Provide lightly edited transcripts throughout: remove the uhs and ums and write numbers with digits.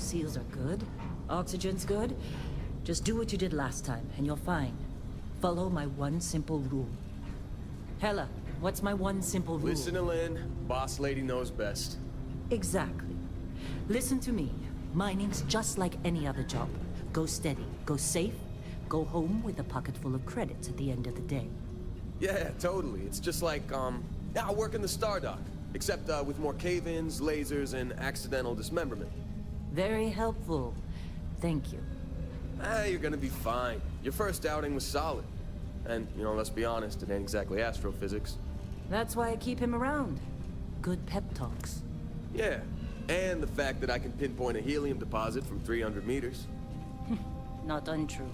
seals are good, oxygen's good, just do what you did last time, and you're fine. Follow my one simple rule. Hella, what's my one simple rule? Listen to Lynn. Boss lady knows best. Exactly. Listen to me. Mining's just like any other job. Go steady, go safe, go home with a pocket full of credits at the end of the day. Yeah, totally. It's just like, I work in the Stardock. Except, with more cave-ins, lasers, and accidental dismemberment. Very helpful. Thank you. You're gonna be fine. Your first outing was solid. And, let's be honest, it ain't exactly astrophysics. That's why I keep him around. Good pep talks. Yeah, and the fact that I can pinpoint a helium deposit from 300 meters. Not untrue.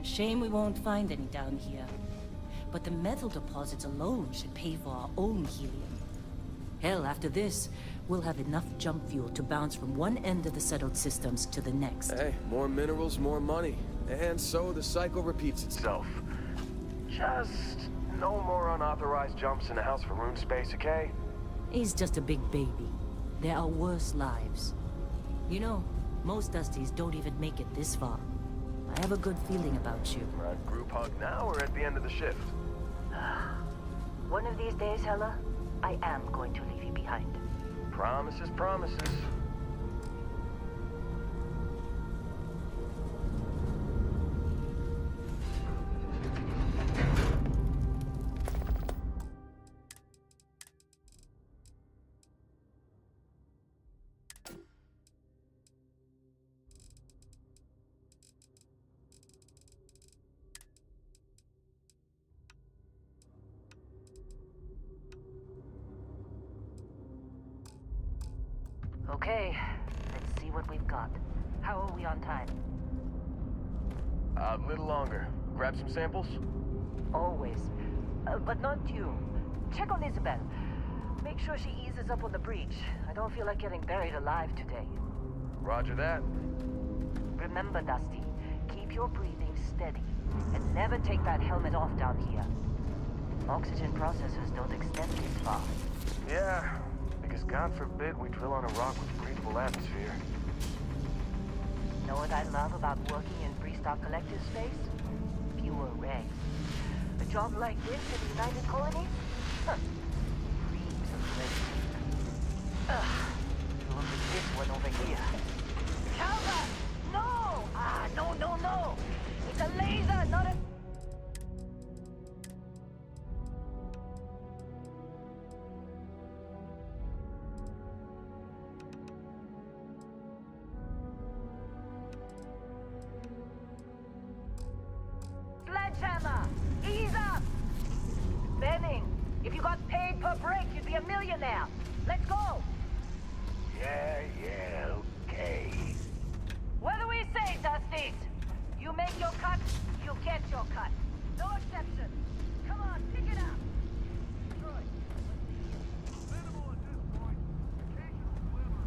A shame we won't find any down here. But the metal deposits alone should pay for our own helium. Hell, after this, we'll have enough jump fuel to bounce from one end of the settled systems to the next. Hey, more minerals, more money. And so the cycle repeats itself. Just no more unauthorized jumps in the house for room space, okay? He's just a big baby. There are worse lives. You know, most Dusties don't even make it this far. I have a good feeling about you. Group hug now or at the end of the shift? One of these days, Hella, I am going to leave you behind. Promises, promises. Okay, let's see what we've got. How are we on time? A little longer. Grab some samples? Always. But not you. Check on Isabel. Make sure she eases up on the breach. I don't feel like getting buried alive today. Roger that. Remember, Dusty, keep your breathing steady. And never take that helmet off down here. Oxygen processors don't extend this far. Yeah, because God forbid we drill on a rock with breathable atmosphere. Know what I love about working in Freestock Collective space? Fewer regs. A job like this in the United Colonies? Huh. Reams of red tape. Ugh. Look at this one over here. Calvert! No! No! It's a laser, not a... Sledgehammer! Ease up! Benning, if you got paid per break, you'd be a millionaire. Let's go! Yeah, okay. What do we say, Dusties? You make your cut, you get your cut. No exceptions. Come on, pick it up. Troy. Minimal at this point. Occasional glimmer.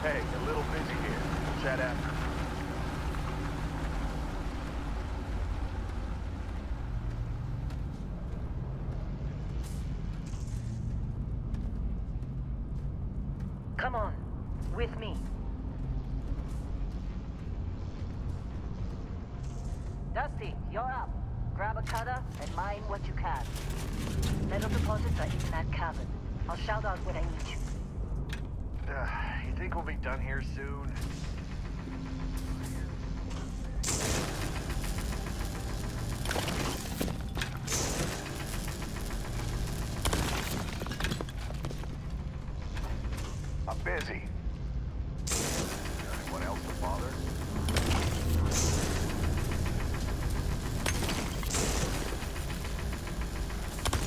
Hey, a little busy here. We'll chat after. Come on, with me. Dusty, you're up. Grab a cutter and mine what you can. Metal deposits are in that cabin. I'll shout out when I need you. You think we'll be done here soon? I'm busy. Anyone else to bother?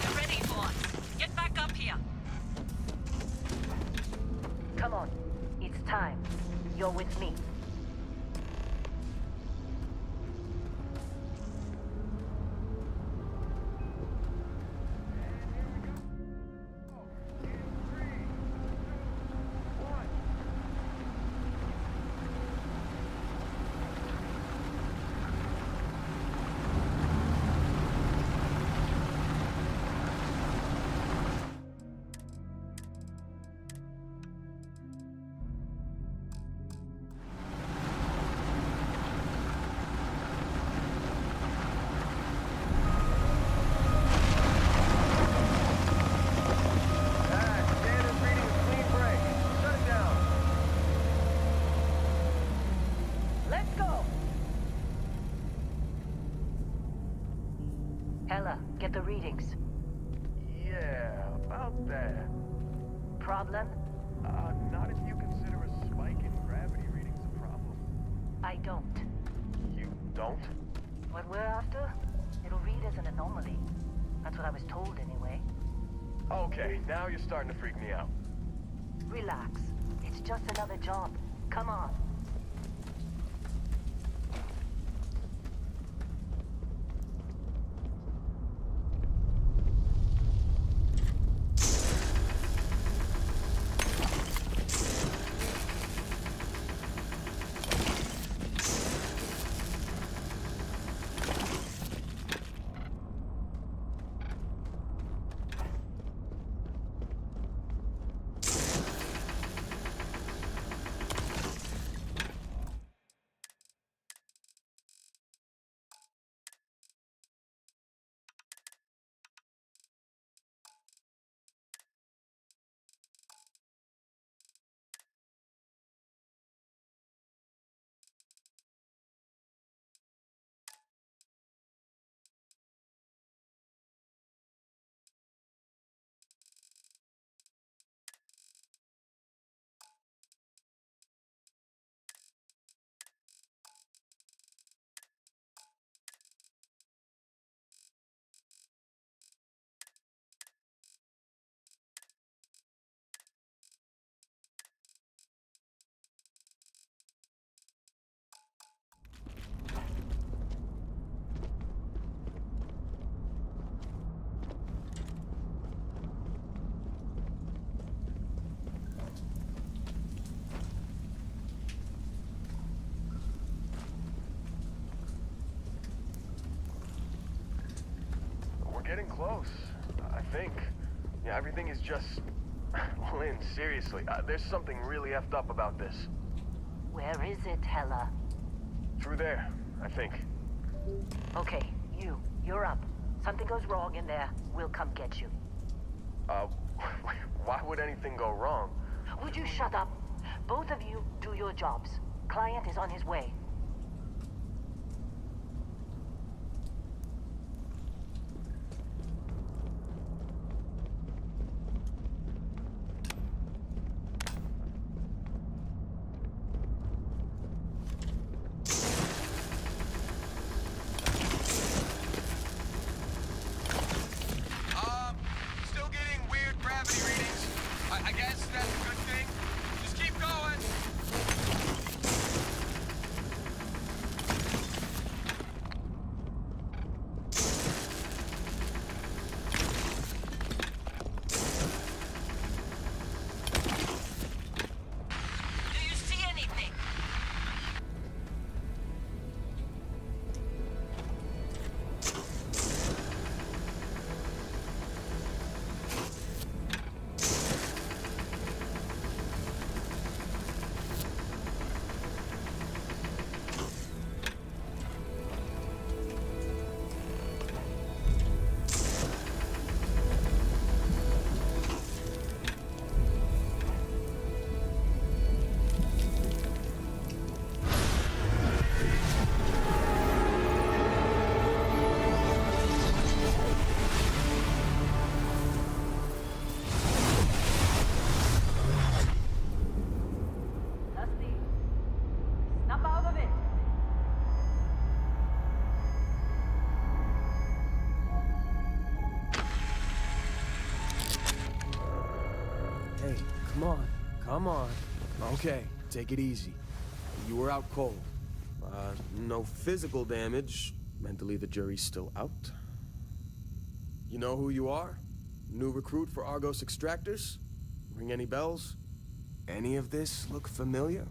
You're ready, boss. Get back up here. Come on. It's time. You're with me. Hella, get the readings. Yeah, about that. Problem? Not if you consider a spike in gravity readings a problem. I don't. You don't? What we're after? It'll read as an anomaly. That's what I was told anyway. Okay, now you're starting to freak me out. Relax. It's just another job. Come on. We're getting close, I think. Yeah, everything is just... Lynn, seriously, there's something really effed up about this. Where is it, Hella? Through there, I think. Okay, you're up. Something goes wrong in there, we'll come get you. Why would anything go wrong? Would you shut up? Both of you do your jobs. Client is on his way. Still getting weird gravity readings. I guess that's a good thing. Just keep going. Do you see anything? Dusty, snap out of it. Hey, come on. Come on. Okay, take it easy. You were out cold. No physical damage. Mentally, the jury's still out. You know who you are? New recruit for Argos Extractors? Ring any bells? Any of this look familiar?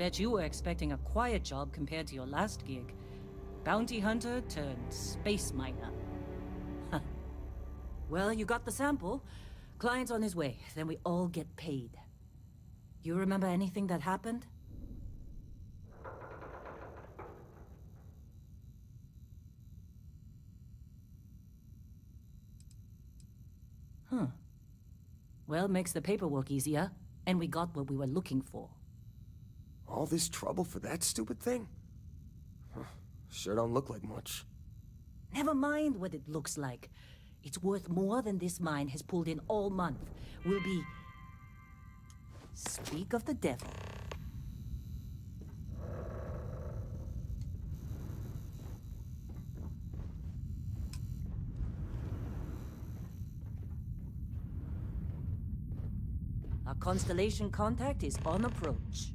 Bet you were expecting a quiet job compared to your last gig. Bounty hunter turned space miner. Well, you got the sample. Client's on his way, then we all get paid. You remember anything that happened? Huh. Well, makes the paperwork easier, and we got what we were looking for. All this trouble for that stupid thing? Huh. Sure don't look like much. Never mind what it looks like. It's worth more than this mine has pulled in all month. We'll be... Speak of the devil. Our constellation contact is on approach.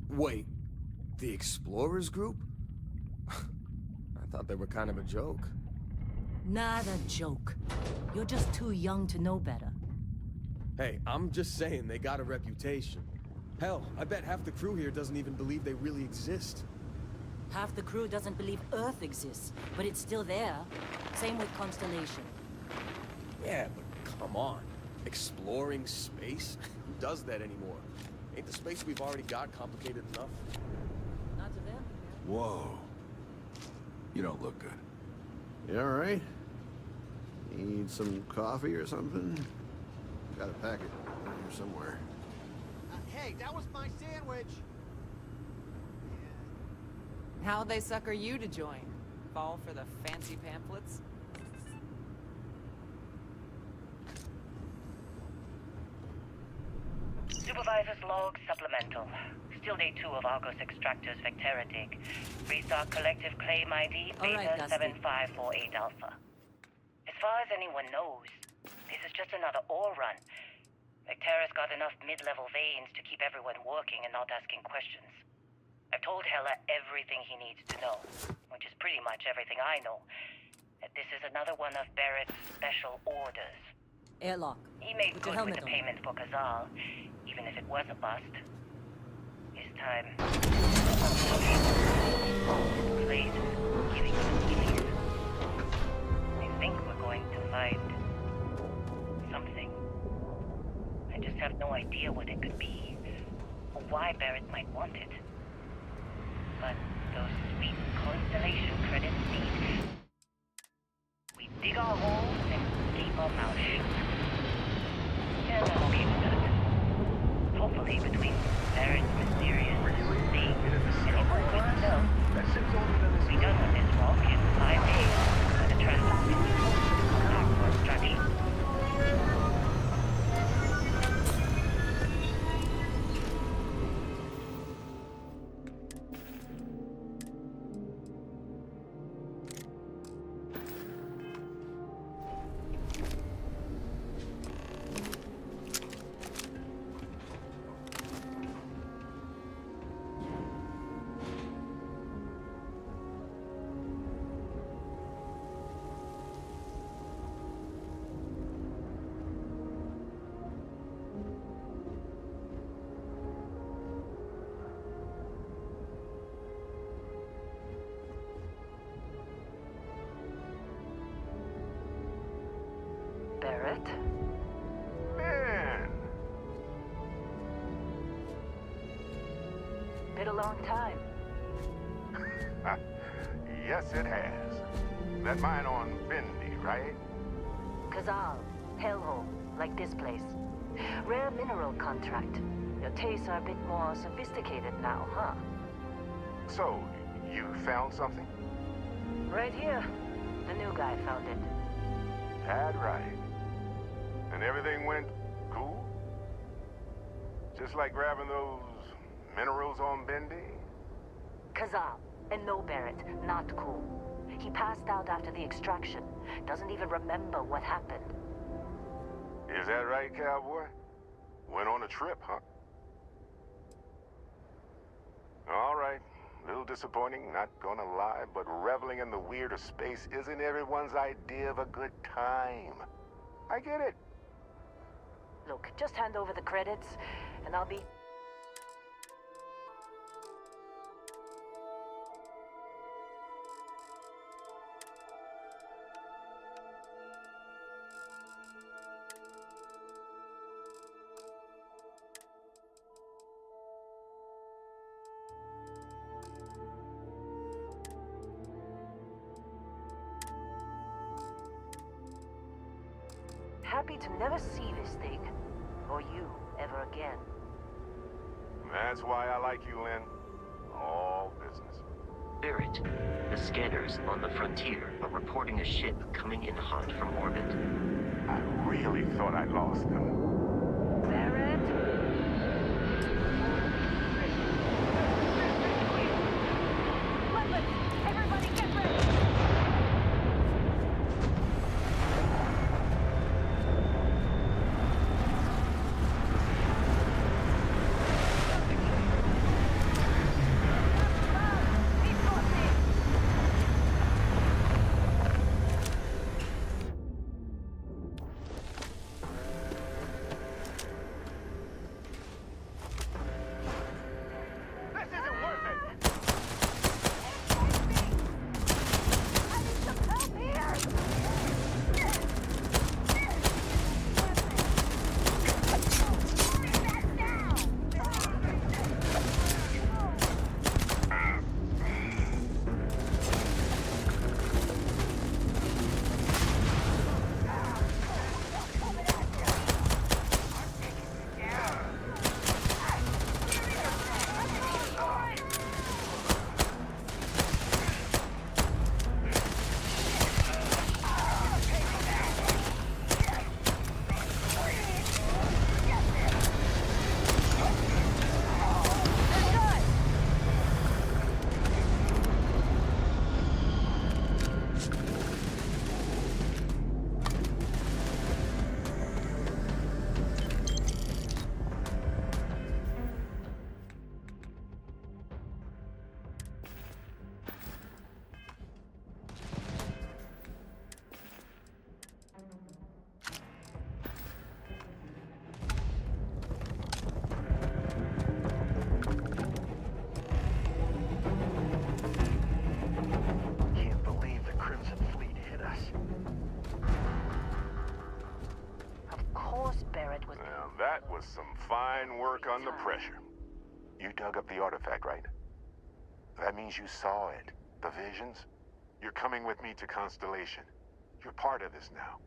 Wait, the Explorers group? I thought they were kind of a joke. Not a joke. You're just too young to know better. Hey, I'm just saying they got a reputation. Hell, I bet half the crew here doesn't even believe they really exist. Half the crew doesn't believe Earth exists, but it's still there. Same with Constellation. Yeah, but come on. Exploring space? Who does that anymore? Ain't the space we've already got complicated enough? Not to them. Whoa. You don't look good. You alright? Need some coffee or something? Got a packet here somewhere. Hey, that was my sandwich! How'd they sucker you to join? Fall for the fancy pamphlets? Supervisor's log supplemental. Still day 2 of Argos Extractor's Vectera dig. Restock collective claim ID All right, Beta Dusty. 7548 Alpha. As far as anyone knows, this is just another ore run. Vectera's got enough mid-level veins to keep everyone working and not asking questions. I've told Hella everything he needs to know, which is pretty much everything I know. That this is another one of Barrett's special orders. Airlock. He made Put your good with helmet the on. payment for Kazal, even if it was a bust. This time, this place is giving him release. I think we're going to find something. I just have no idea what it could be, or why Barrett might want it. But those sweet Constellation credits mean we dig our holes and keep our mouths shut. And I'm okay with that. Hopefully between Barrett's mysterious thing and the ore itself, we'll be done with this rock in 5 days by the transport. Back for extraction. Barrett? Man, Been a long time. yes it has. That mine on Bendy, right? Kazal, hellhole, like this place. Rare mineral contract. Your tastes are a bit more sophisticated now, huh? So, you found something? Right here. The new guy found it. That right. And everything went cool? Just like grabbing those minerals on Bendy? Kazal, and no Barrett, not cool. He passed out after the extraction. Doesn't even remember what happened. Is that right, cowboy? Went on a trip, huh? All right. Little disappointing, not gonna lie, but reveling in the weird of space isn't everyone's idea of a good time. I get it. Look, just hand over the credits, and I'll be... happy to never see this thing, or you, ever again. That's why I like you, Lynn. All business. Barrett, the scanners on the frontier are reporting a ship coming in hot from orbit. I really thought I lost them. Barrett? Weapons! Everybody get ready! That was some fine work under pressure. You dug up the artifact, right? That means you saw it. The visions? You're coming with me to Constellation. You're part of this now.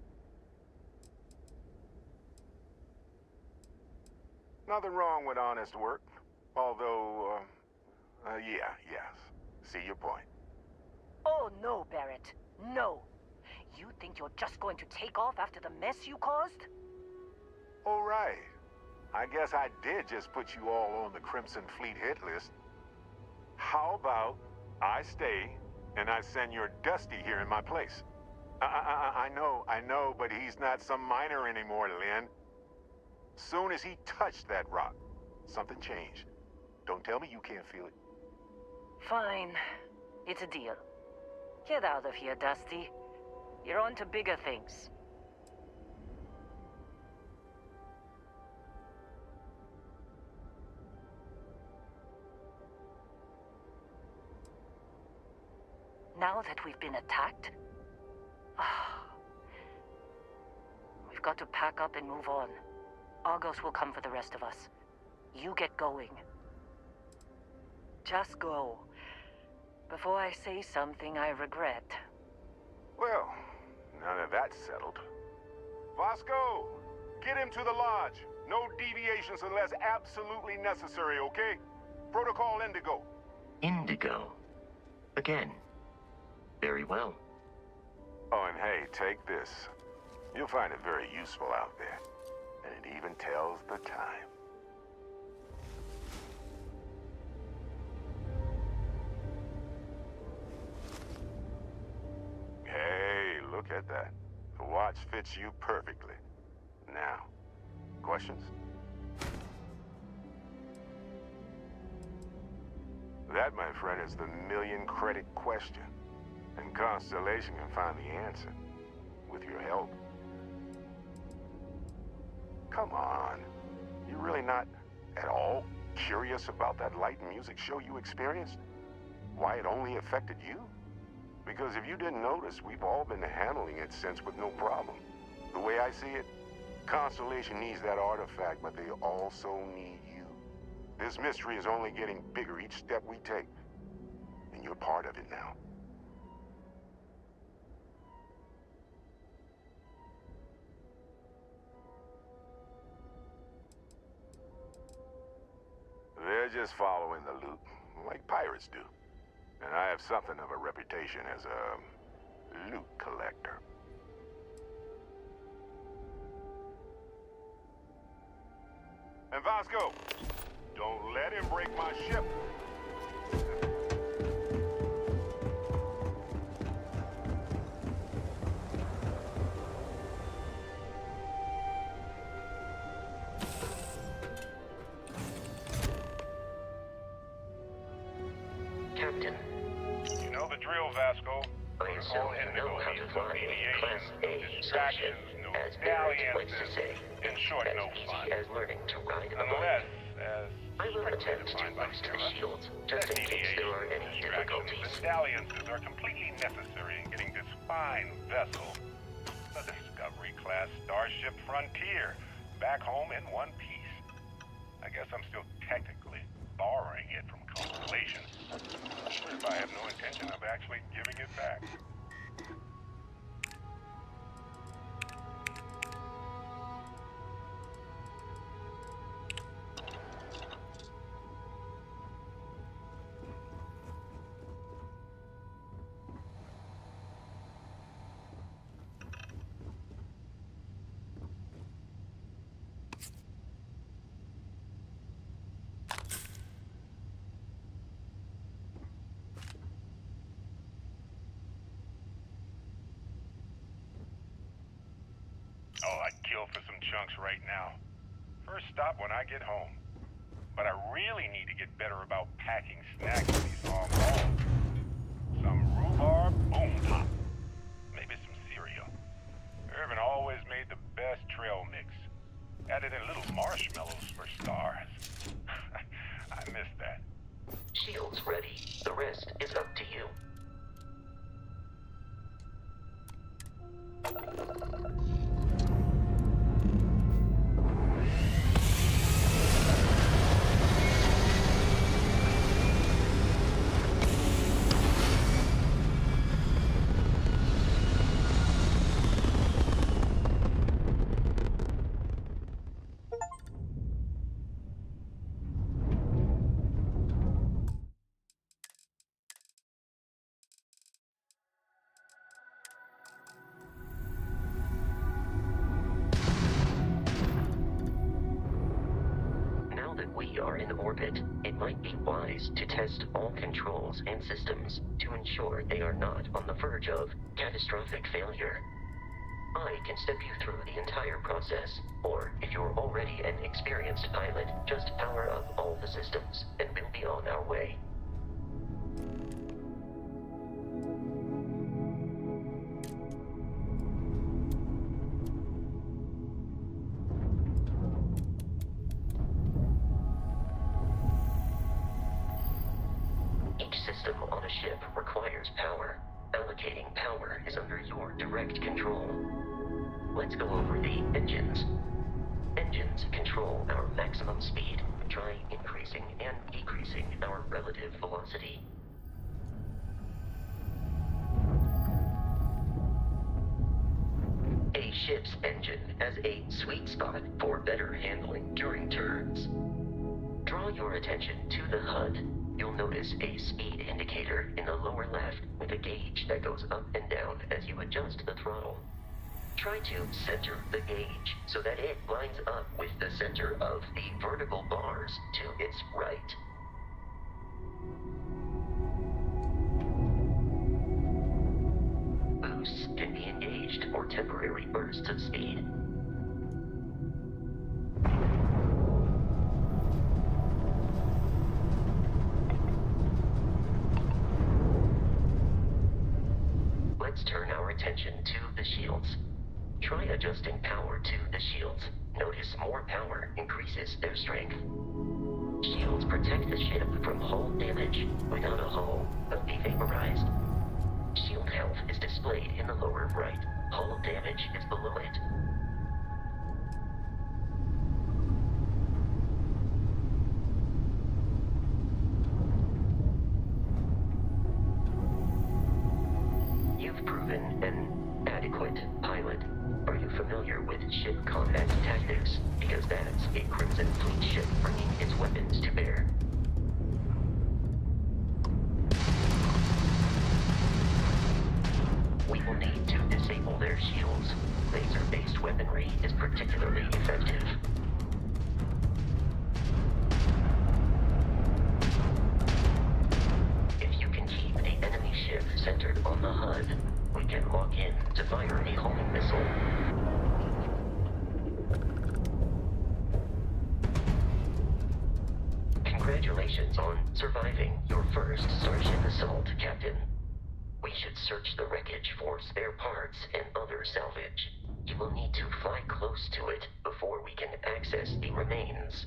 Nothing wrong with honest work. Although, yes. See your point. Oh, no, Barrett. No. You think you're just going to take off after the mess you caused? All right. I guess I did just put you all on the Crimson Fleet hit list. How about I stay and I send your Dusty here in my place? I know, but he's not some miner anymore, Lynn. Soon as he touched that rock, something changed. Don't tell me you can't feel it. Fine. It's a deal. Get out of here, Dusty. You're on to bigger things. Now that we've been attacked, we've got to pack up and move on. Argos will come for the rest of us. You get going. Just go. Before I say something I regret. Well, now that that's settled. Vasco, get him to the lodge. No deviations unless absolutely necessary, okay? Protocol Indigo. Indigo. Again. Very well. Oh, and hey, take this. You'll find it very useful out there. And it even tells the time. Hey, look at that. The watch fits you perfectly. Now, questions? That, my friend, is the million-credit question. And Constellation can find the answer. With your help. Come on. You're really not at all curious about that light and music show you experienced? Why it only affected you? Because if you didn't notice, we've all been handling it since with no problem. The way I see it, Constellation needs that artifact, but they also need you. This mystery is only getting bigger each step we take. And you're part of it now. They're just following the loot, like pirates do. And I have something of a reputation as a loot collector. And Vasco, don't let him break my ship. Captain, You know the drill, Vasco. I assume you know how to fly a Class A starship, as Barrett likes to say. In short, As no easy fun. as learning to ride a Nonetheless, bike. as I will strictly attempt to defined by boost the Sarah, shields, just in case there are any difficulties. The dalliances are completely necessary in getting this fine vessel, the Discovery-class Starship Frontier, back home in one piece. I guess I'm still technically borrowing it from Constellation, but I have no intention of actually giving it back. Oh, I'd kill for some chunks right now. First stop when I get home. But I really need to get better about packing snacks in these long hauls. Some rhubarb boom pop. Maybe some cereal. Irvin always made the best trail mix. Added in little marshmallows for stars. I miss that. Shields ready. The rest is up to you. Now that we are in orbit, it might be wise to test all controls and systems to ensure they are not on the verge of catastrophic failure. I can step you through the entire process, or if you're already an experienced pilot, just power up all the systems, and we'll be on our way. Each system on a ship requires power. Allocating power is under your direct control. Let's go over the engines. Engines control our maximum speed. Try increasing and decreasing our relative velocity. A ship's engine has a sweet spot for better handling during turns. Draw your attention to the HUD. You'll notice a speed indicator in the lower left with a gauge that goes up and down as you adjust the throttle. Try to center the gauge so that it lines up with the center of the vertical bars to its right. Boosts can be engaged for temporary bursts of speed. Let's turn our attention to the shields. Try adjusting power to the shields. Notice more power increases their strength. Shields protect the ship from hull damage. Without a hull, they'll be vaporized. Shield health is displayed in the lower right. Hull damage is below it. You've proven an adequate pilot. Are you familiar with ship combat tactics? Because that's a Crimson Fleet ship bringing its weapons to bear. particularly effective. If you can keep the enemy ship centered on the HUD, we can lock in to fire a homing missile. Congratulations on surviving your first Starship assault, Captain. We should search the wreckage for spare parts and other salvage. You will need to fly close to it before we can access the remains.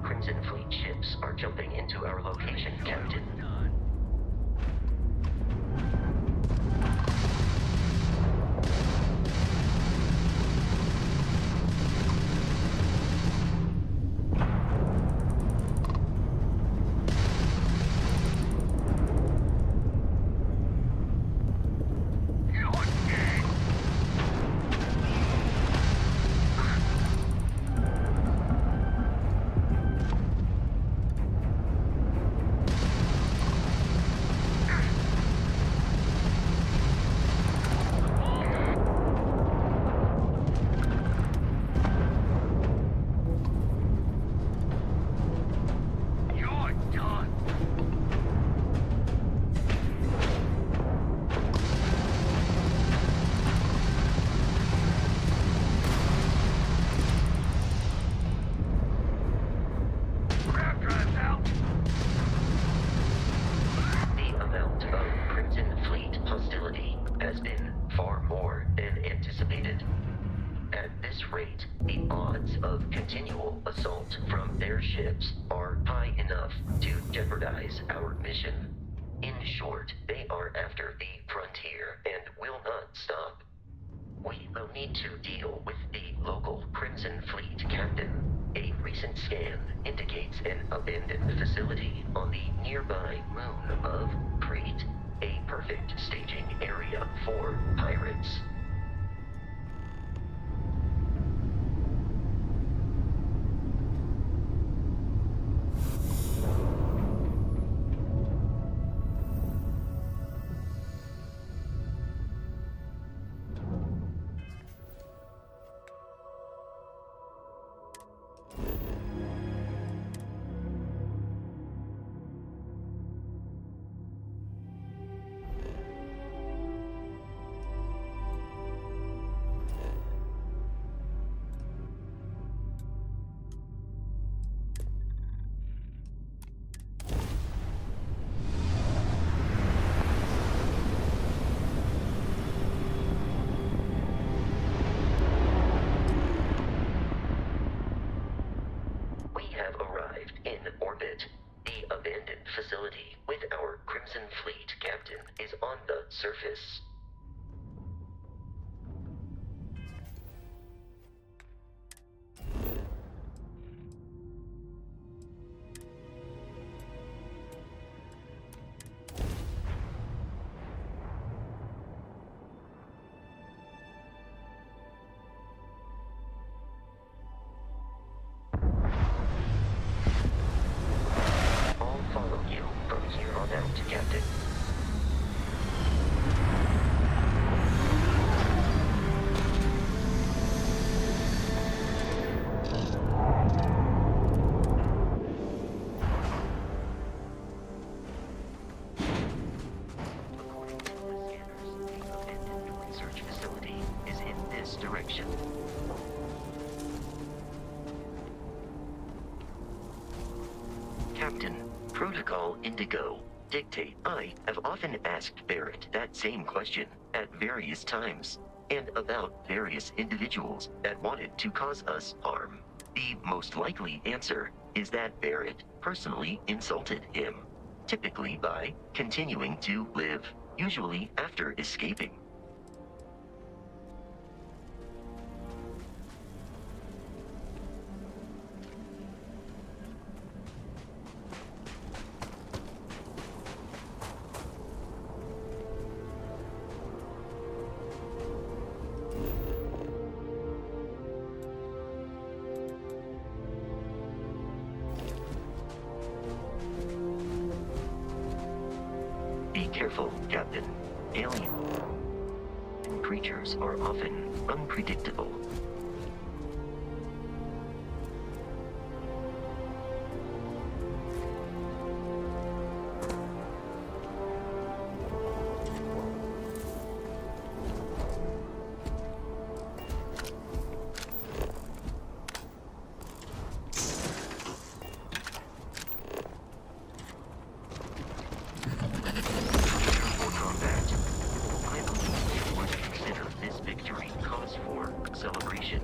Crimson Fleet ships are jumping into our location, Captain. Has been far more than anticipated. At this rate, the odds of continual assault from their ships are high enough to jeopardize our mission. In short, they are after the frontier and will not stop. We will need to deal with the local Crimson Fleet captain. A recent scan indicates an abandoned facility on the nearby moon of Crete. A perfect staging area for pirates. The abandoned facility with our Crimson Fleet captain is on the surface. Captain. According to the scanners, the abandoned research facility is in this direction. Captain, Protocol Indigo. Dictate. I have often asked Barrett that same question at various times, and about various individuals that wanted to cause us harm. The most likely answer is that Barrett personally insulted him, typically by continuing to live, usually after escaping. careful, Captain. Alien creatures are often unpredictable. Celebration.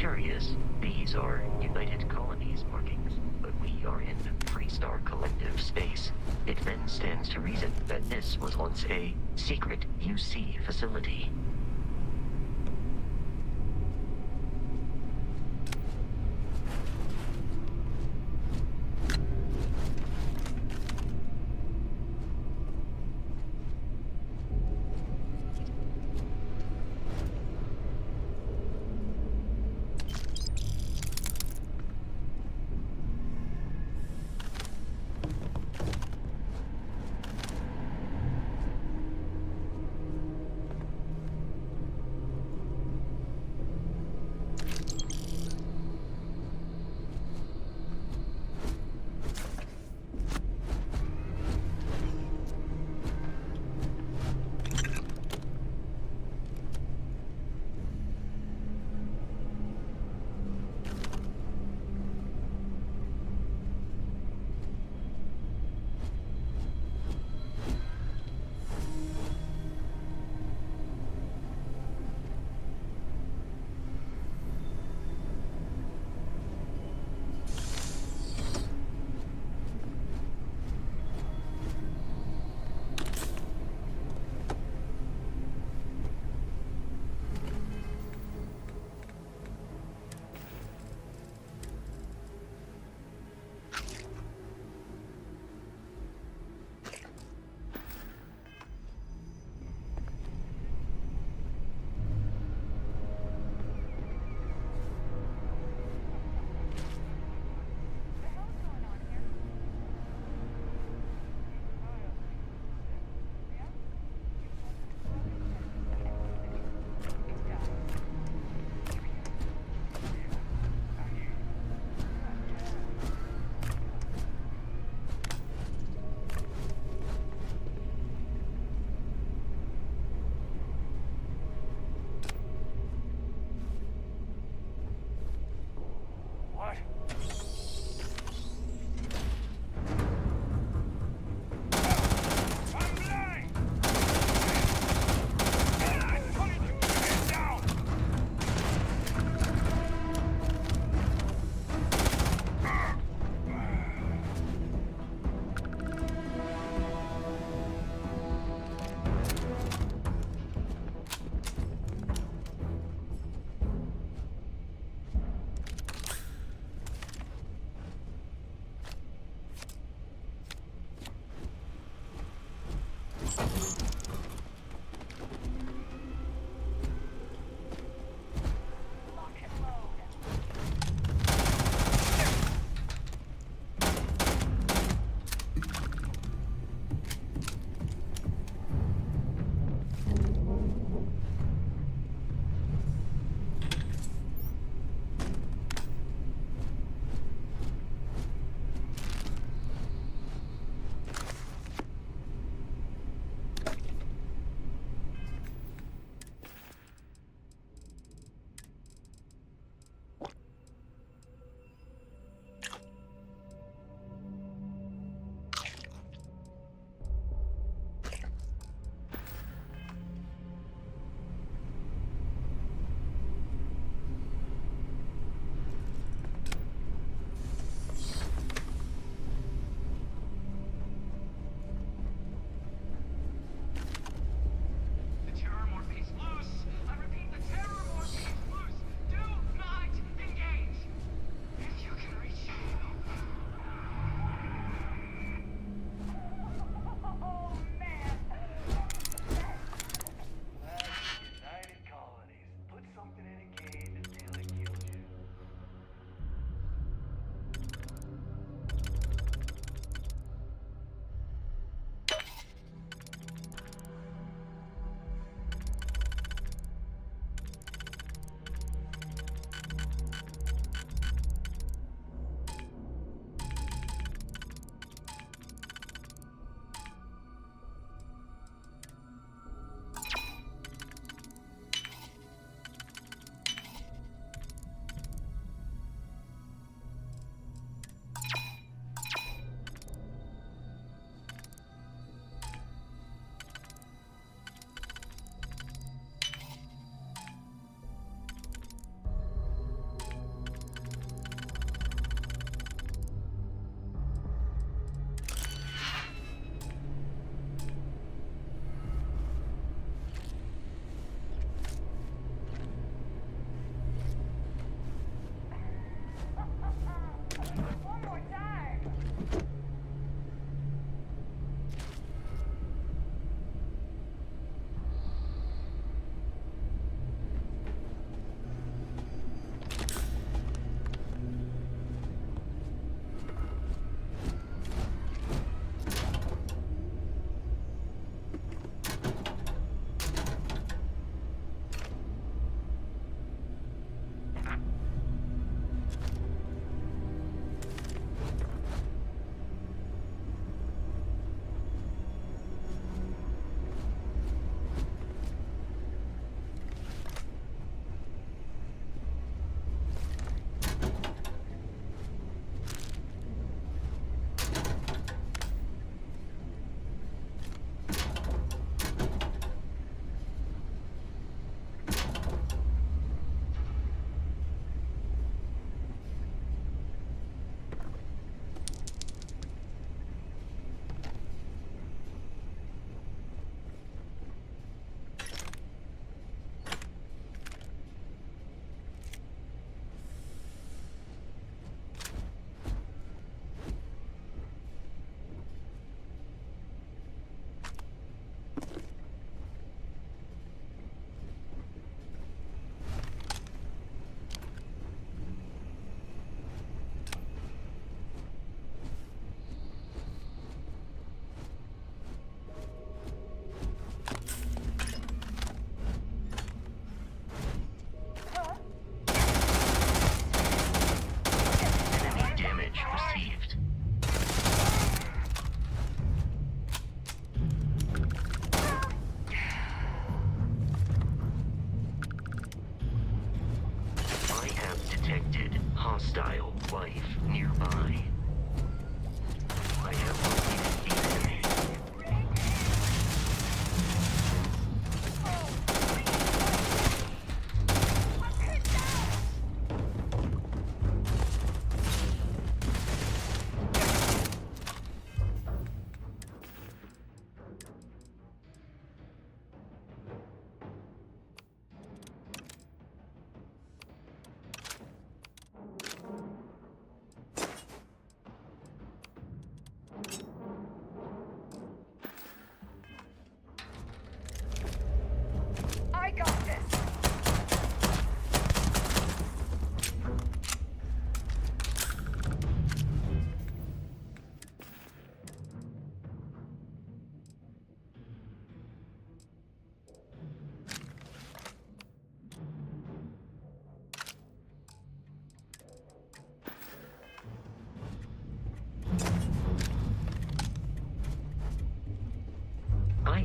Curious, these are United Colonies markings, but we are in Freestar Collective space. It then stands to reason that this was once a secret UC facility.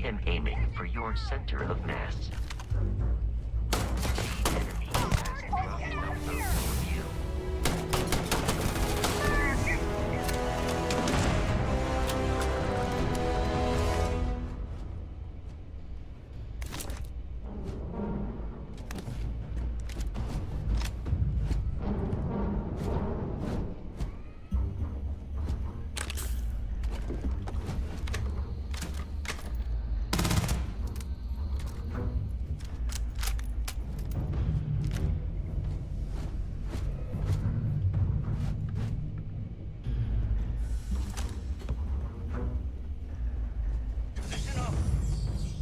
am aiming for your center of mass. The enemy has dropped out of your view. Listen up.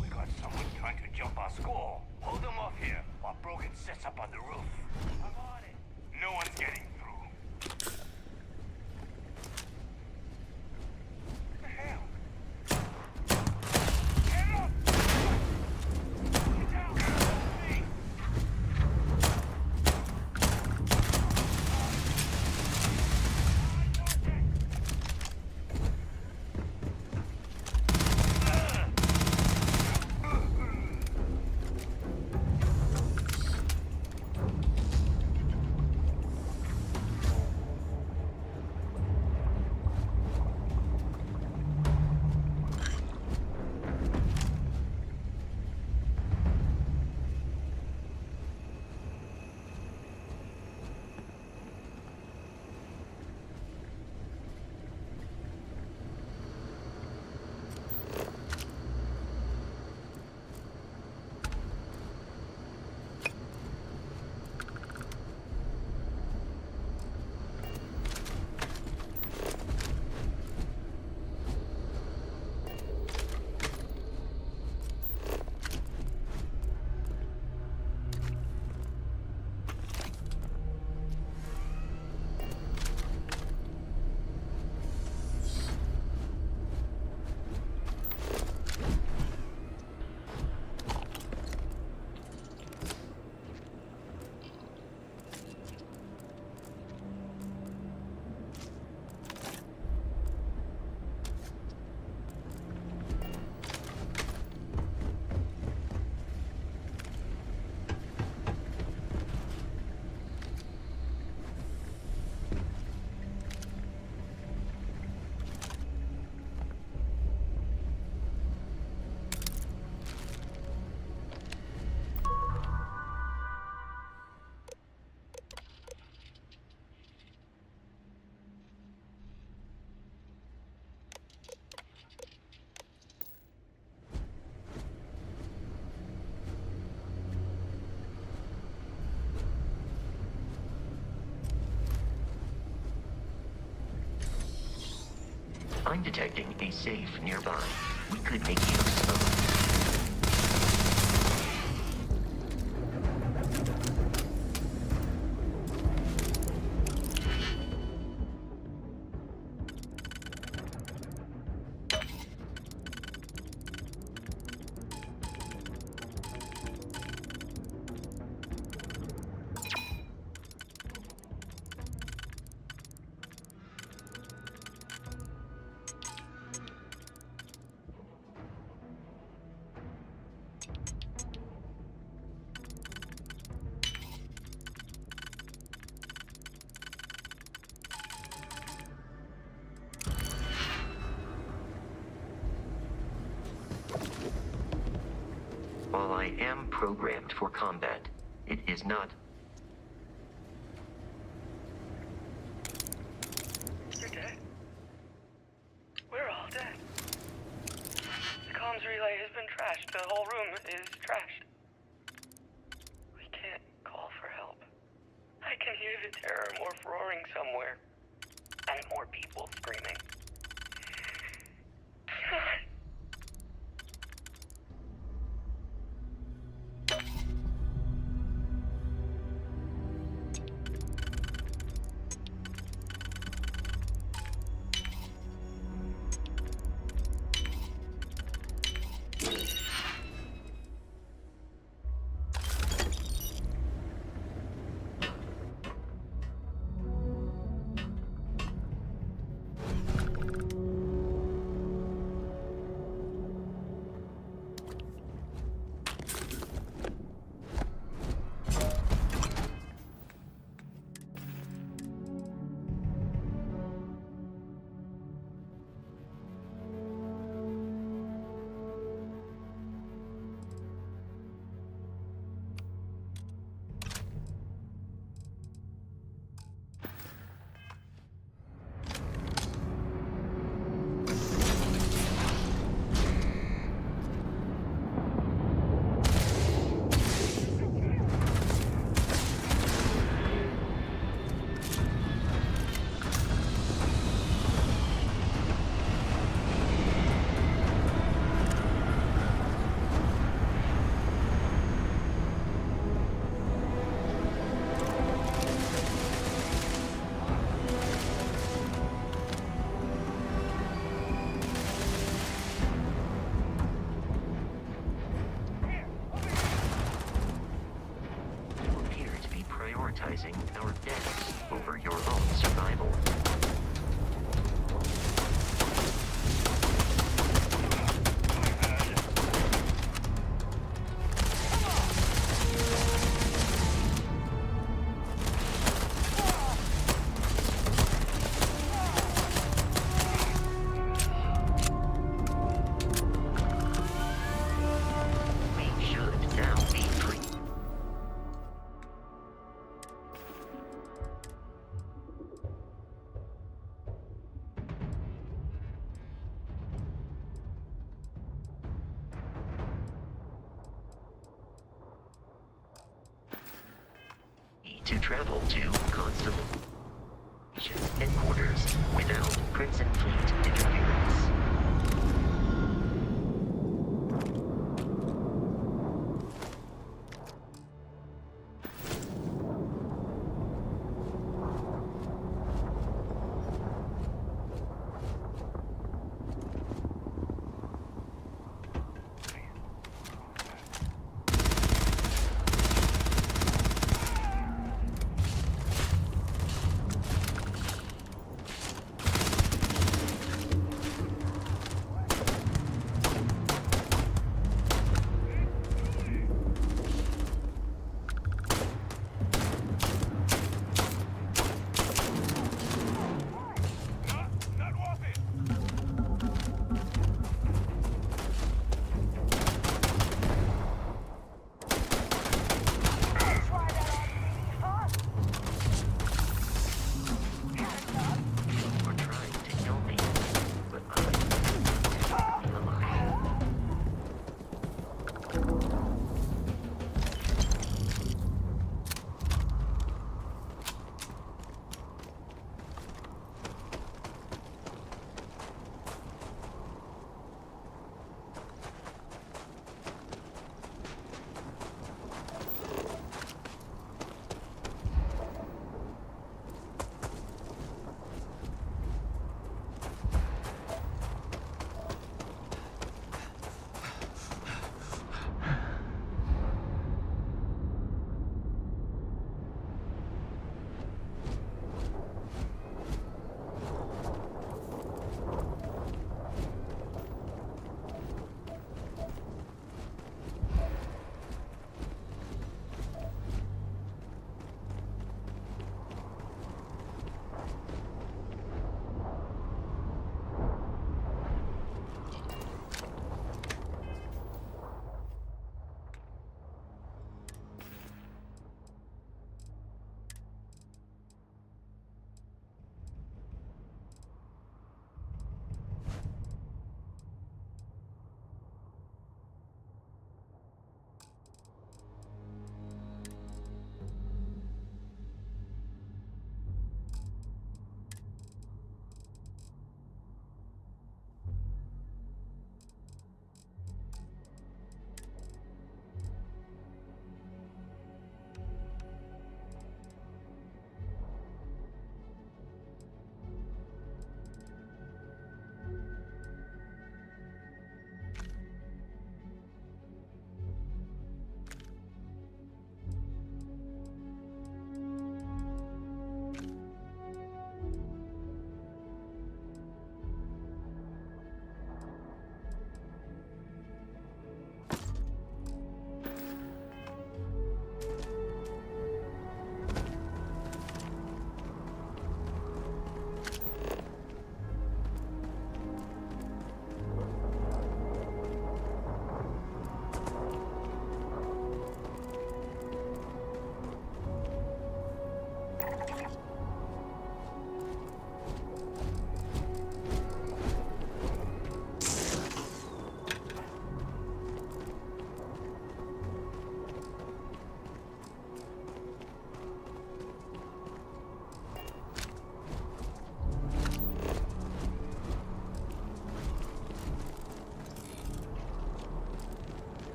We got someone trying to jump our school. Hold them off here while Brogan sets up on the roof. I'm on it. No one's getting through. What the hell? Get up! Get down! Hey! I'm detecting a safe nearby. We could make use of it. While I am programmed for combat, it is not. You're dead. We're all dead. The comms relay has been trashed. The whole room is trashed. We can't call for help. I can hear the terror morph roaring somewhere. And more people screaming. travel to Constable headquarters without Crimson Fleet interference.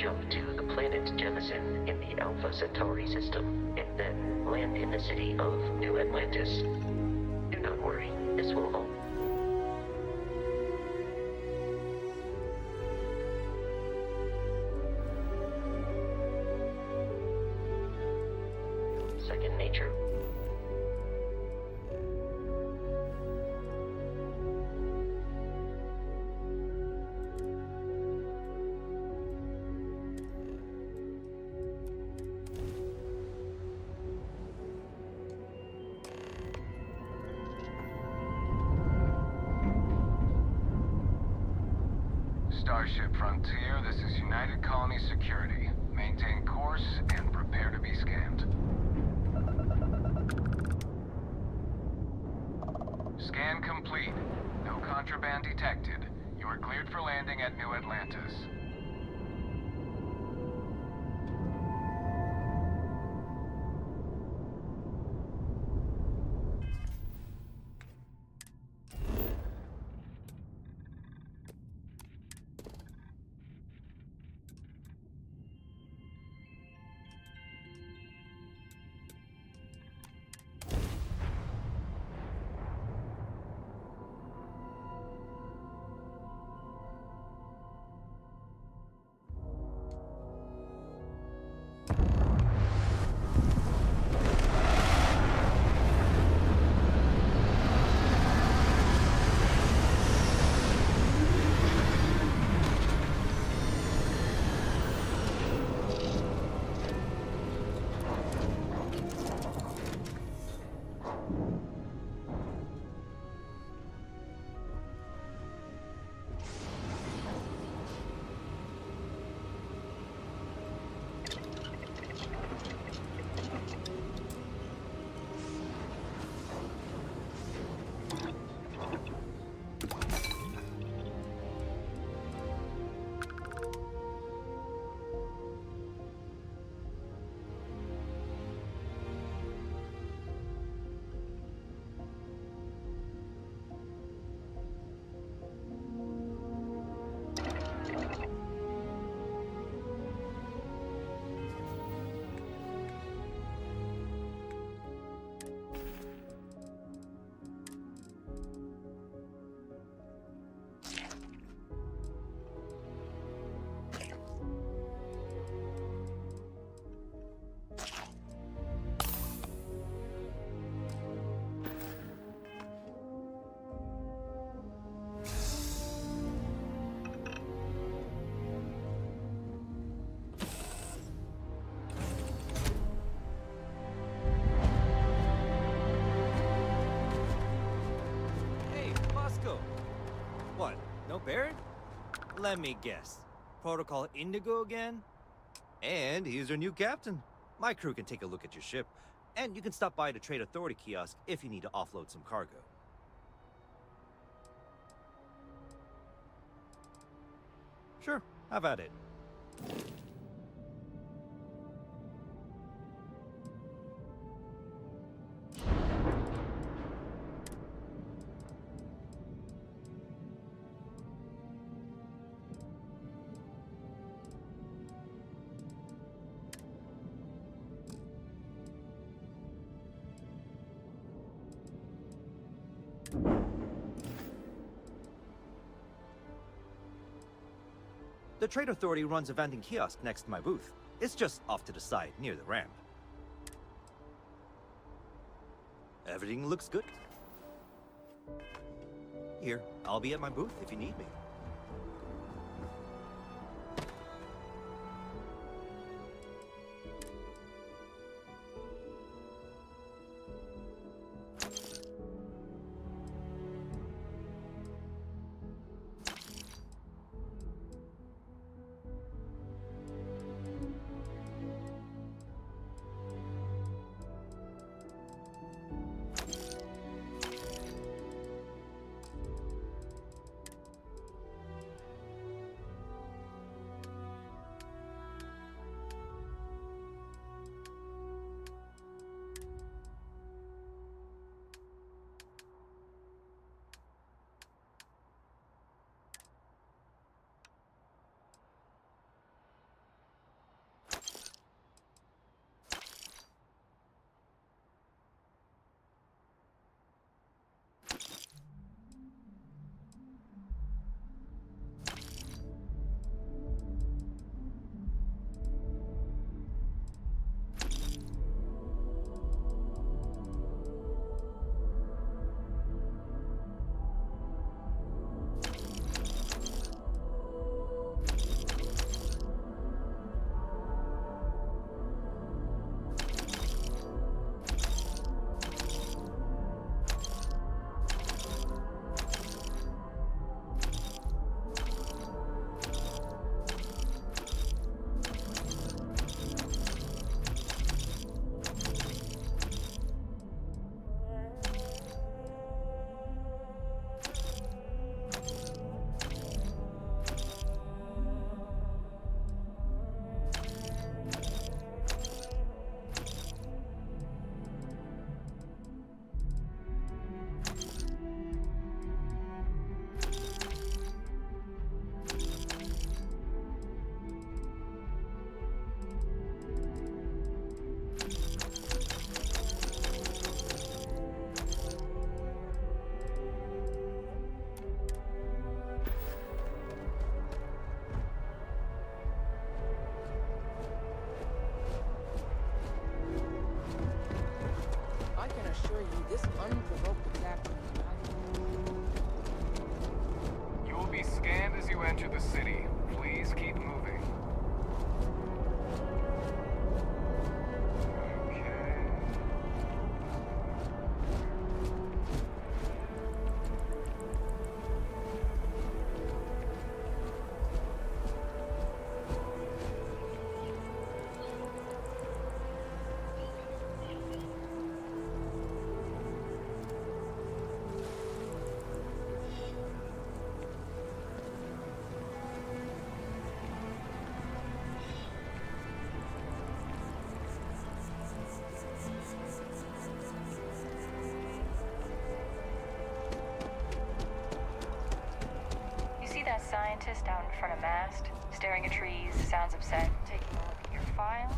jump to the planet Jemison in the Alpha Centauri system, and then land in the city of New Atlantis. Do not worry, this will all... second nature. Starship Frontier, this is United Colony Security. Maintain course and prepare to be scanned. Scan complete. No contraband detected. You are cleared for landing at New Atlantis. What? No Barrett? Let me guess. Protocol Indigo again? And he's your new captain. My crew can take a look at your ship, and you can stop by the Trade Authority kiosk if you need to offload some cargo. Sure, have at it. The Trade Authority runs a vending kiosk next to my booth. It's just off to the side, near the ramp. Everything looks good. Here, I'll be at my booth if you need me. this unprovoked attack. You will be scanned as you enter the city. Please keep moving. Okay. You see that scientist out in front of Mast, staring at trees, sounds upset, taking a look at your file?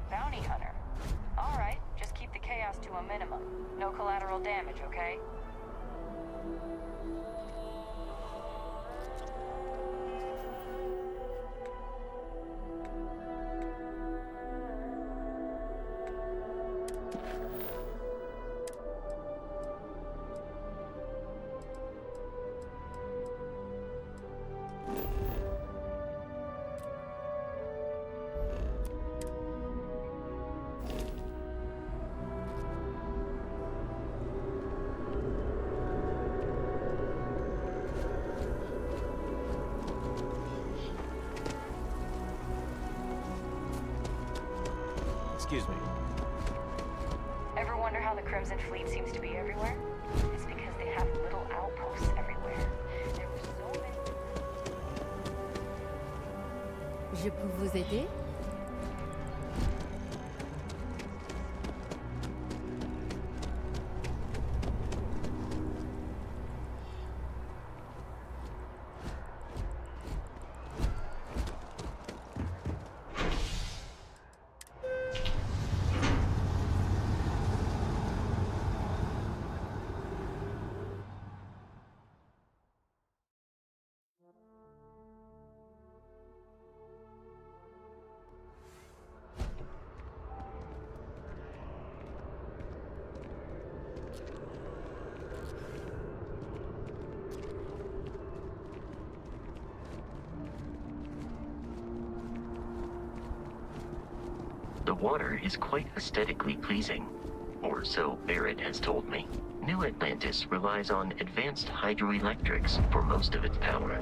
Bounty hunter. All right, just keep the chaos to a minimum. No collateral damage, okay? Excuse me. Ever wonder how the Crimson Fleet seems to be everywhere? It's because they have little outposts everywhere. There were so many... Je peux vous aider? The water is quite aesthetically pleasing, or so Barrett has told me. New Atlantis relies on advanced hydroelectrics for most of its power.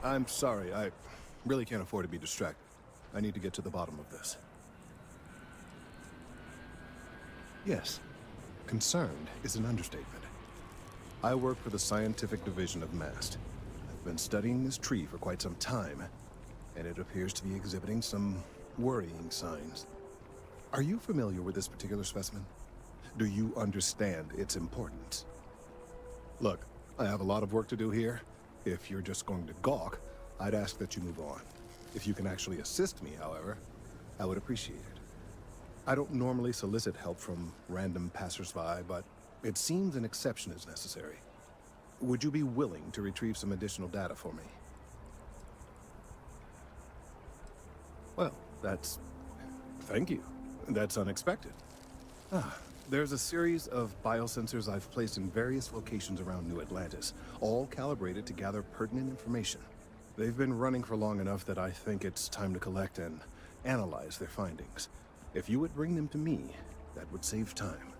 I'm sorry, I really can't afford to be distracted. I need to get to the bottom of this. Yes, concerned is an understatement. I work for the scientific division of MAST. I've been studying this tree for quite some time, and it appears to be exhibiting some worrying signs. Are you familiar with this particular specimen? Do you understand its importance? Look, I have a lot of work to do here. If you're just going to gawk, I'd ask that you move on. If you can actually assist me, however, I would appreciate it. I don't normally solicit help from random passersby, but it seems an exception is necessary. Would you be willing to retrieve some additional data for me? Well, thank you. That's unexpected. There's a series of biosensors I've placed in various locations around New Atlantis, all calibrated to gather pertinent information. They've been running for long enough that I think it's time to collect and analyze their findings. If you would bring them to me, that would save time.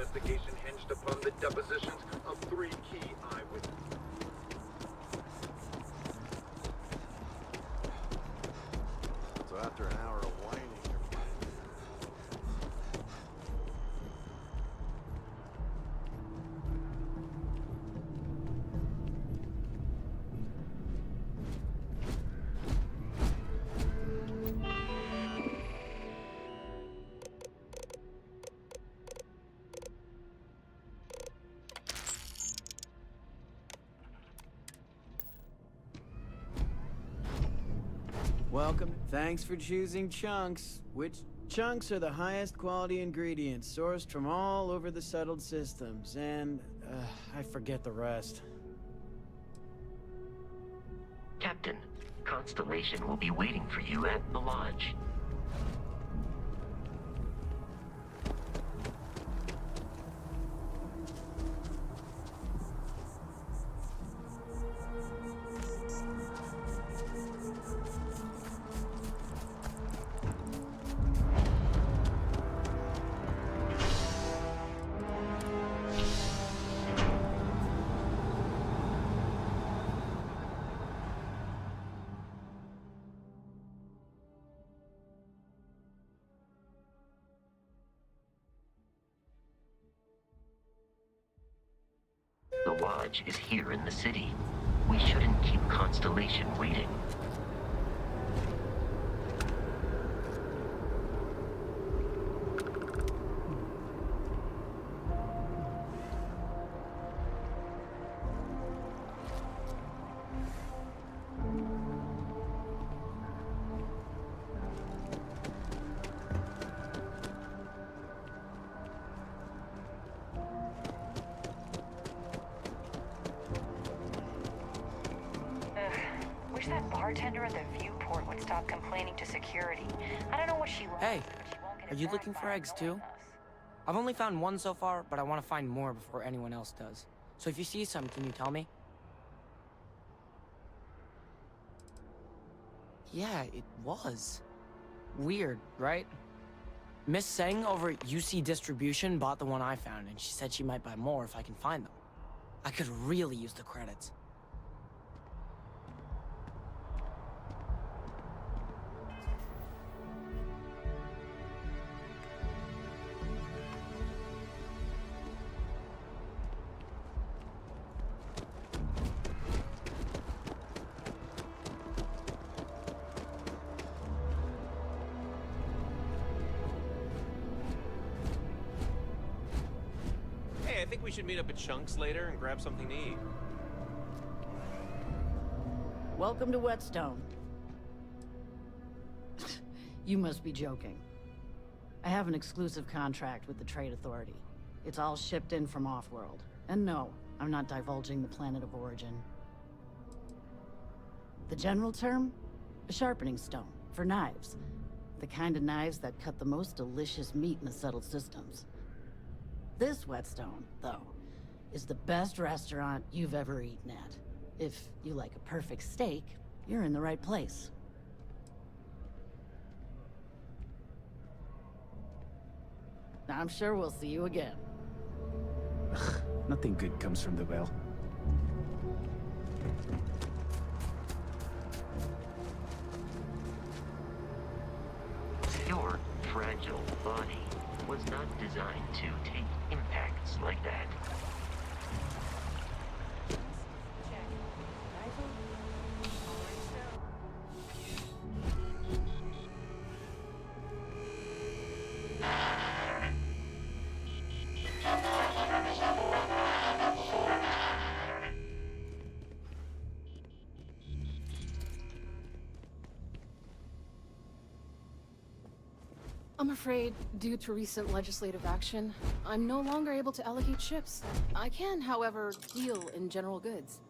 investigation hinged upon the depositions of 3 key eyewitnesses. So after an hour of whining, Welcome. Thanks for choosing chunks. Which chunks are the highest quality ingredients sourced from all over the settled systems, and I forget the rest. Captain, Constellation will be waiting for you at the lodge. The lodge is here in the city. We shouldn't keep Constellation waiting. Wish that bartender at the viewport would stop complaining to security. I don't know what she wants. Hey, are you looking for eggs too? I've only found one so far, but I want to find more before anyone else does. So if you see some, can you tell me? Yeah, it was. Weird, right? Miss Seng over at UC Distribution bought the one I found, and she said she might buy more if I can find them. I could really use the credits. Hey, I think we should meet up at Chunks later and grab something to eat. Welcome to Whetstone. You must be joking. I have an exclusive contract with the Trade Authority. It's all shipped in from off-world. And no, I'm not divulging the planet of origin. The general term? A sharpening stone, for knives. The kind of knives that cut the most delicious meat in the settled systems. This Whetstone, though, is the best restaurant you've ever eaten at. If you like a perfect steak, you're in the right place. I'm sure we'll see you again. Nothing good comes from the well. Your fragile body was not designed to take impacts like that. I'm afraid, due to recent legislative action, I'm no longer able to allocate ships. I can, however, deal in general goods.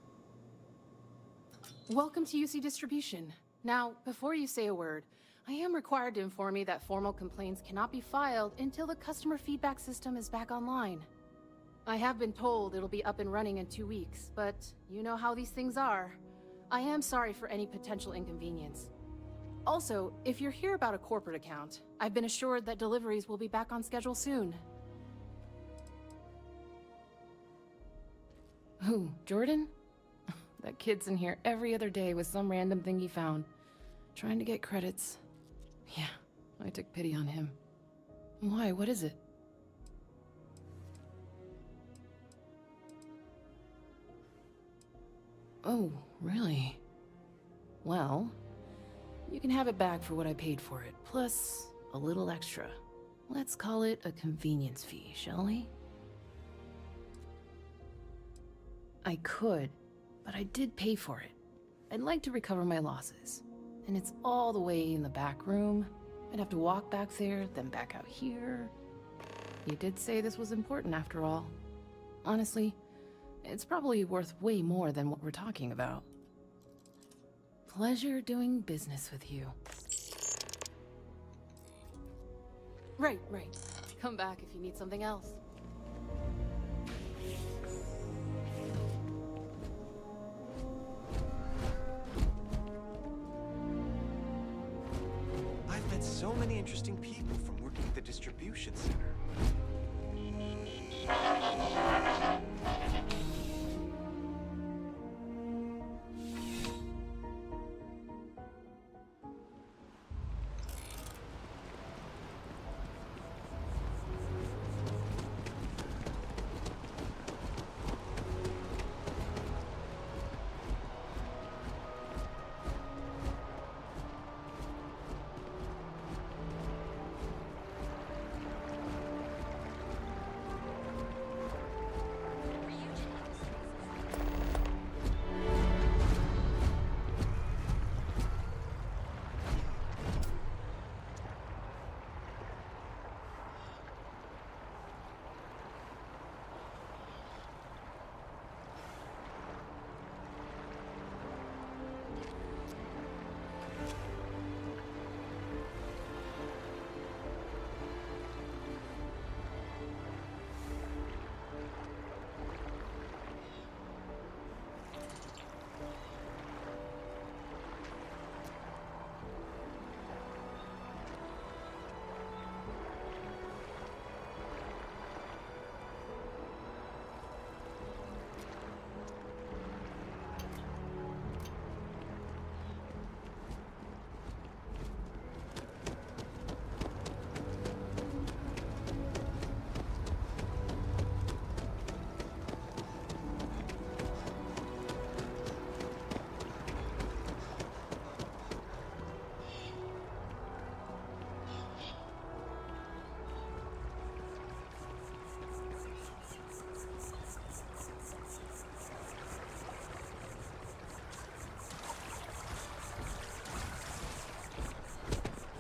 Welcome to UC Distribution. Now, before you say a word, I am required to inform you that formal complaints cannot be filed until the customer feedback system is back online. I have been told it'll be up and running in 2 weeks, but you know how these things are. I am sorry for any potential inconvenience. Also, if you're here about a corporate account, I've been assured that deliveries will be back on schedule soon. Who, Jordan? That kid's in here every other day with some random thing he found, trying to get credits. Yeah, I took pity on him. Why? What is it? Oh, really? Well, you can have it back for what I paid for it, plus a little extra. Let's call it a convenience fee, shall we? I could, but I did pay for it. I'd like to recover my losses. And it's all the way in the back room. I'd have to walk back there, then back out here. You did say this was important after all. Honestly, it's probably worth way more than what we're talking about. Pleasure doing business with you. Right. Come back if you need something else. I've met so many interesting people from working at the distribution center.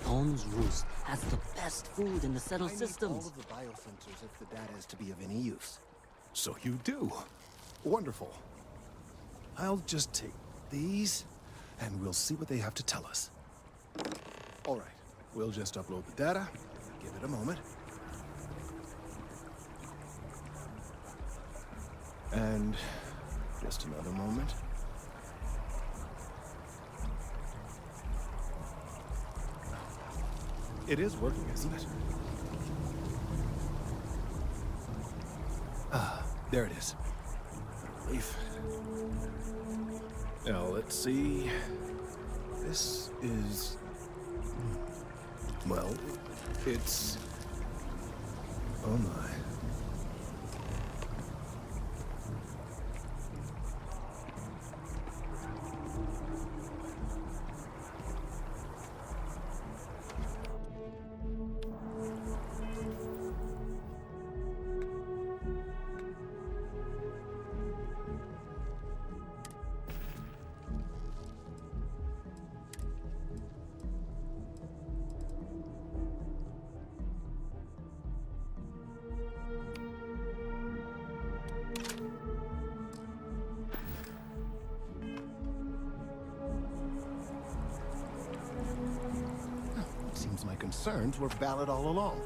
Holmes Roost has the best food in the settled systems. All of the biosensors if the data is to be of any use. So you do. Wonderful. I'll just take these, and we'll see what they have to tell us. All right, we'll just upload the data. Give it a moment. And just another moment. It is working, isn't it? Ah, there it is. Relief. Now, let's see. This is... well, it's... oh my. Seems my concerns were valid all along.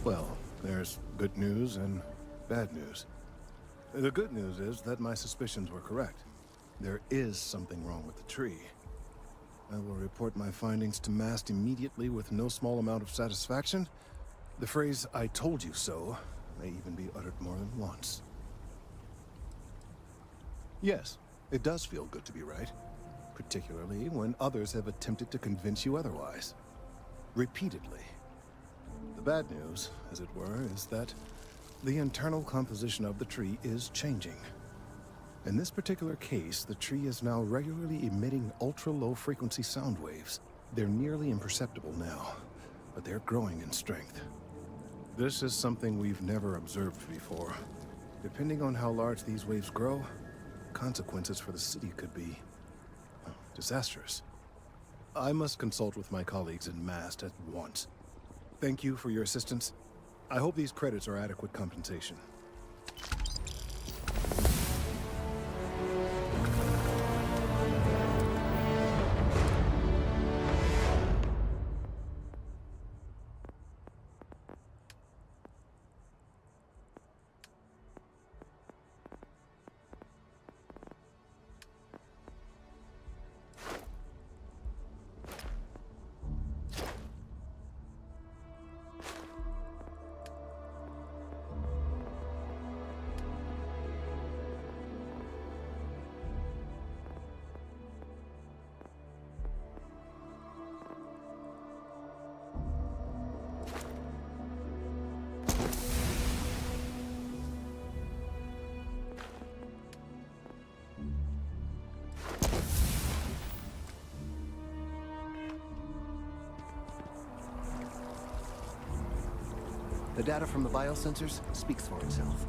Well, there's good news and bad news. The good news is that my suspicions were correct. There is something wrong with the tree. I will report my findings to MAST immediately with no small amount of satisfaction. The phrase, "I told you so," may even be uttered more than once. Yes, it does feel good to be right, particularly when others have attempted to convince you otherwise. Repeatedly. The bad news, as it were, is that the internal composition of the tree is changing. In this particular case, the tree is now regularly emitting ultra-low frequency sound waves. They're nearly imperceptible now, but they're growing in strength. This is something we've never observed before. Depending on how large these waves grow, consequences for the city could be disastrous. I must consult with my colleagues in Mast at once. Thank you for your assistance. I hope these credits are adequate compensation. The data from the biosensors speaks for itself.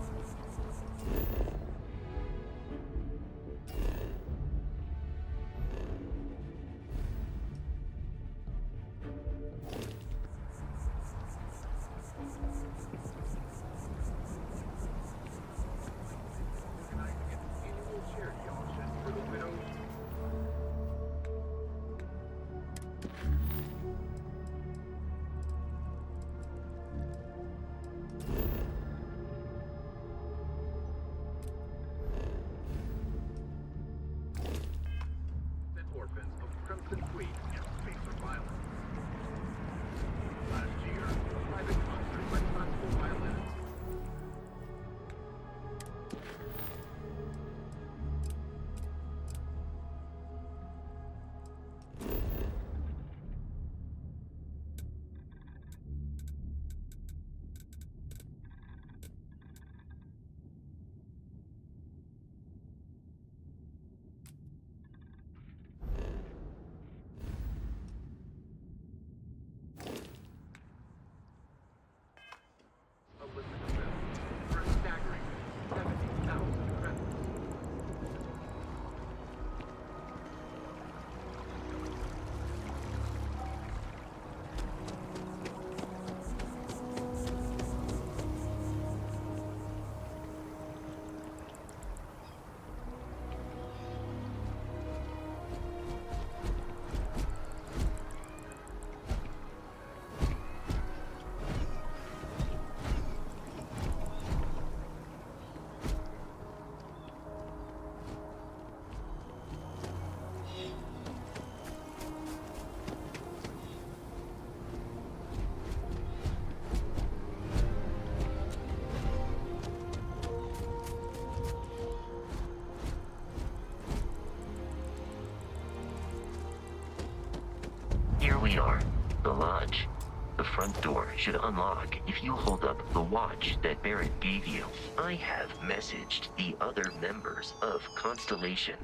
Here we are, the lodge. The front door should unlock if you hold up the watch that Barrett gave you. I have messaged the other members of Constellation.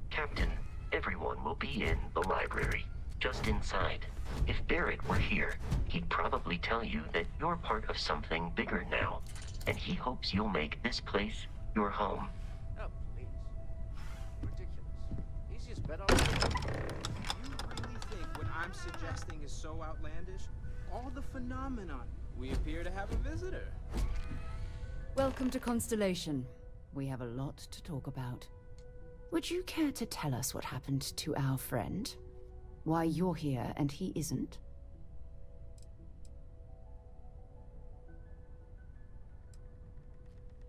Captain, everyone will be in the library, just inside. If Barrett were here, he'd probably tell you that you're part of something bigger now, and he hopes you'll make this place your home. Oh, please. Ridiculous. Easiest bet on. You really think what I'm suggesting is so outlandish? All the phenomenon. We appear to have a visitor. Welcome to Constellation. We have a lot to talk about. Would you care to tell us what happened to our friend? Why you're here and he isn't?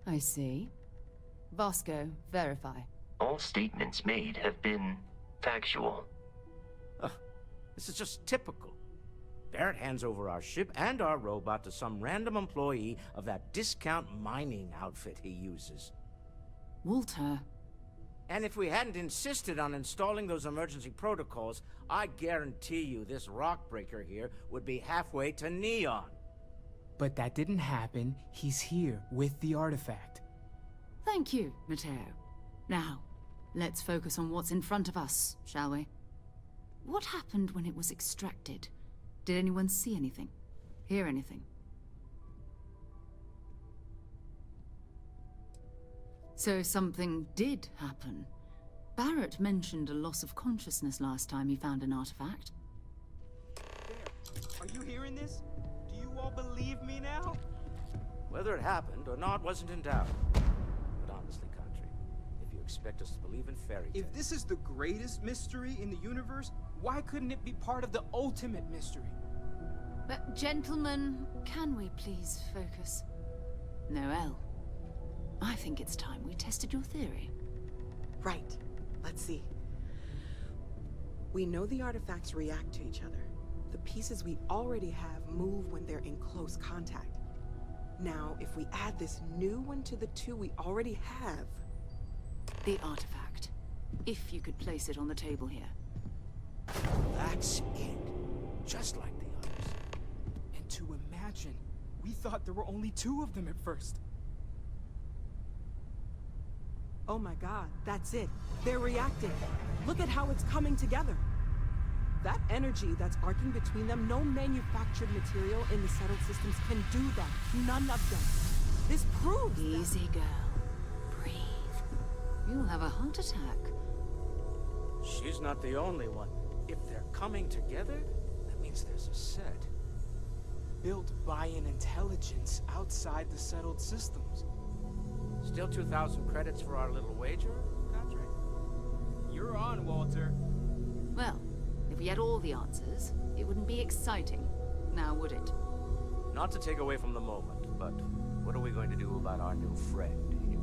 I see. Vasco, verify. All statements made have been Factual. This is just typical. Barrett hands over our ship and our robot to some random employee of that discount mining outfit he uses. Walter. And if we hadn't insisted on installing those emergency protocols, I guarantee you this rock breaker here would be halfway to Neon. But that didn't happen. He's here with the artifact. Thank you, Matteo. Now, let's focus on what's in front of us, shall we? What happened when it was extracted? Did anyone see anything? Hear anything? So something did happen. Barrett mentioned a loss of consciousness last time he found an artifact. Are you hearing this? Do you all believe me now? Whether it happened or not wasn't in doubt. But honestly, Country, if you expect us to believe in fairy tales... If this is the greatest mystery in the universe, why couldn't it be part of the ultimate mystery? But gentlemen, can we please focus? Noel, I think it's time we tested your theory. Right. Let's see. We know the artifacts react to each other. The pieces we already have move when they're in close contact. Now, if we add this new one to the two we already have... The artifact. If you could place it on the table here. That's it. Just like the others. And to imagine, we thought there were only 2 of them at first. Oh my god, that's it. They're reacting. Look at how it's coming together. That energy that's arcing between them, no manufactured material in the settled systems can do that. None of them. This proves Easy, girl. Breathe. You'll have a heart attack. She's not the only one. If they're coming together, that means there's a set. Built by an intelligence outside the settled systems. Still 2,000 credits for our little wager, Country? You're on, Walter. Well, if we had all the answers, it wouldn't be exciting, now would it? Not to take away from the moment, but what are we going to do about our new friend here?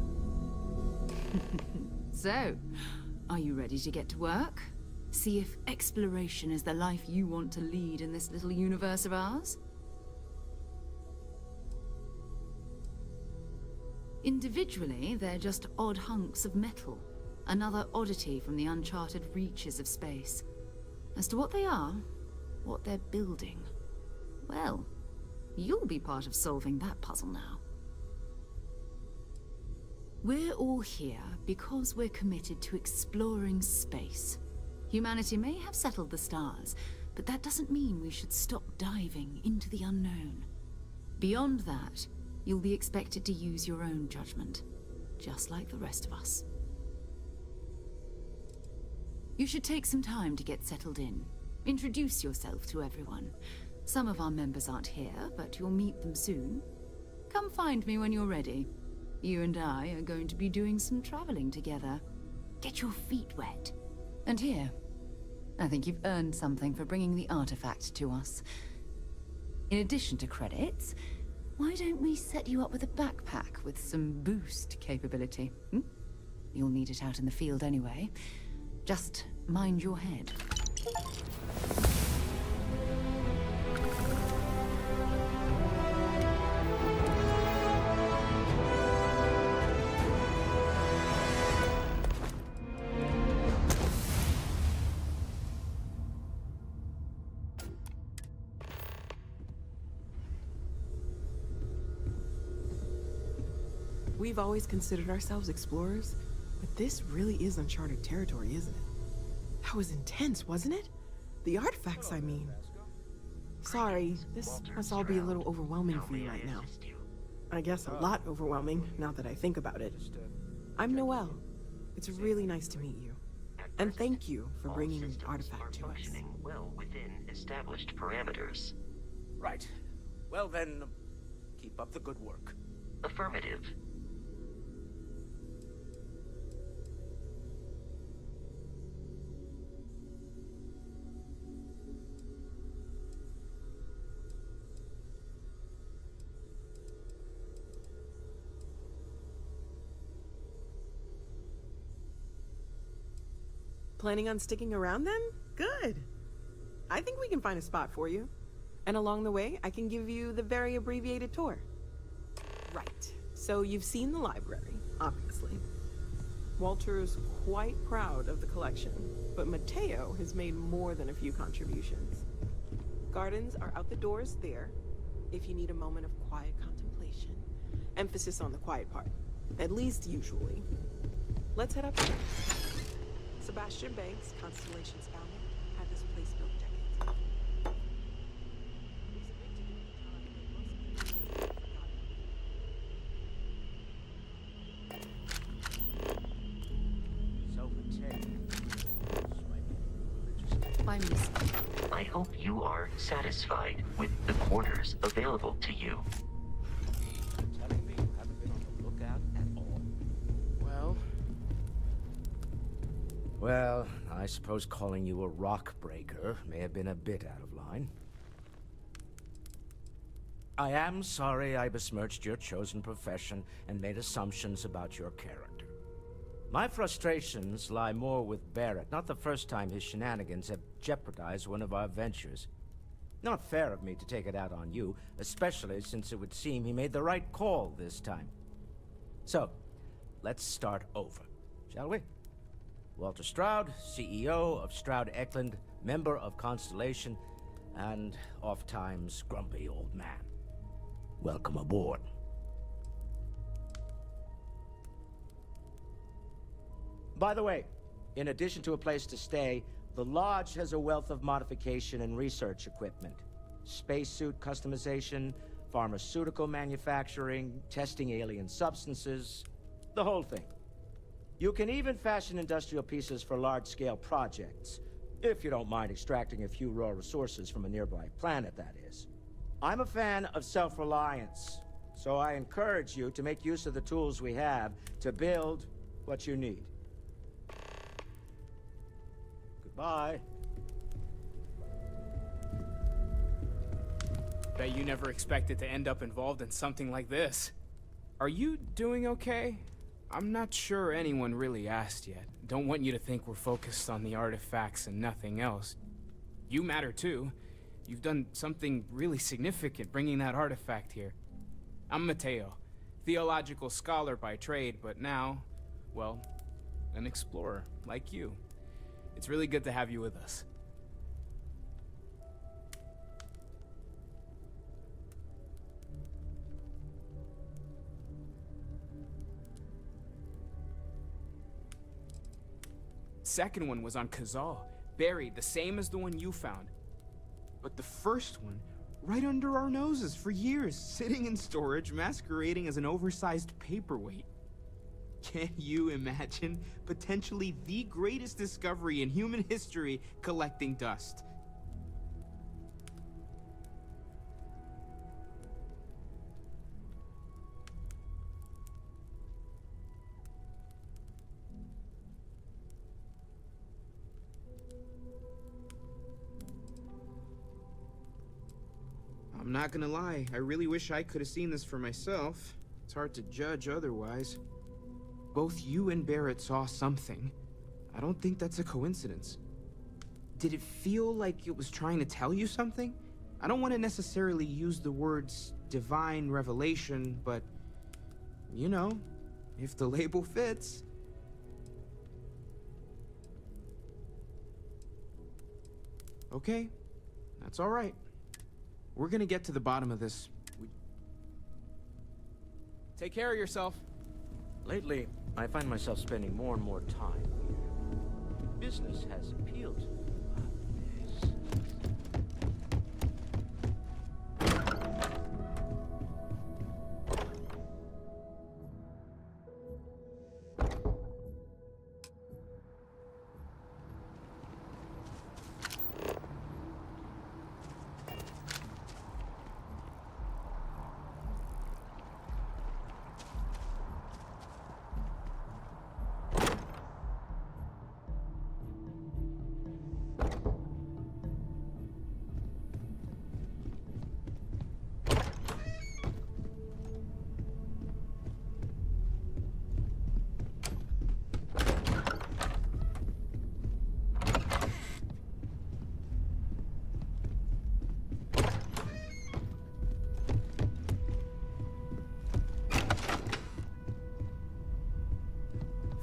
So, are you ready to get to work? See if exploration is the life you want to lead in this little universe of ours? Individually, they're just odd hunks of metal. Another oddity from the uncharted reaches of space. As to what they are, what they're building, well, you'll be part of solving that puzzle now. We're all here because we're committed to exploring space. Humanity may have settled the stars, but that doesn't mean we should stop diving into the unknown. Beyond that, you'll be expected to use your own judgment, just like the rest of us. You should take some time to get settled in. Introduce yourself to everyone. Some of our members aren't here, but you'll meet them soon. Come find me when you're ready. You and I are going to be doing some traveling together. Get your feet wet. And here, I think you've earned something for bringing the artifact to us. In addition to credits, why don't we set you up with a backpack with some boost capability? You'll need it out in the field anyway. Just mind your head. We've always considered ourselves explorers, but this really is uncharted territory, isn't it? That was intense, wasn't it? The artifacts, I mean. Sorry, this must all be a little overwhelming for you right now. I guess a lot overwhelming, now that I think about it. I'm Noelle. It's really nice to meet you. And thank you for bringing the artifact to us. Well within established parameters. Right. Well then, keep up the good work. Affirmative. Planning on sticking around then? Good. I think we can find a spot for you. And along the way, I can give you the very abbreviated tour. Right. So you've seen the library, obviously. Walter's quite proud of the collection, but Mateo has made more than a few contributions. Gardens are out the doors there, if you need a moment of quiet contemplation. Emphasis on the quiet part, at least usually. Let's head up there. Sebastian Banks, Constellation's founder, had this place built decades ago. So, Mateo, By mistake. I hope you are satisfied with the quarters available to you. telling me you haven't been on the lookout at all? Well, I suppose calling you a rock breaker may have been a bit out of line. I am sorry I besmirched your chosen profession and made assumptions about your character. My frustrations lie more with Barrett, not the first time his shenanigans have jeopardized one of our ventures. Not fair of me to take it out on you, especially since it would seem he made the right call this time. So, let's start over, shall we? Walter Stroud, CEO of Stroud Eklund, member of Constellation, and oft-times grumpy old man. Welcome aboard. By the way, in addition to a place to stay, the Lodge has a wealth of modification and research equipment. Spacesuit customization, pharmaceutical manufacturing, testing alien substances, the whole thing. You can even fashion industrial pieces for large-scale projects, if you don't mind extracting a few raw resources from a nearby planet, that is. I'm a fan of self-reliance, so I encourage you to make use of the tools we have to build what you need. Goodbye. Bet you never expected to end up involved in something like this. Are you doing okay? I'm not sure anyone really asked yet. Don't want you to think we're focused on the artifacts and nothing else. You matter too. You've done something really significant bringing that artifact here. I'm Mateo, theological scholar by trade, but now, well, an explorer like you. It's really good to have you with us. Second one was on Kazal, buried the same as the one you found. But the first one, right under our noses for years, sitting in storage, masquerading as an oversized paperweight. Can you imagine potentially the greatest discovery in human history collecting dust? I'm not gonna lie, I really wish I could have seen this for myself. It's hard to judge otherwise. Both you and Barrett saw something. I don't think that's a coincidence. Did it feel like it was trying to tell you something? I don't want to necessarily use the words divine revelation, but you know, if the label fits. Okay, that's all right. We're gonna get to the bottom of this. Take care of yourself. Lately, I find myself spending more and more time here. Business has appealed to me.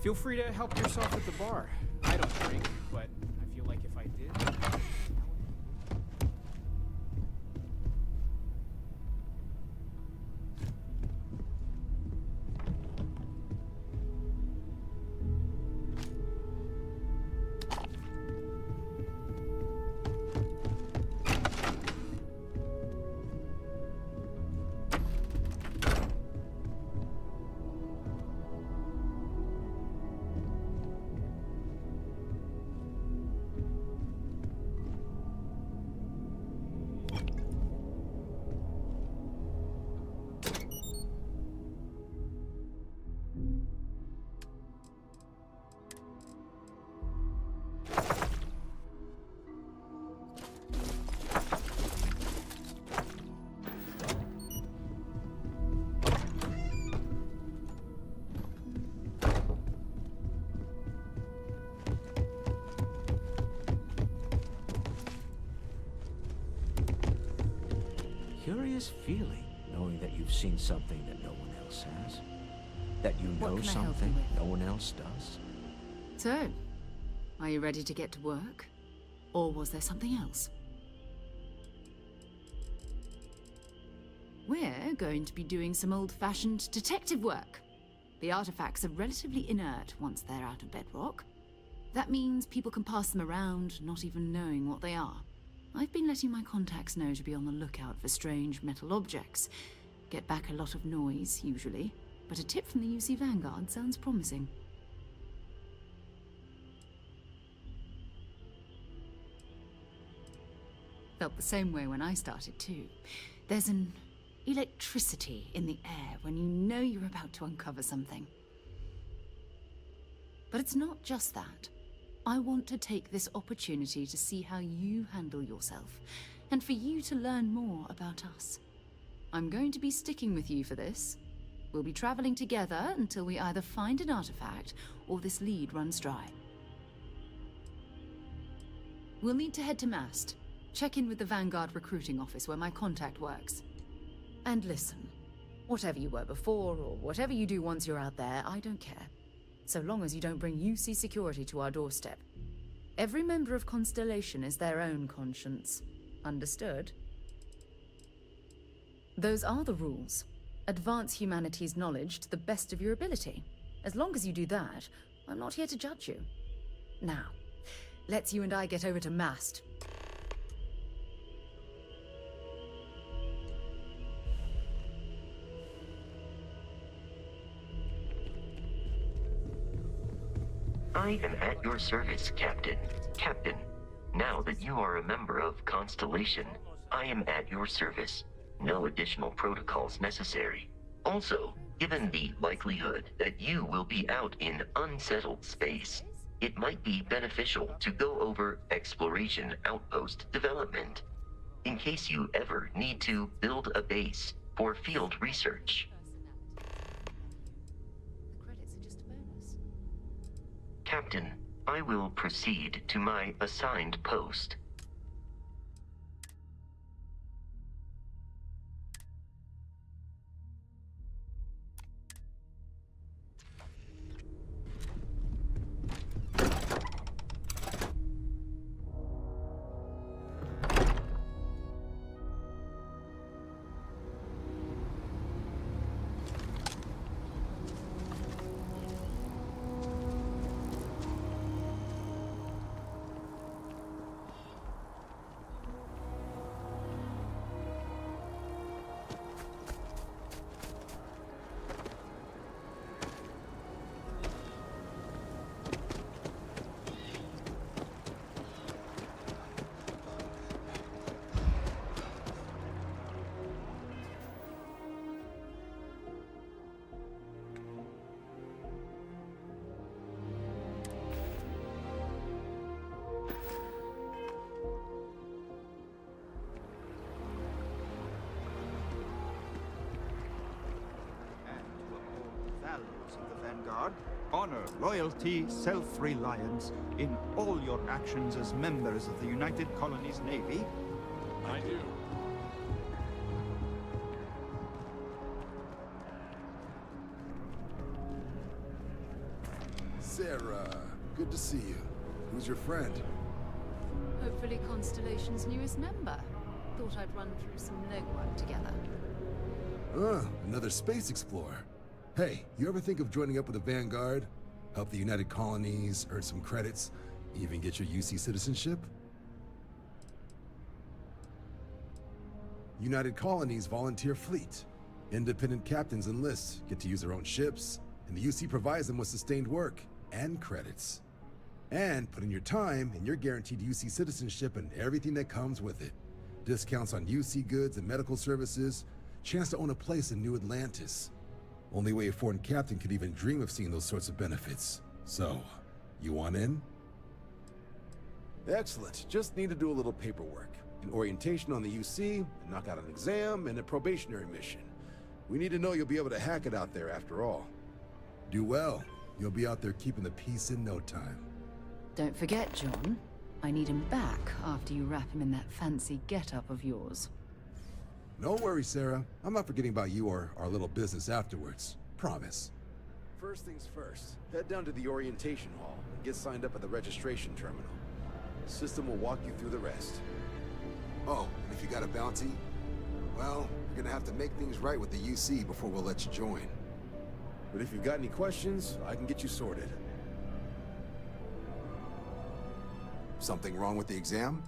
Feel free to help yourself at the bar. I don't drink, but I feel like if I did... Curious feeling, knowing that you've seen something that no one else has. That you What know can I help you something with? no one else does. So, are you ready to get to work? Or was there something else? We're going to be doing some old-fashioned detective work. The artifacts are relatively inert once they're out of bedrock. That means people can pass them around, not even knowing what they are. I've been letting my contacts know to be on the lookout for strange metal objects. Get back a lot of noise, usually, but a tip from the UC Vanguard sounds promising. Felt the same way when I started, too. There's an electricity in the air when you know you're about to uncover something. But it's not just that. I want to take this opportunity to see how you handle yourself, and for you to learn more about us. I'm going to be sticking with you for this. We'll be traveling together until we either find an artifact or this lead runs dry. We'll need to head to Mast. Check in with the Vanguard recruiting office where my contact works. And listen, whatever you were before or whatever you do once you're out there, I don't care. So long as you don't bring UC security to our doorstep. Every member of Constellation is their own conscience. Understood? Those are the rules. Advance humanity's knowledge to the best of your ability. As long as you do that, I'm not here to judge you. Now, let's you and I get over to Mast. I am at your service, Captain. Captain, now that you are a member of Constellation, I am at your service. No additional protocols necessary. Also, given the likelihood that you will be out in unsettled space, it might be beneficial to go over exploration outpost development, in case you ever need to build a base for field research. Captain, I will proceed to my assigned post. Vanguard, honor, loyalty, self-reliance in all your actions as members of the United Colonies Navy. I do. Sarah. Good to see you. Who's your friend? Hopefully Constellation's newest member. Thought I'd run through some legwork together. Another space explorer. Hey, you ever think of joining up with the Vanguard? Help the United Colonies, earn some credits, even get your UC citizenship? United Colonies volunteer fleet. Independent captains enlist, get to use their own ships, and the UC provides them with sustained work and credits. And put in your time, and you're guaranteed UC citizenship and everything that comes with it. Discounts on UC goods and medical services, chance to own a place in New Atlantis. Only way a foreign captain could even dream of seeing those sorts of benefits. So, you want in? Excellent. Just need to do a little paperwork. An orientation on the UC, knock out an exam, and a probationary mission. We need to know you'll be able to hack it out there after all. Do well. You'll be out there keeping the peace in no time. Don't forget, John. I need him back after you wrap him in that fancy get-up of yours. No worries, Sarah. I'm not forgetting about you or our little business afterwards. Promise. First things first, head down to the orientation hall and get signed up at the registration terminal. The system will walk you through the rest. Oh, and if you got a bounty, well, you're gonna have to make things right with the UC before we'll let you join. But if you've got any questions, I can get you sorted. Something wrong with the exam?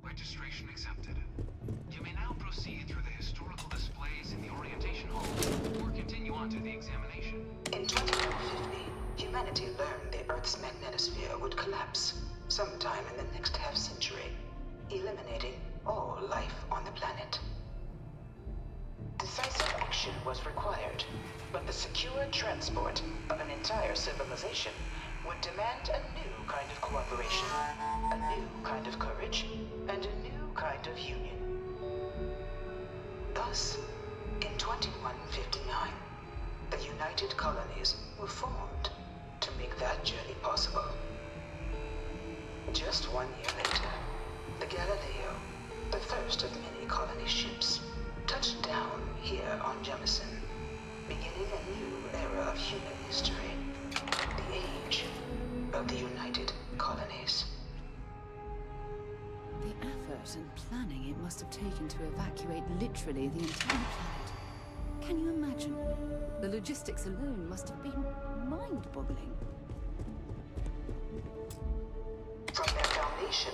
Registration accepted. You may now proceed through the historical displays in the orientation hall, or continue on to the examination. In 2150, humanity learned the Earth's magnetosphere would collapse sometime in the next half-century, eliminating all life on the planet. Decisive action was required, but the secure transport of an entire civilization would demand a new kind of cooperation, a new kind of courage, and a new kind of union. Thus, in 2159, the United Colonies were formed to make that journey possible. Just 1 year later, the Galileo, the first of many colony ships, touched down here on Jemison, beginning a new era of human history, the age of the United Colonies. The effort and planning it must have taken to evacuate literally the entire planet. Can you imagine? The logistics alone must have been mind-boggling. From their foundation,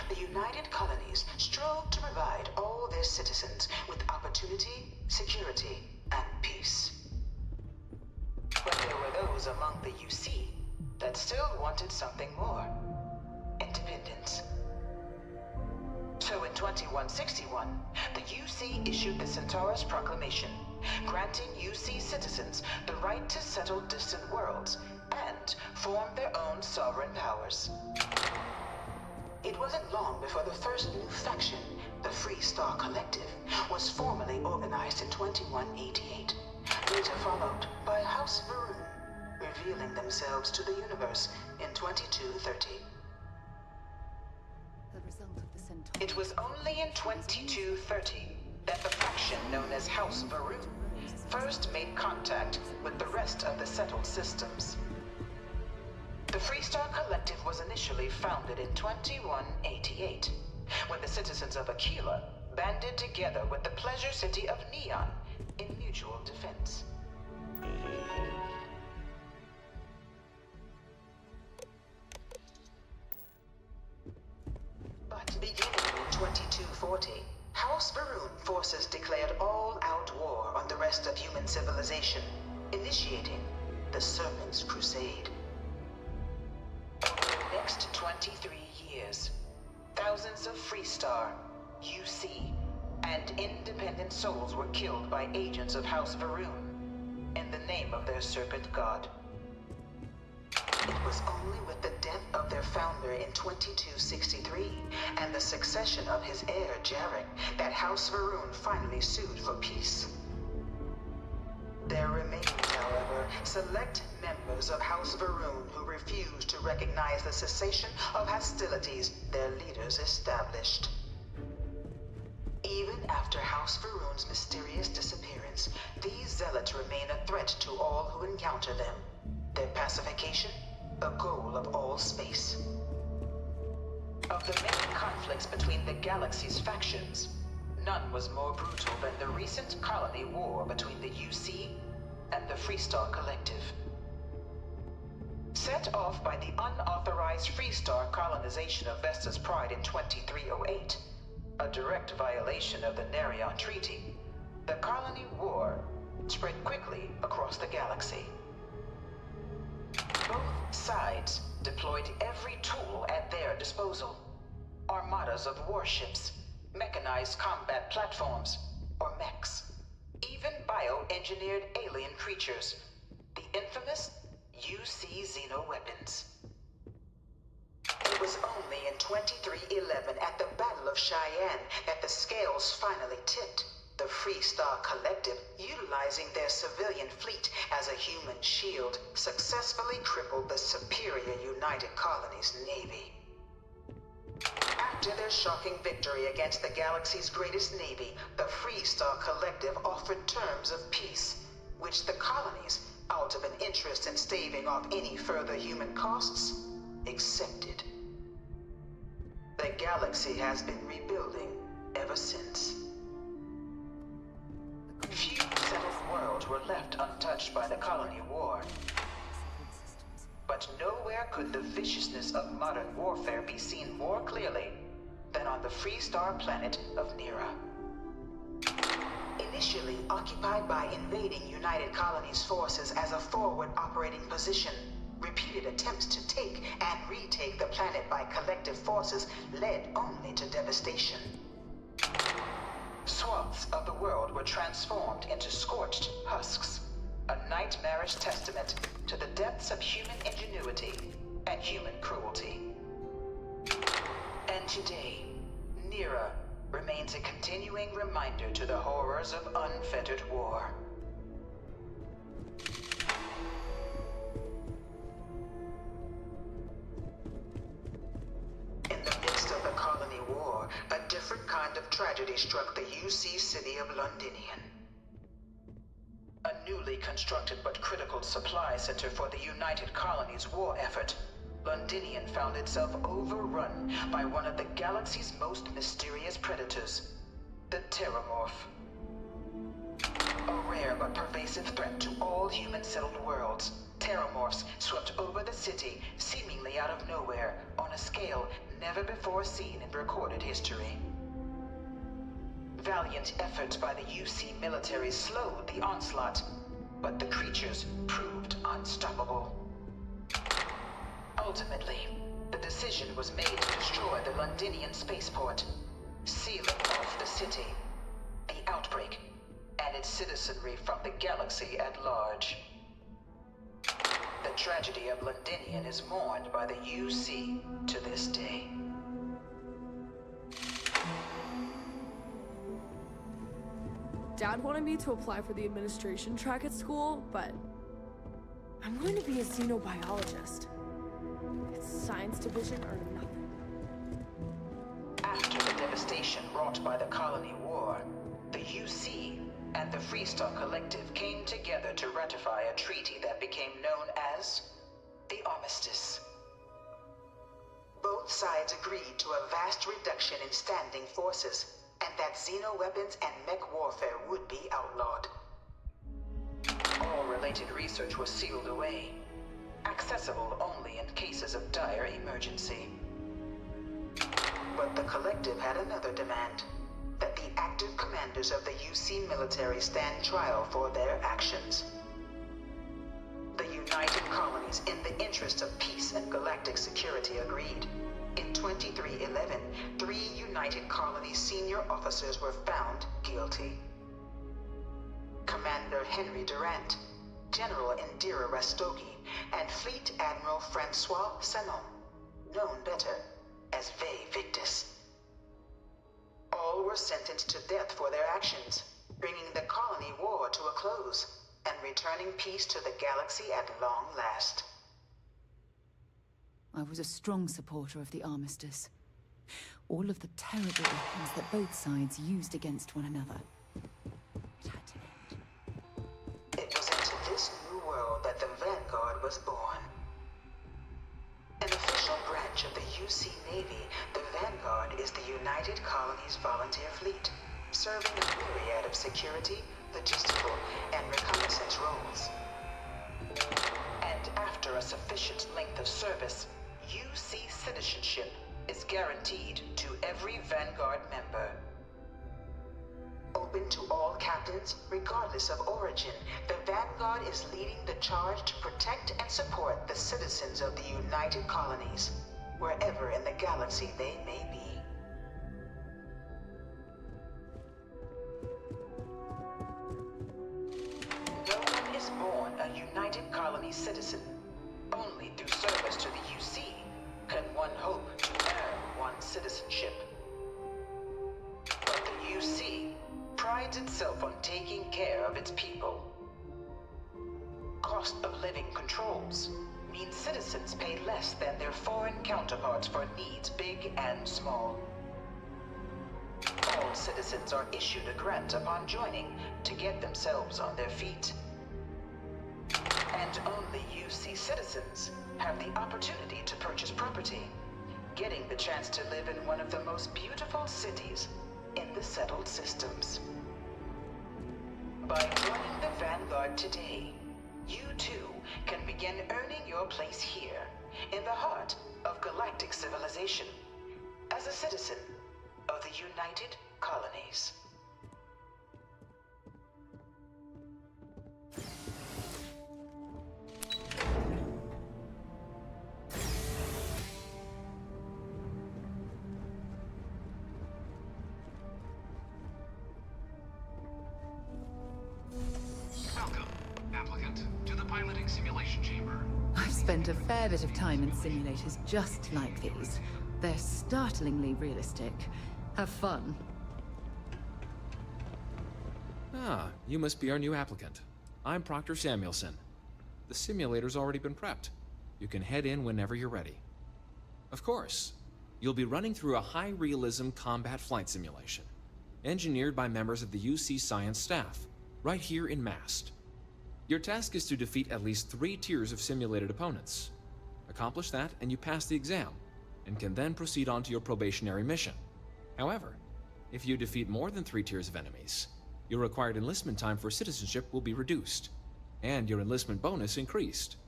the United Colonies strove to provide all their citizens with opportunity, security, and peace. But there were those among the UC that still wanted something more. Independence. So in 2161, the UC issued the Centaurus Proclamation, granting UC citizens the right to settle distant worlds and form their own sovereign powers. It wasn't long before the first new faction, the Free Star Collective, was formally organized in 2188, later followed by House Varun, revealing themselves to the universe in 2230. It was only in 2230 that the faction known as House Varun first made contact with the rest of the settled systems. The Freestar Collective was initially founded in 2188, when the citizens of Aquila banded together with the pleasure city of Neon in mutual defense. But beginning in 2240, House Varun forces declared all-out war on the rest of human civilization, initiating the Serpent's Crusade. Over the next 23 years, thousands of Freestar, UC, and independent souls were killed by agents of House Varun in the name of their serpent god. It was only with the death of their founder in 2263 and the succession of his heir, Jarek, that House Varun finally sued for peace. There remained, however, select members of House Varun who refused to recognize the cessation of hostilities their leaders established. Even after House Varun's mysterious disappearance, these zealots remain a threat to all who encounter them. Their pacification, a goal of all space. Of the many conflicts between the galaxy's factions, none was more brutal than the recent colony war between the UC and the Freestar Collective. Set off by the unauthorized Freestar colonization of Vesta's Pride in 2308, a direct violation of the Nerion Treaty, the colony war spread quickly across the galaxy. Both sides deployed every tool at their disposal. Armadas of warships, mechanized combat platforms, or mechs. Even bioengineered alien creatures. The infamous UC Xeno-weapons. It was only in 2311 at the Battle of Cheyenne that the scales finally tipped. The Freestar Collective, utilizing their civilian fleet as a human shield, successfully crippled the superior United Colonies Navy. After their shocking victory against the galaxy's greatest navy, the Freestar Collective offered terms of peace, which the colonies, out of an interest in staving off any further human costs, accepted. The galaxy has been rebuilding ever since. Few settled worlds were left untouched by the colony war. But nowhere could the viciousness of modern warfare be seen more clearly than on the Freestar planet of Nera. Initially occupied by invading United Colonies forces as a forward operating position, repeated attempts to take and retake the planet by collective forces led only to devastation. Swaths of the world were transformed into scorched husks, a nightmarish testament to the depths of human ingenuity and human cruelty. And today, Nera remains a continuing reminder to the horrors of unfettered war. In the midst of the colony war, a different kind of tragedy struck the UC city of Londinian. A newly constructed but critical supply center for the United Colonies war effort, Londinian found itself overrun by one of the galaxy's most mysterious predators, the Terramorph. A rare but pervasive threat to all human-settled worlds, Terramorphs swept over the city, seemingly out of nowhere, on a scale never before seen in recorded history. Valiant efforts by the UC military slowed the onslaught, but the creatures proved unstoppable. Ultimately, the decision was made to destroy the Londinian spaceport, sealing off the city, the outbreak, and its citizenry from the galaxy at large. The tragedy of Londinian is mourned by the UC to this day. Dad wanted me to apply for the administration track at school, but I'm going to be a xenobiologist. It's science division or nothing. After the devastation wrought by the colony war, the UC and the Freestar Collective came together to ratify a treaty that became known as the armistice. Both sides agreed to a vast reduction in standing forces, and that xeno-weapons and mech warfare would be outlawed. All related research was sealed away, accessible only in cases of dire emergency. But the Collective had another demand, that the active commanders of the UC military stand trial for their actions. The United Colonies, in the interest of peace and galactic security, agreed. In 2311, 3 United Colonies senior officers were found guilty. Commander Henry Durant, General Indira Rastogi, and Fleet Admiral Francois Sanon, known better as Ve Victus. All were sentenced to death for their actions, bringing the colony war to a close and returning peace to the galaxy at long last. I was a strong supporter of the armistice. All of the terrible weapons that both sides used against one another. It had to end. It was into this new world that the Vanguard was born. An official branch of the UC Navy, the Vanguard is the United Colonies Volunteer Fleet, serving a myriad of security, logistical, and reconnaissance roles. And after a sufficient length of service, UC citizenship is guaranteed to every Vanguard member. Open to all captains, regardless of origin, the Vanguard is leading the charge to protect and support the citizens of the United Colonies, wherever in the galaxy they may be. No one is born a United Colony citizen. Only through service to the UC can one hope to earn one's citizenship. But the UC prides itself on taking care of its people. Cost of living controls mean citizens pay less than their foreign counterparts for needs big and small. All citizens are issued a grant upon joining to get themselves on their feet. And only UC citizens have the opportunity to purchase property, getting the chance to live in one of the most beautiful cities in the settled systems. By joining the Vanguard today, you too can begin earning your place here, in the heart of galactic civilization, as a citizen of the United Colonies. Welcome, applicant, to the piloting simulation chamber. I've spent a fair bit of time in simulators just like these. They're startlingly realistic. Have fun. Ah, you must be our new applicant. I'm Proctor Samuelson. The simulator's already been prepped. You can head in whenever you're ready. Of course, you'll be running through a high-realism combat flight simulation, engineered by members of the UC science staff, right here in Mast. Your task is to defeat at least 3 tiers of simulated opponents. Accomplish that, and you pass the exam, and can then proceed on to your probationary mission. However, if you defeat more than 3 tiers of enemies, your required enlistment time for citizenship will be reduced, and your enlistment bonus increased.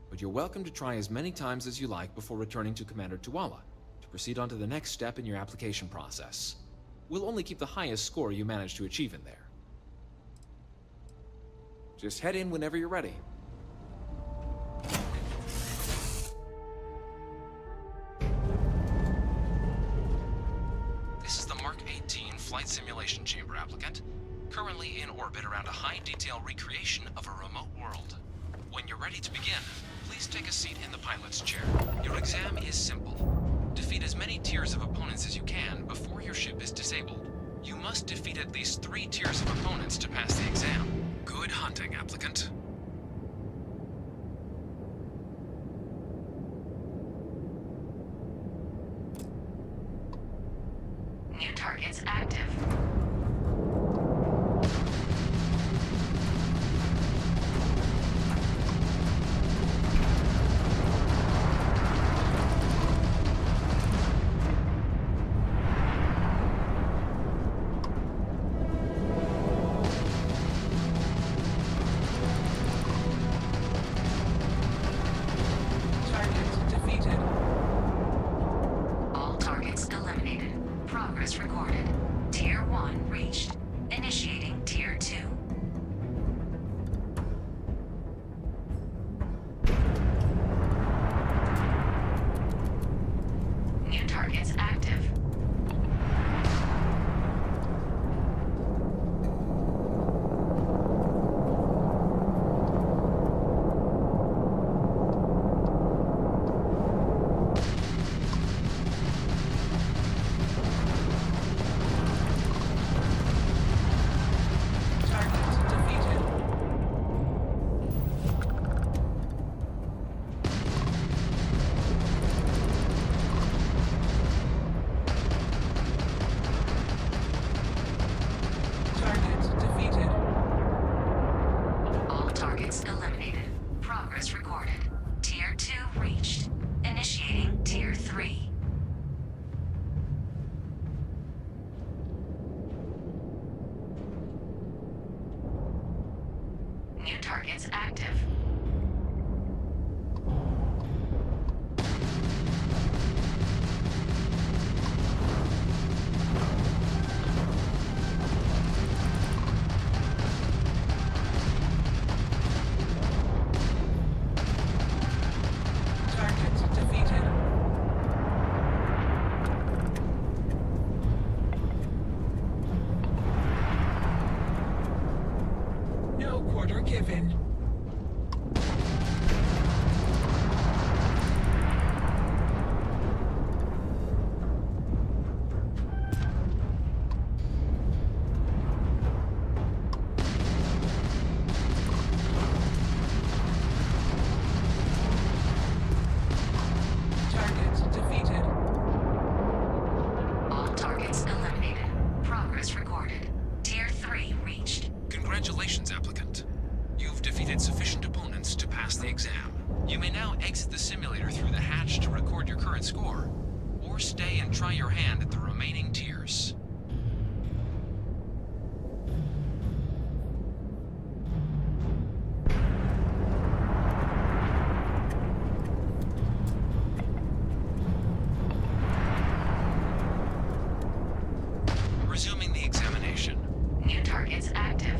But you're welcome to try as many times as you like before returning to Commander Tuala to proceed on to the next step in your application process. We'll only keep the highest score you manage to achieve in there. Just head in whenever you're ready. This is the Mark 18 Flight Simulation Chamber applicant, currently in orbit around a high-detail recreation of a remote world. When you're ready to begin, please take a seat in the pilot's chair. Your exam is simple. Defeat as many tiers of opponents as you can before your ship is disabled. You must defeat at least 3 tiers of opponents to pass the exam. Good hunting, applicant. New targets active. Progress recorded. Tier 2 reached. Initiating Tier 3. New targets active. Target defeated. No quarter given. Target defeated. All targets eliminated. Progress recorded. Tier 3 reached. Congratulations, applicant. You've defeated sufficient opponents to pass the exam. You may now exit the simulator through the hatch to record your current score, or stay and try your hand at the remaining tiers. Resuming the examination. New targets active.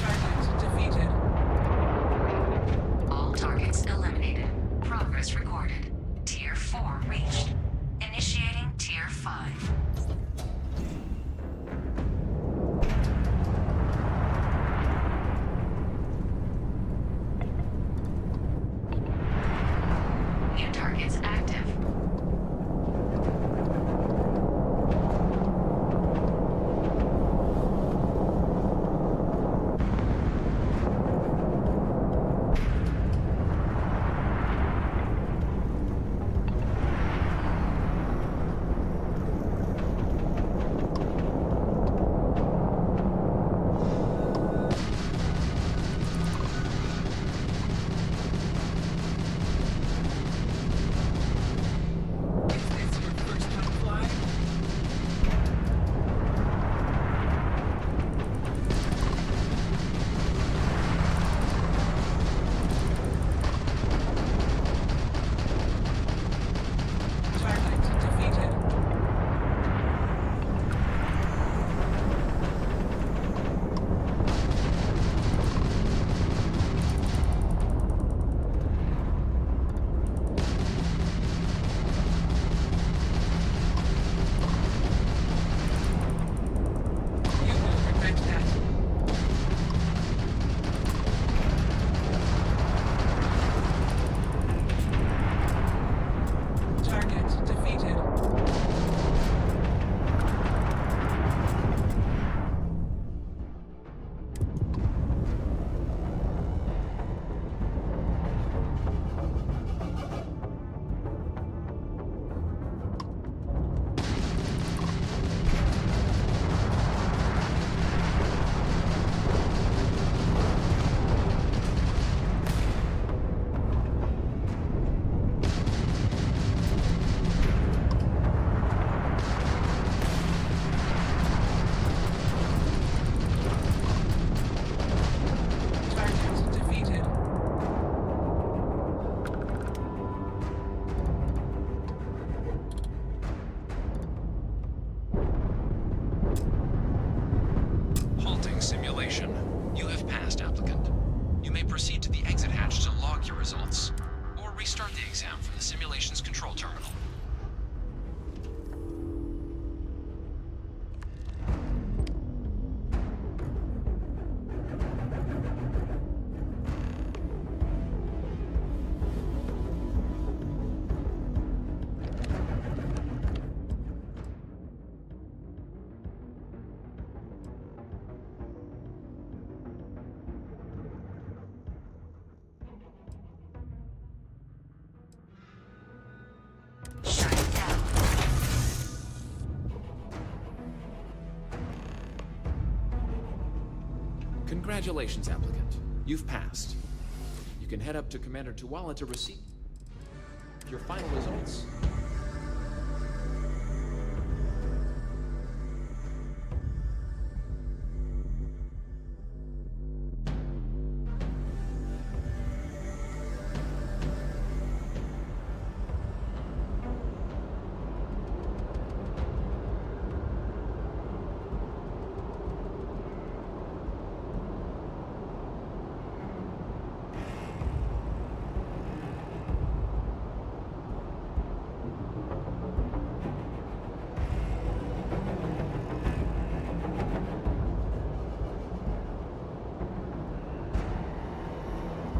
Target defeated. All targets eliminated. Progress recorded. Tier 4 reached. Initiating Tier 5. New targets active. Is this your first time flying? Target defeated. You will regret that. Target defeated. Target defeated. Halting simulation. You have passed, applicant. You may proceed to the exit hatch to log your results, or restart the exam from the simulation's control terminal. Congratulations, applicant. You've passed. You can head up to Commander Tuwala to receive your final results.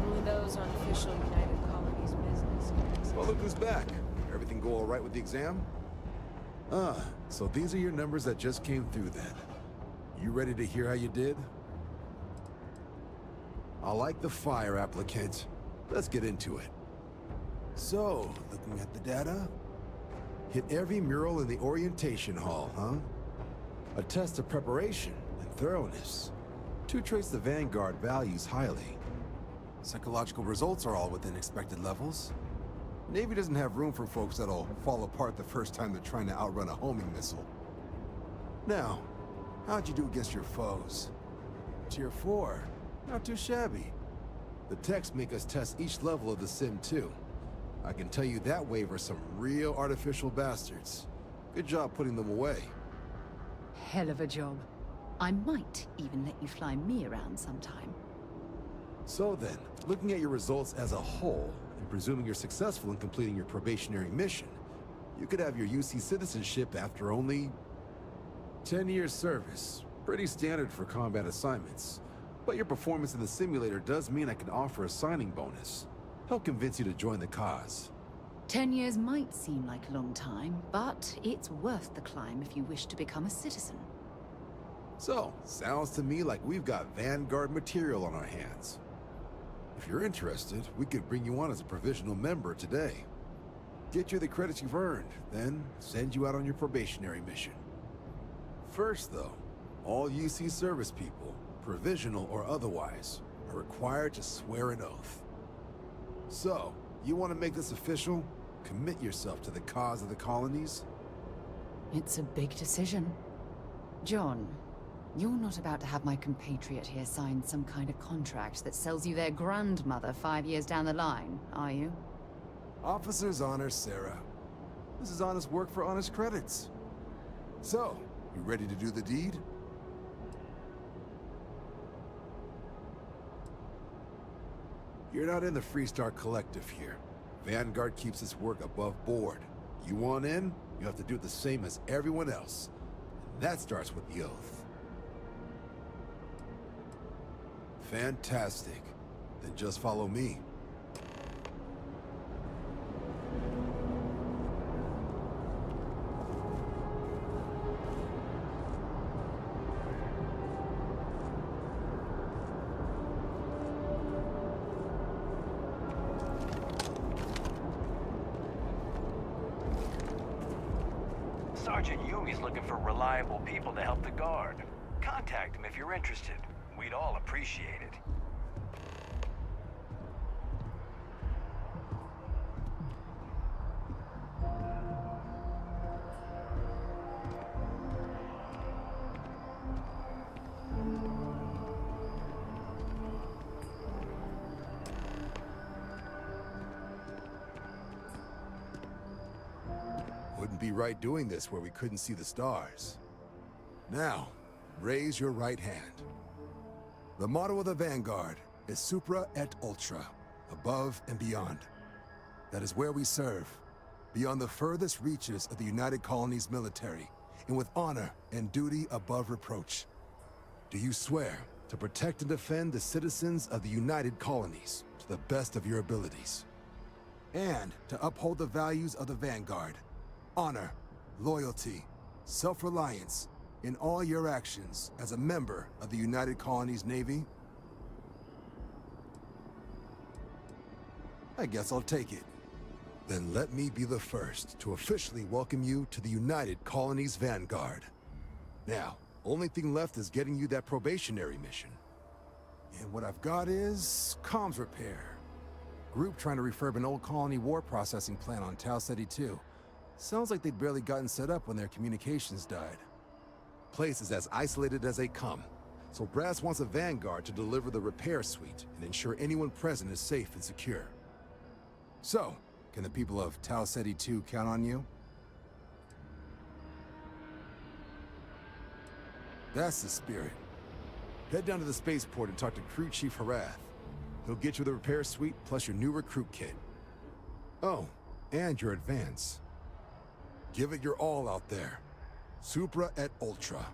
Only those on official United Colonies business. Well, look who's back. Everything go all right with the exam? So these are your numbers that just came through then. You ready to hear how you did? I like the fire, applicant. Let's get into it. So, looking at the data, hit every mural in the orientation hall, huh? A test of preparation and thoroughness. To trace the Vanguard values highly. Psychological results are all within expected levels. Navy doesn't have room for folks that'll fall apart the first time they're trying to outrun a homing missile. Now, how'd you do against your foes? Tier 4, not too shabby. The techs make us test each level of the sim too. I can tell you that wave are some real artificial bastards. Good job putting them away. Hell of a job. I might even let you fly me around sometime. So then, looking at your results as a whole, and presuming you're successful in completing your probationary mission, you could have your UC citizenship after only 10 years service. Pretty standard for combat assignments. But your performance in the simulator does mean I can offer a signing bonus. Help convince you to join the cause. 10 years might seem like a long time, but it's worth the climb if you wish to become a citizen. So, sounds to me like we've got Vanguard material on our hands. If you're interested, we could bring you on as a provisional member today. Get you the credits you've earned, then send you out on your probationary mission. First though, all UC service people, provisional or otherwise, are required to swear an oath. So, you want to make this official? Commit yourself to the cause of the colonies? It's a big decision. John, you're not about to have my compatriot here sign some kind of contract that sells you their grandmother 5 years down the line, are you? Officer's honor, Sarah. This is honest work for honest credits. So, you ready to do the deed? You're not in the Freestar Collective here. Vanguard keeps its work above board. You want in, you have to do the same as everyone else. And that starts with the oath. Fantastic. Then just follow me. Sergeant Yumi's looking for reliable people to help the Guard. Contact him if you're interested. We'd all appreciate it. Wouldn't be right doing this where we couldn't see the stars. Now, raise your right hand. The motto of the Vanguard is Supra et Ultra, above and beyond. That is where we serve, beyond the furthest reaches of the United Colonies military, and with honor and duty above reproach. Do you swear to protect and defend the citizens of the United Colonies to the best of your abilities? And to uphold the values of the Vanguard, honor, loyalty, self-reliance, in all your actions as a member of the United Colonies Navy? I guess I'll take it. Then let me be the first to officially welcome you to the United Colonies Vanguard. Now, only thing left is getting you that probationary mission. And what I've got is comms repair. Group trying to refurb an old colony war processing plant on Tau Ceti 2. Sounds like they'd barely gotten set up when their communications died. Place is as isolated as they come, so Brass wants a vanguard to deliver the repair suite and ensure anyone present is safe and secure. So, can the people of Tau Ceti 2 count on you? That's the spirit. Head down to the spaceport and talk to Crew Chief Harath. He'll get you the repair suite plus your new recruit kit. Oh, and your advance. Give it your all out there. Supra et Ultra.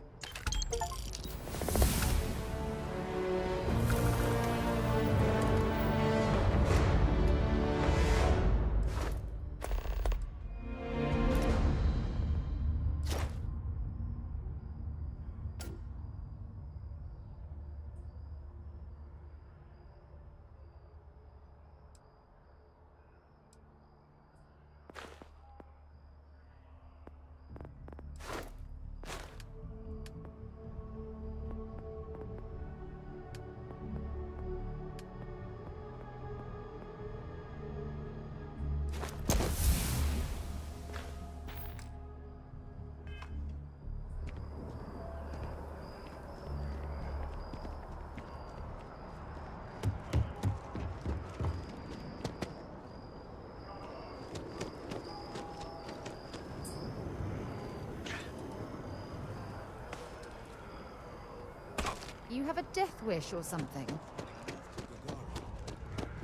You have a death wish or something?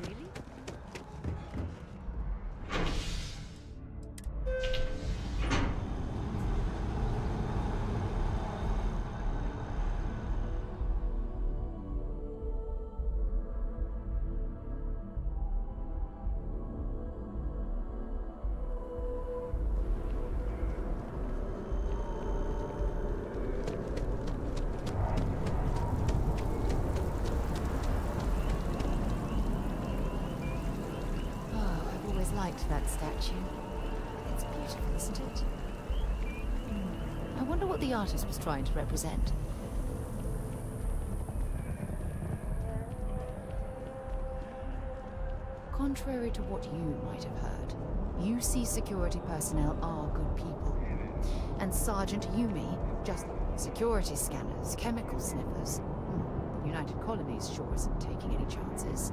Really? Liked that statue. It's beautiful, isn't it? I wonder what the artist was trying to represent. Contrary to what you might have heard, UC security personnel are good people. And Sergeant Yumi, just security scanners, chemical sniffers. The United Colonies sure isn't taking any chances.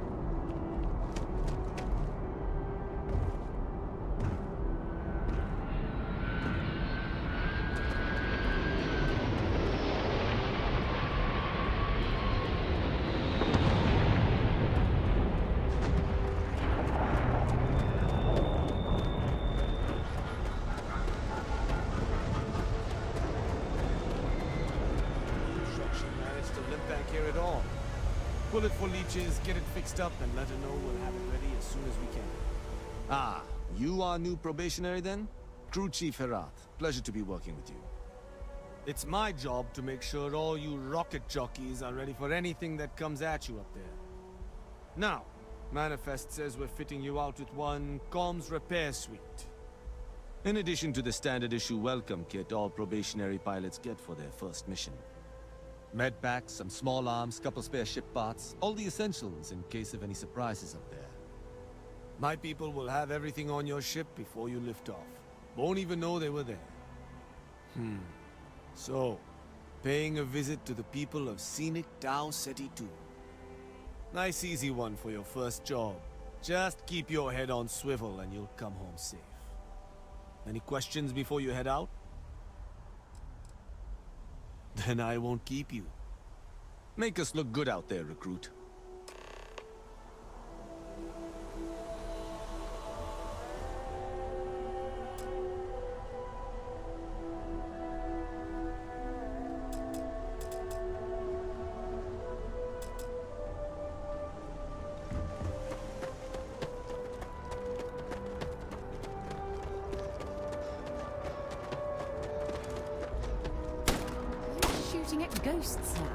Pull it for leeches, get it fixed up, and let her know we'll have it ready as soon as we can. Ah, you are new probationary then? Crew Chief Herath. Pleasure to be working with you. It's my job to make sure all you rocket jockeys are ready for anything that comes at you up there. Now, Manifest says we're fitting you out with one comms repair suite. In addition to the standard issue welcome kit all probationary pilots get for their first mission. Medpacks, some small arms, couple spare ship parts, all the essentials in case of any surprises up there. My people will have everything on your ship before you lift off. Won't even know they were there. So, paying a visit to the people of scenic Tau Ceti 2. Nice easy one for your first job. Just keep your head on swivel and you'll come home safe. Any questions before you head out? Then I won't keep you. Make us look good out there, recruit. Shooting at ghosts now.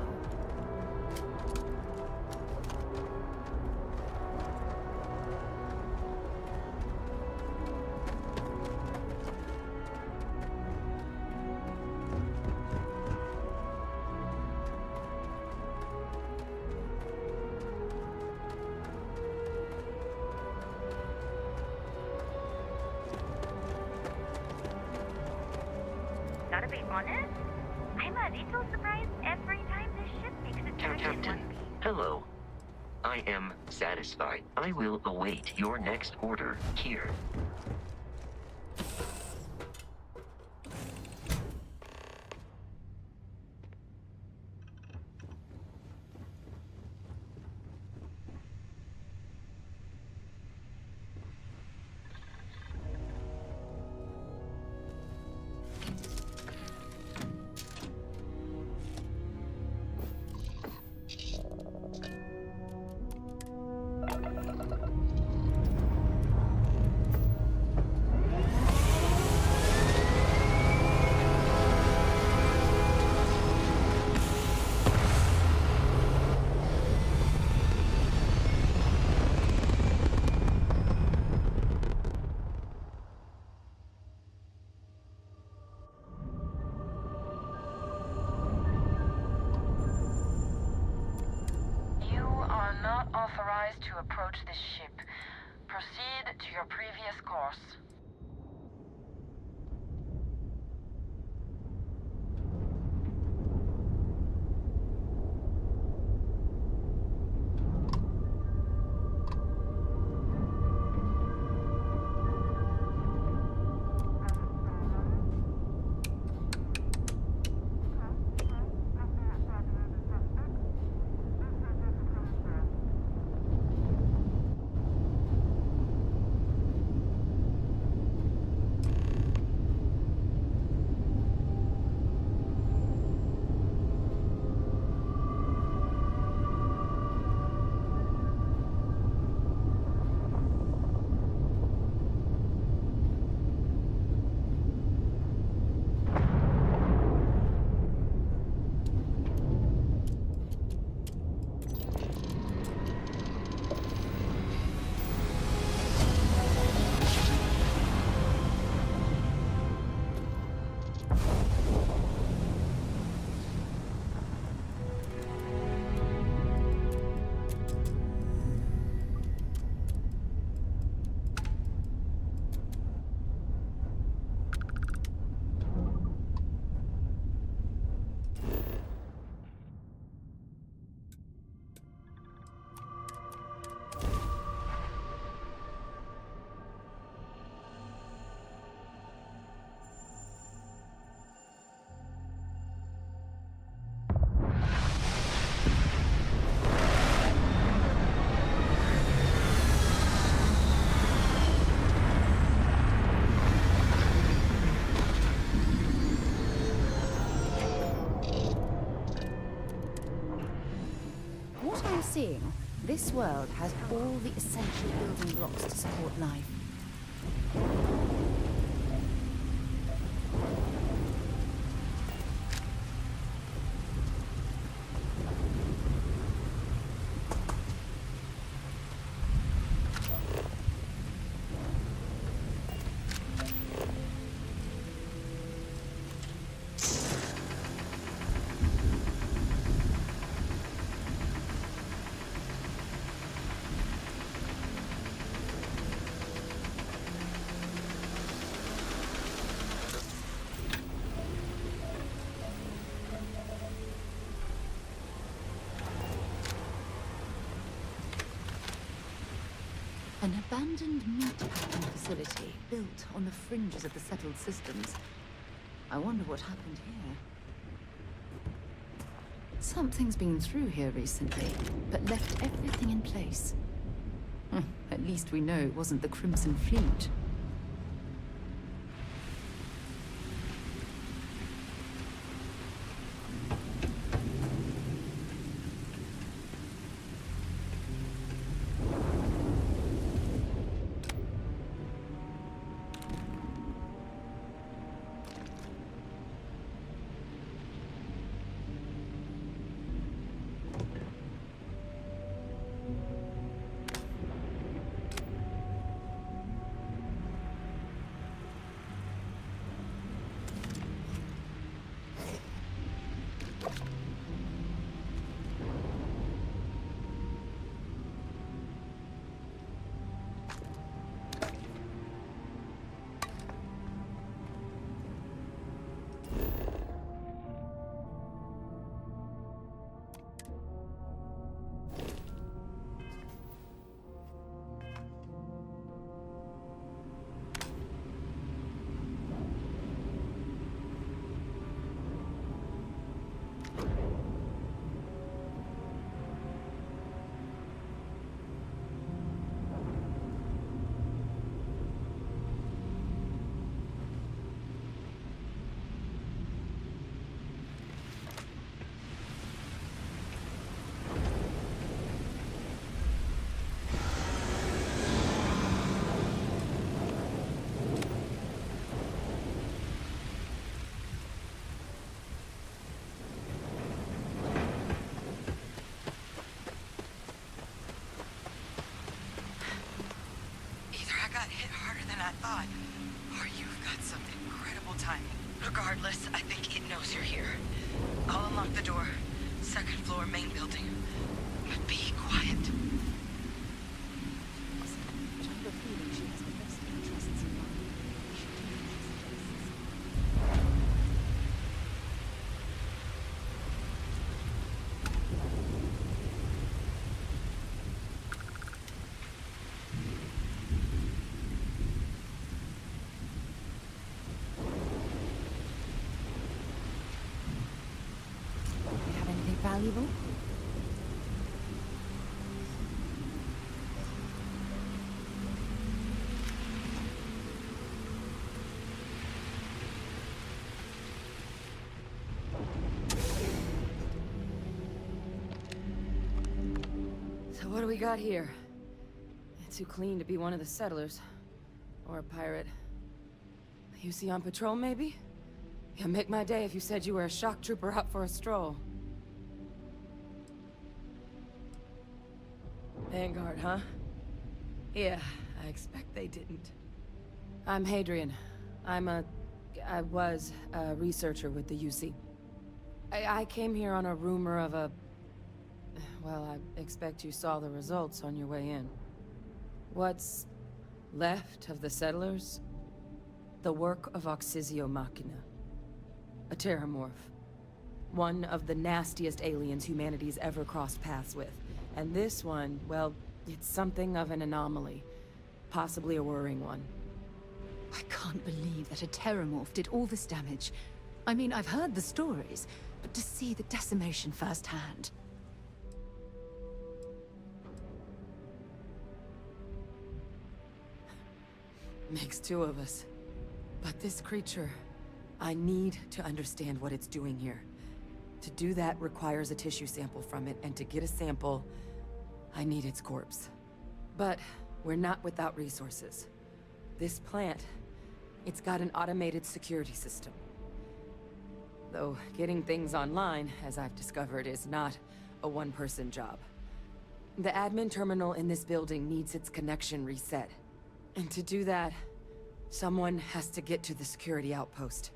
gotta be honest, I'm a little surprised every time this ship makes it back in Captain, one piece. hello. I am satisfied. I will await your next order here. Authorized to approach this ship. Proceed to your previous course. What I'm seeing, this world has all the essential building blocks to support life. An abandoned meat-packing facility built on the fringes of the settled systems. I wonder what happened here. Something's been through here recently, but left everything in place. At least we know it wasn't the Crimson Fleet. got hit harder than I thought. Or you've got some incredible timing. Regardless, I think it knows you're here. I'll unlock the door. Second floor, main building. But be quiet. Valuable? So what do we got here? Too clean to be one of the settlers. Or a pirate. You see on patrol, maybe? Yeah, make my day if you said you were a shock trooper out for a stroll. Vanguard, huh? Yeah, I expect they didn't. I'm Hadrian. I was a researcher with the UC. I came here on a rumor of a... Well, I expect you saw the results on your way in. What's left of the settlers? The work of Oxysio Machina. A terramorph. One of the nastiest aliens humanity's ever crossed paths with. And this one, well, it's something of an anomaly. Possibly a worrying one. I can't believe that a terramorph did all this damage. I mean, I've heard the stories, but to see the decimation firsthand... Makes two of us. But this creature, I need to understand what it's doing here. To do that requires a tissue sample from it, and to get a sample, I need its corpse. But we're not without resources. This plant, it's got an automated security system. Though getting things online, as I've discovered, is not a one-person job. The admin terminal in this building needs its connection reset. And to do that, someone has to get to the security outpost.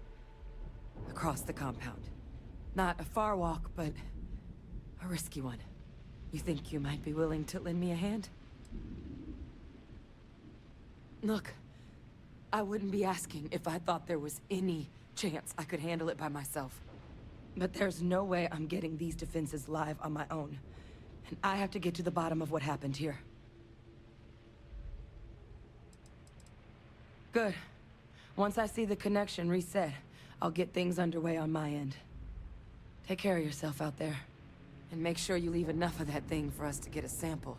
Across the compound. Not a far walk, but a risky one. You think you might be willing to lend me a hand? Look, I wouldn't be asking if I thought there was any chance I could handle it by myself. But there's no way I'm getting these defenses live on my own. And I have to get to the bottom of what happened here. Good. Once I see the connection reset, I'll get things underway on my end. Take care of yourself out there. And make sure you leave enough of that thing for us to get a sample.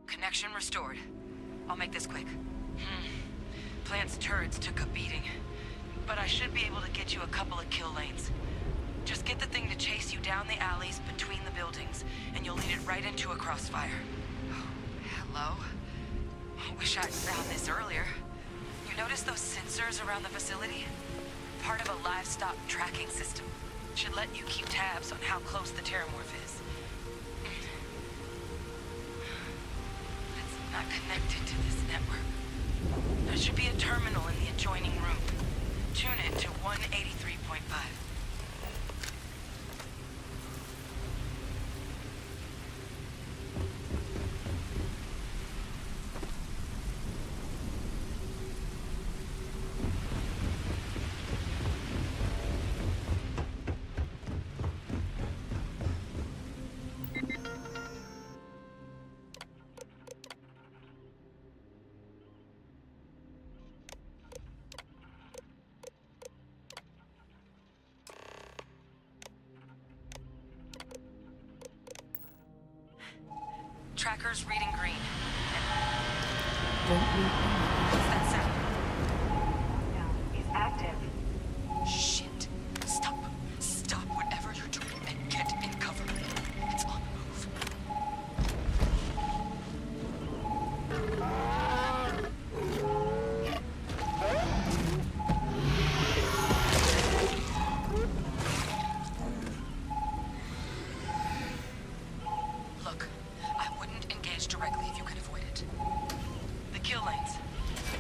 Connection restored. I'll make this quick. Plant's turrets took a beating, but I should be able to get you a couple of kill lanes. Just get the thing to chase you down the alleys between the buildings, and you'll lead it right into a crossfire. Oh, hell Hello? Wish I'd found this earlier. You notice those sensors around the facility? Part of a livestock tracking system. Should let you keep tabs on how close the terramorph is. It's not connected to this network. There should be a terminal in the adjoining room. Tune in to 183.5. Tracker's reading green. What's that sound? He's active. Shit. Stop. Stop whatever you're doing and get in cover. It's on the move. Look, I wouldn't engage directly if you could avoid it. The kill lanes.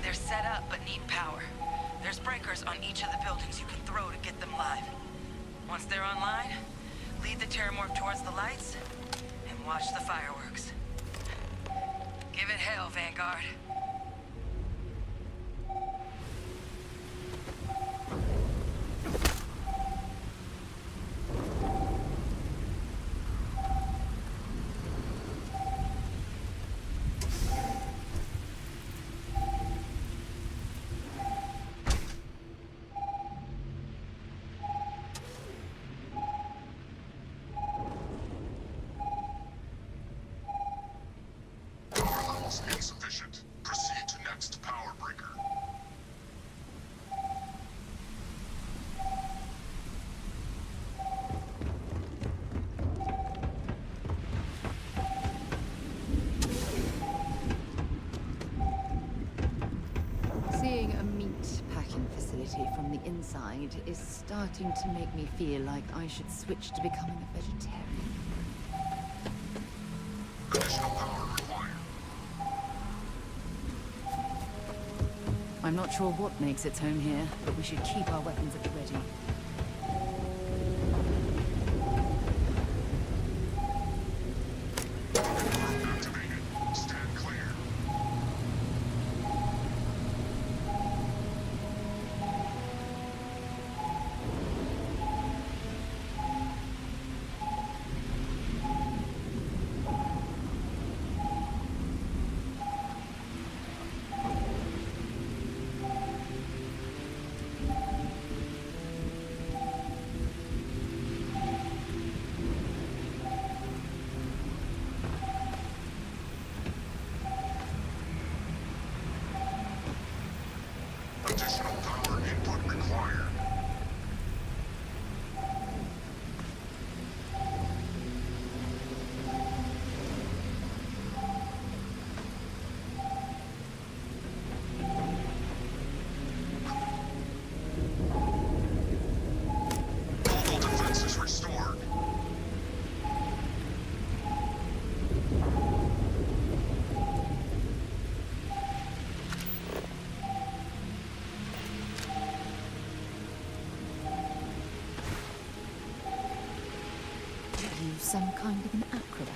They're set up but need power. There's breakers on each of the buildings you can throw to get them live. Once they're online, lead the terramorph towards the lights and watch the fireworks. Give it hell, Vanguard. Insufficient. Proceed to next power breaker. Seeing a meat packing facility from the inside is starting to make me feel like I should switch to becoming a vegetarian. Additional power required. I'm not sure what makes its home here, but we should keep our weapons at the ready. Activated. Stand clear. Additional power input required. Mobile defenses restored. Are you some kind of an acrobat?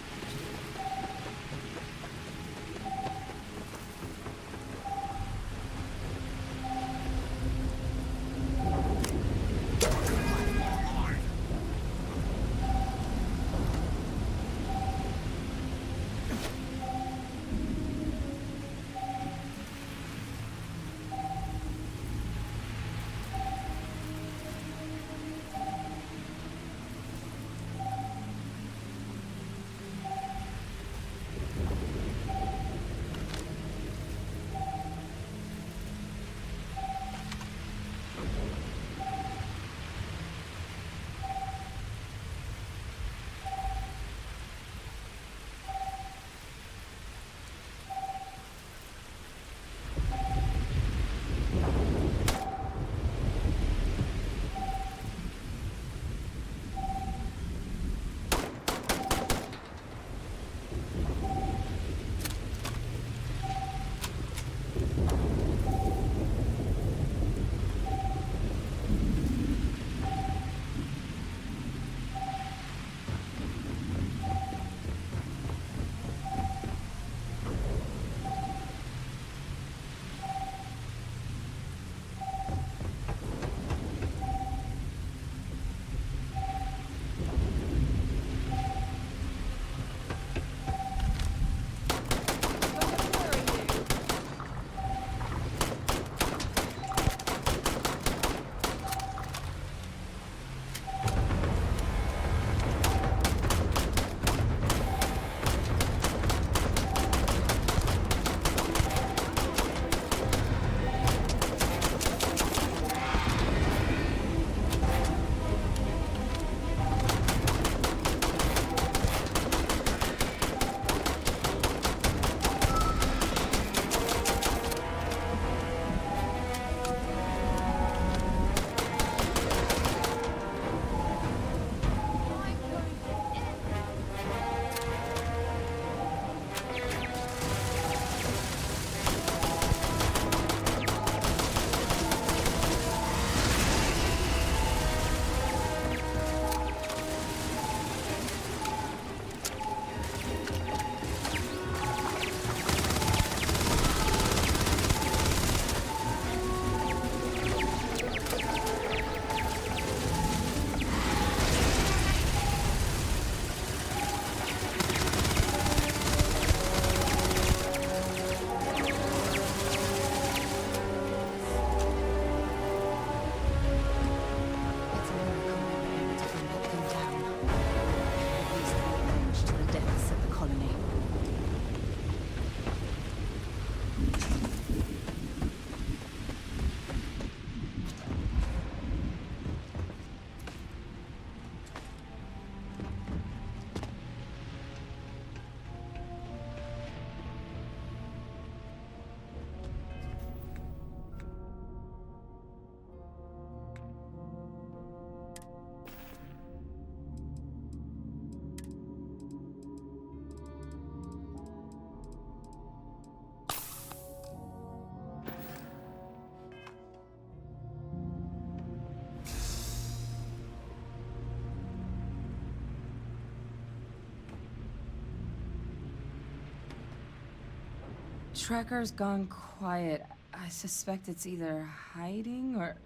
tracker's gone quiet. I suspect it's either hiding or...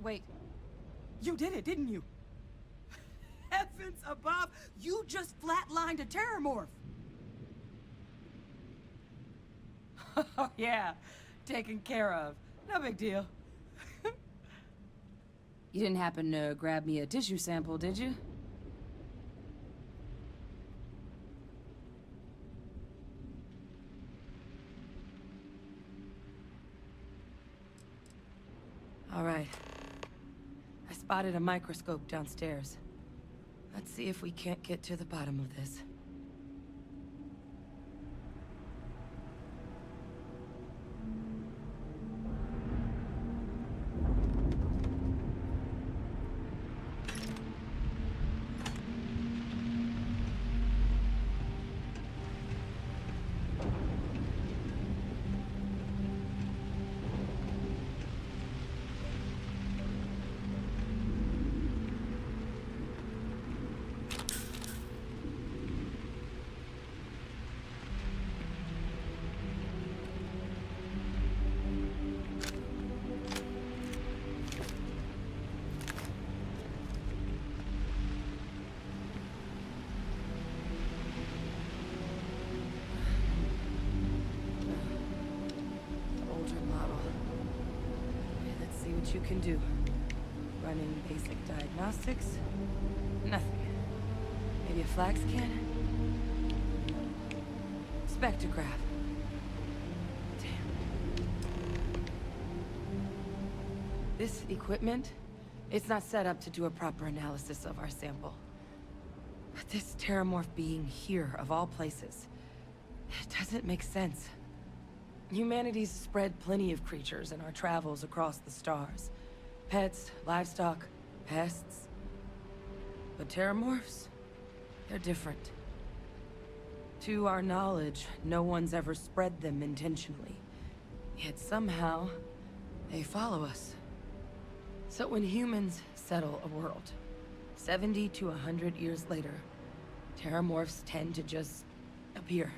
Wait. You did it, didn't you? Heavens above! You just flatlined a terramorph! Oh, yeah. Taken care of. No big deal. You didn't happen to grab me a tissue sample, did you? All right. I spotted a microscope downstairs. Let's see if we can't get to the bottom of this. What you can do. Running basic diagnostics? Nothing. Maybe a flag scan? Spectrograph. Damn. This equipment, it's not set up to do a proper analysis of our sample. But this terramorph being here, of all places, it doesn't make sense. Humanity's spread plenty of creatures in our travels across the stars. Pets, livestock, pests. But terramorphs? They're different. To our knowledge, no one's ever spread them intentionally. Yet somehow, they follow us. So when humans settle a world, 70 to 100 years later, terramorphs tend to just appear.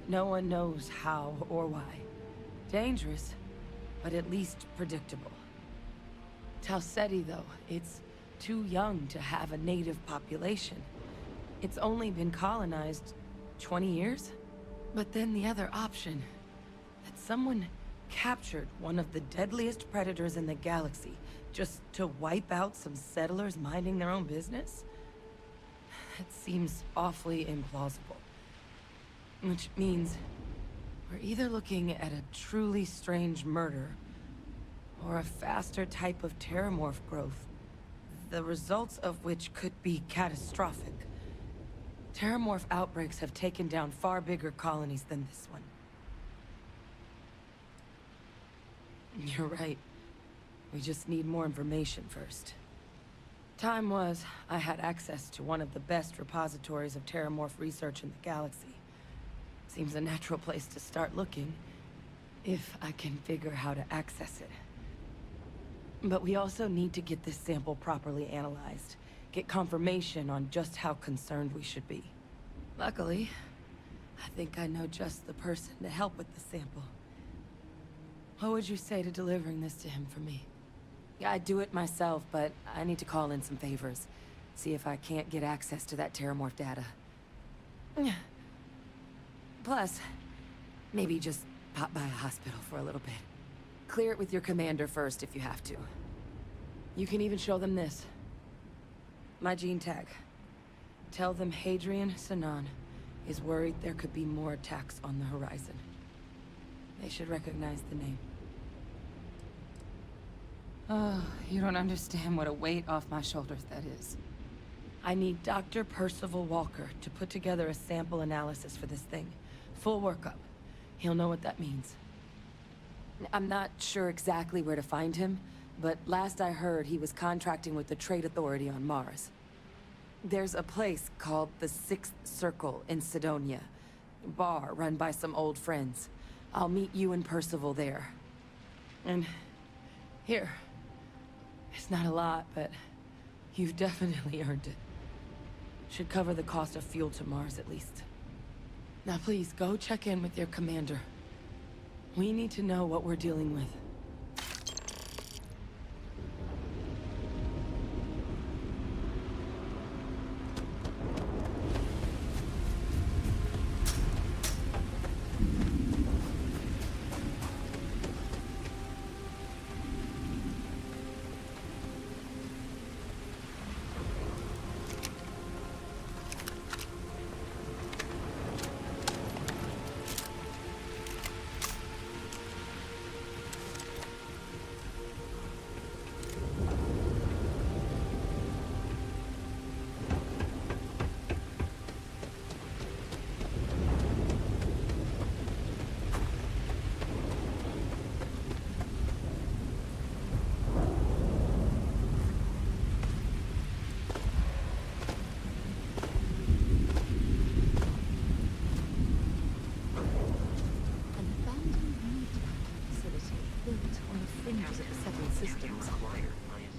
No one knows how or why. Dangerous, but at least predictable. Tau Ceti, though, it's too young to have a native population. It's only been colonized 20 years? But then the other option, that someone captured one of the deadliest predators in the galaxy just to wipe out some settlers minding their own business? That seems awfully implausible. Which means we're either looking at a truly strange murder or a faster type of terramorph growth, the results of which could be catastrophic. Terramorph outbreaks have taken down far bigger colonies than this one. You're right. We just need more information first. Time was, I had access to one of the best repositories of terramorph research in the galaxy. Seems a natural place to start looking, if I can figure how to access it. But we also need to get this sample properly analyzed, get confirmation on just how concerned we should be. Luckily, I think I know just the person to help with the sample. What would you say to delivering this to him for me? Yeah, I'd do it myself, but I need to call in some favors. See if I can't get access to that terramorph data. Plus, maybe just pop by a hospital for a little bit. Clear it with your commander first if you have to. You can even show them this. My gene tag. Tell them Hadrian Sinan is worried there could be more attacks on the horizon. They should recognize the name. Oh, you don't understand what a weight off my shoulders that is. I need Dr. Percival Walker to put together a sample analysis for this thing. Full workup. He'll know what that means. I'm not sure exactly where to find him, but last I heard he was contracting with the Trade Authority on Mars. There's a place called the Sixth Circle in Sidonia. A bar run by some old friends. I'll meet you and Percival there. And here. It's not a lot, but you've definitely earned it. Should cover the cost of fuel to Mars at least. Now please, go check in with your commander. We need to know what we're dealing with.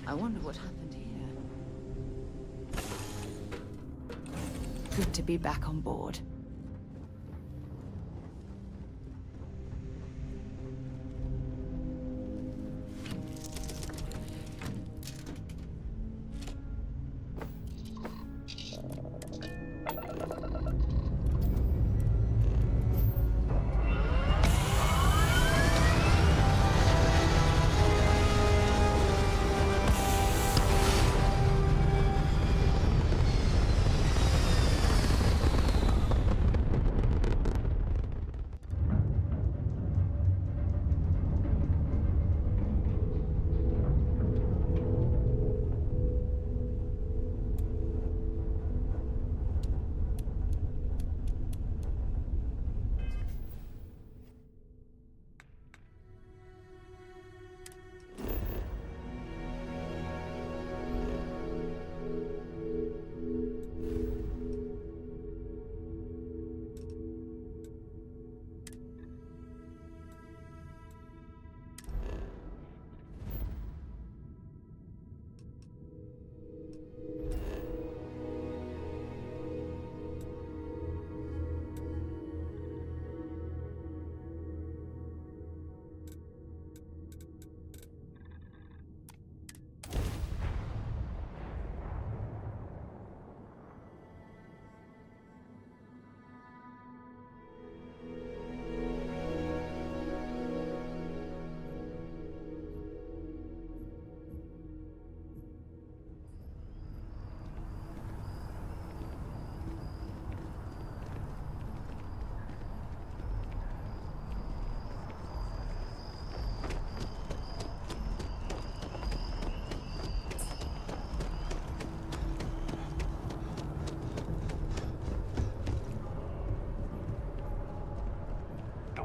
I wonder what happened here. Good to be back on board.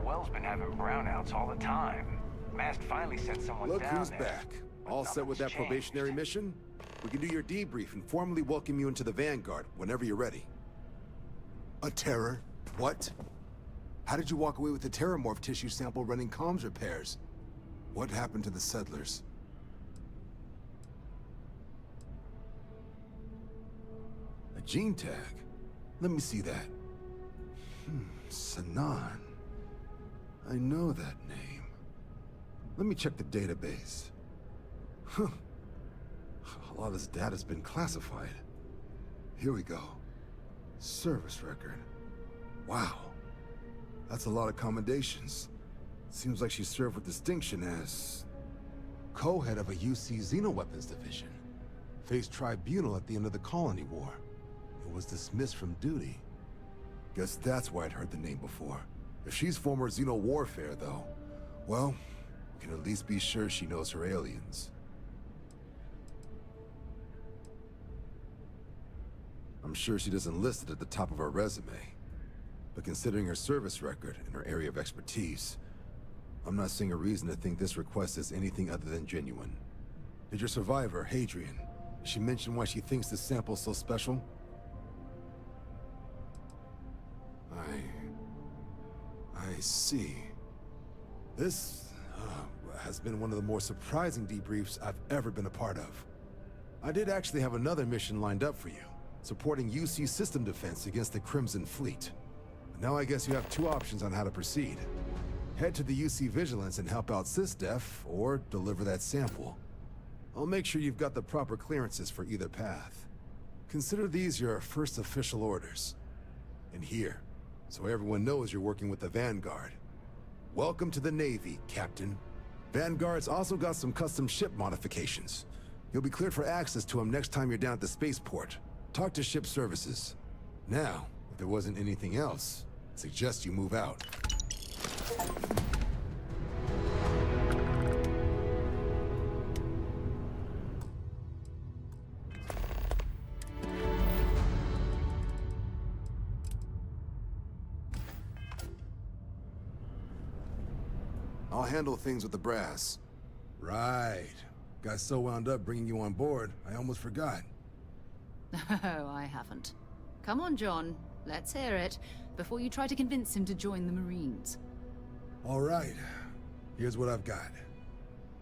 Well's been having brownouts all the time. Mast finally sent someone Look down who's there. back. All set with that Nothing's probationary changed. mission? We can do your debrief and formally welcome you into the Vanguard whenever you're ready. A terror? What? How did you walk away with the terramorph tissue sample running comms repairs? What happened to the settlers? A gene tag? Let me see that. Sanan. I know that name. Let me check the database. Huh. A lot of this data's been classified. Here we go. Service record. Wow. That's a lot of commendations. Seems like she served with distinction as co-head of a UC Xenoweapons division. Faced tribunal at the end of the Colony War. It was dismissed from duty. Guess that's why I'd heard the name before. If she's former Xeno warfare, though, well, we can at least be sure she knows her aliens. I'm sure she doesn't list it at the top of her resume. But considering her service record and her area of expertise, I'm not seeing a reason to think this request is anything other than genuine. Did your survivor, Hadrian, did she mention why she thinks this sample's so special? I see. This has been one of the more surprising debriefs I've ever been a part of. I did actually have another mission lined up for you, supporting UC system defense against the Crimson Fleet. Now I guess you have two options on how to proceed. head to the UC Vigilance and help out SysDef, or deliver that sample. I'll make sure you've got the proper clearances for either path. Consider these your first official orders. And here, so everyone knows you're working with the Vanguard. Welcome to the Navy, Captain. Vanguard's also got some custom ship modifications. You'll be cleared for access to them next time you're down at the spaceport. Talk to ship services. Now, if there wasn't anything else, I suggest you move out. I'll handle things with the brass. Right. Got so wound up bringing you on board, I almost forgot. Oh, I haven't. Come on, John. Let's hear it, before you try to convince him to join the Marines. All right. Here's what I've got.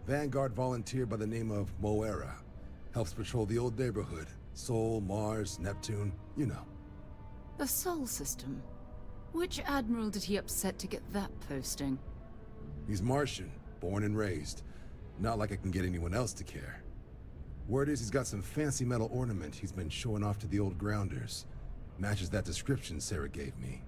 Vanguard volunteer by the name of Moera. Helps patrol the old neighborhood. Sol, Mars, Neptune, you know. The Sol system. Which admiral did he upset to get that posting? He's Martian, born and raised. Not like I can get anyone else to care. Word is he's got some fancy metal ornament he's been showing off to the old grounders. Matches that description Sarah gave me.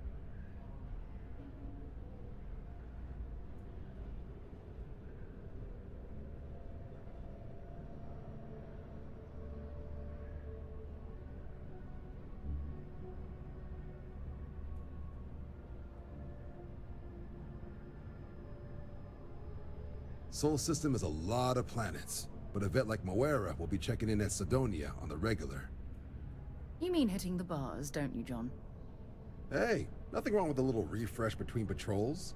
Sol system is a lot of planets, but a vet like Moera will be checking in at Sidonia on the regular. You mean hitting the bars, don't you, John? Hey, nothing wrong with a little refresh between patrols.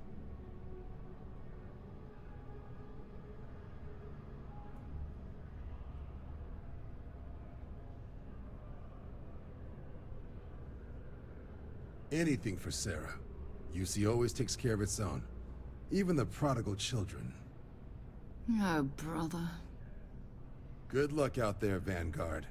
Anything for Sarah. UC always takes care of its own. Even the prodigal children. Oh, brother. Good luck out there, Vanguard.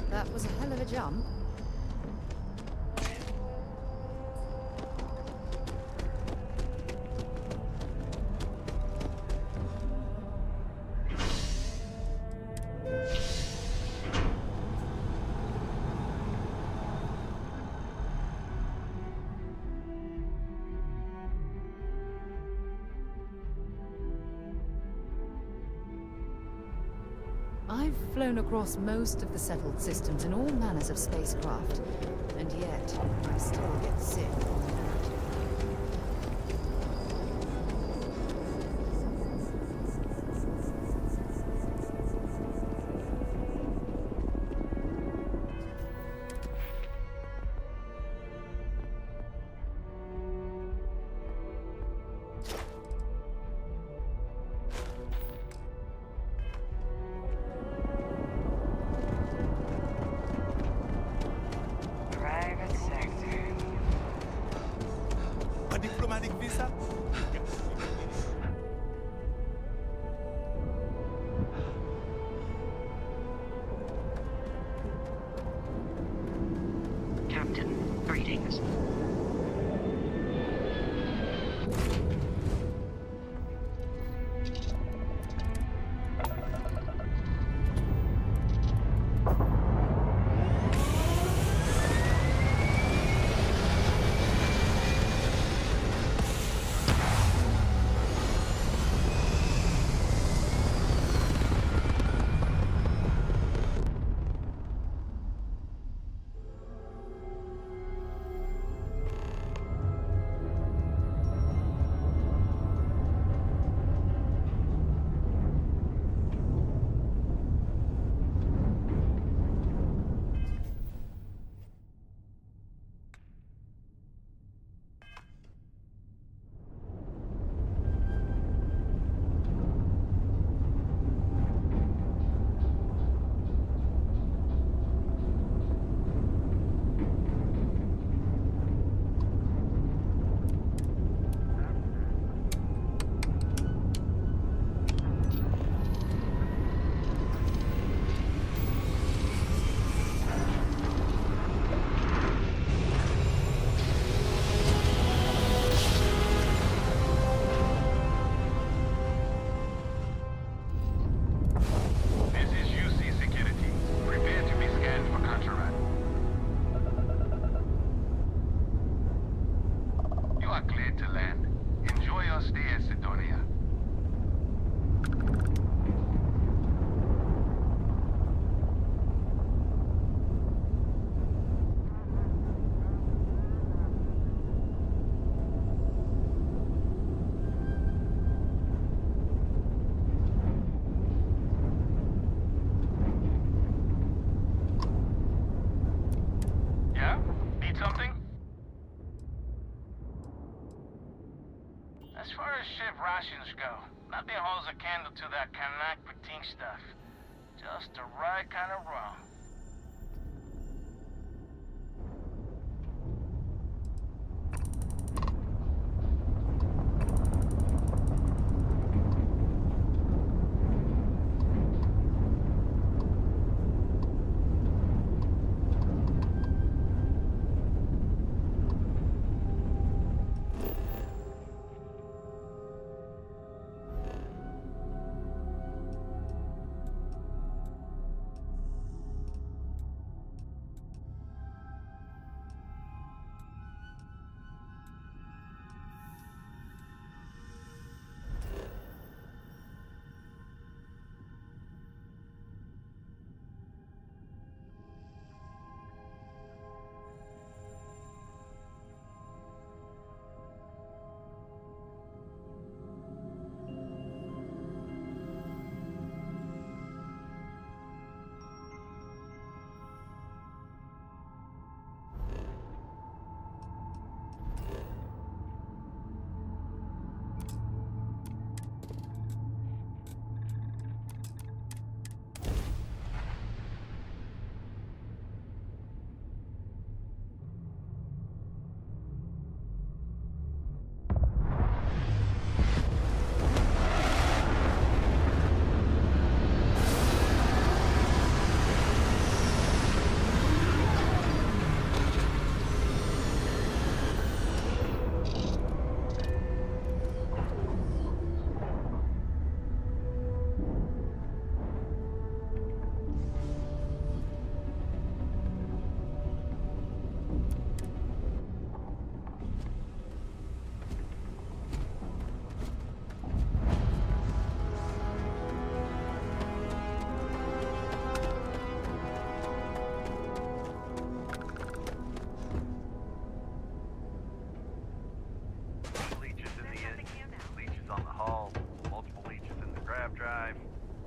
That was a hell of a jump. I've flown across most of the settled systems in all manners of spacecraft, and yet I still get sick on the narrative. rations go. Nothing holds a candle to that cognac poutine stuff. Just the right kind of rum.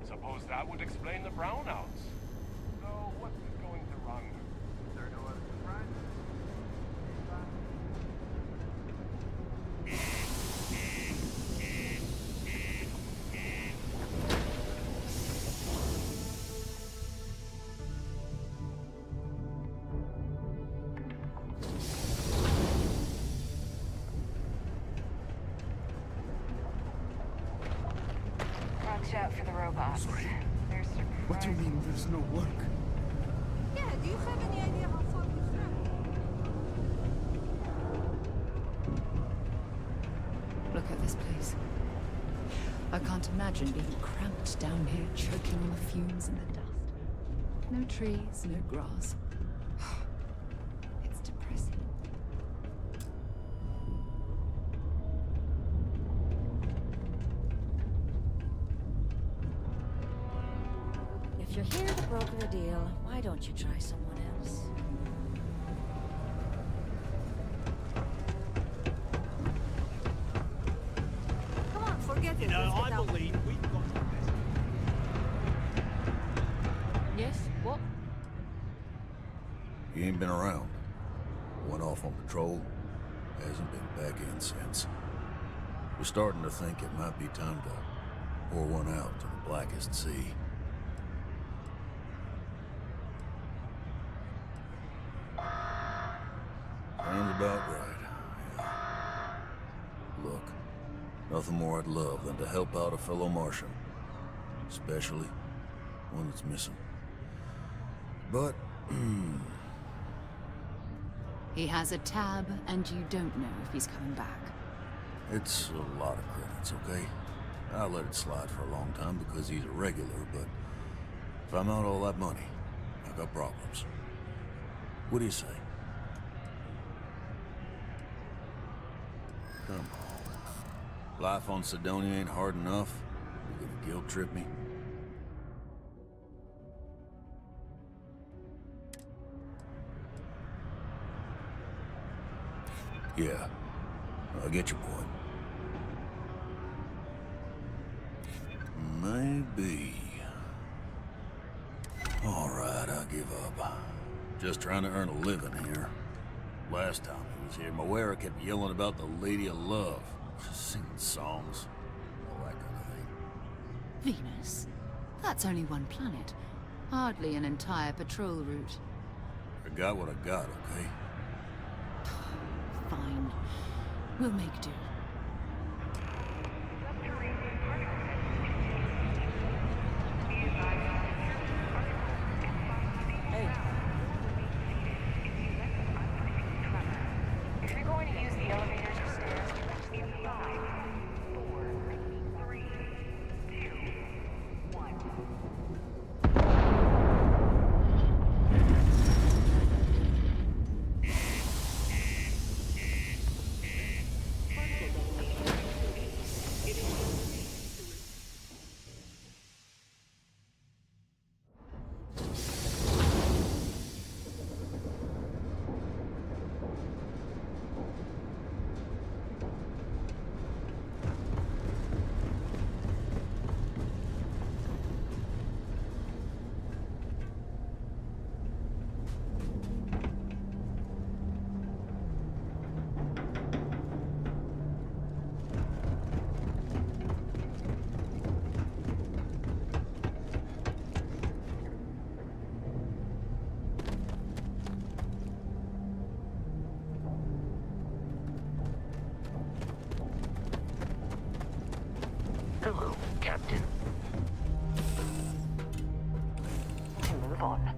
Suppose that would explain the brownouts. So, what's going to run? Is there no other surprises? Watch out for the robots. Sorry. They're What do you mean there's no work? Yeah, do you have any idea how far we've traveled? Look at this place. I can't imagine being cramped down here, choking on the fumes and the dust. No trees, no grass. It's depressing. If you're here to broker a deal, why don't you try someone else? Come on, forget it. Let's get out. believe we've got the best. Yes? What? He ain't been around. Went off on patrol. Hasn't been back in since. We're starting to think it might be time to pour one out to the blackest sea. Sounds about right, yeah. Look, nothing more I'd love than to help out a fellow Martian. Especially one that's missing. But, He has a tab, and you don't know if he's coming back. it's a lot of credits, okay? I let it slide for a long time because he's a regular, but if I'm out all that money, I got problems. What do you say? Come on. Life on Sidonia ain't hard enough. You gonna guilt trip me? Yeah, I get your point. Maybe. All right, I'll give up. Just trying to earn a living here. Last time he was here, Moira kept yelling about the Lady of Love, singing songs. all that kind of thing. Venus? That's only one planet. Hardly an entire patrol route. I got what I got, okay? Fine. We'll make do. If you're going to use the elevators or stairs, Hello, Captain. To move on.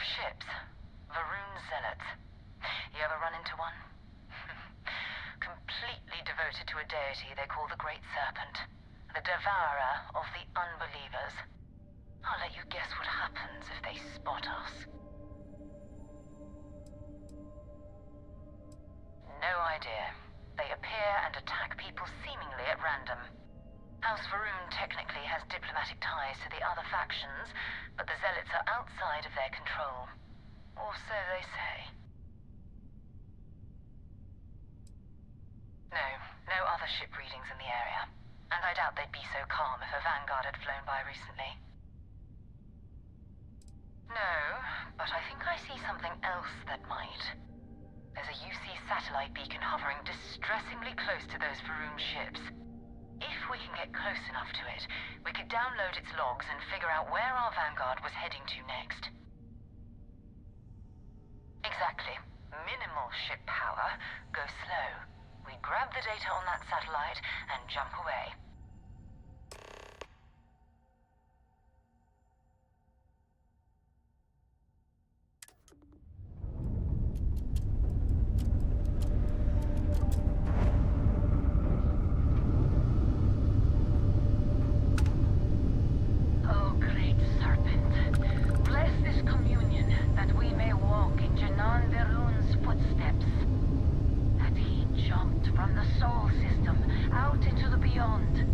Ships. Varun Zealots. You ever run into one? Completely devoted to a deity they call the Great Serpent. The devourer of the unbelievers. I'll let you guess what happens if they spot us. No idea. They appear and attack people seemingly at random. House Varun technically has diplomatic ties to the other factions, but the Zealots are outside of their control. Or so they say. No other ship readings in the area. And I doubt they'd be so calm if a Vanguard had flown by recently. No, but I think I see something else that might. There's a UC satellite beacon hovering distressingly close to those Varun ships. If we can get close enough to it, we could download its logs and figure out where our Vanguard was heading to next. Exactly. Minimal ship power, go slow. We grab the data on that satellite and jump away. From the Sol system, out into the beyond.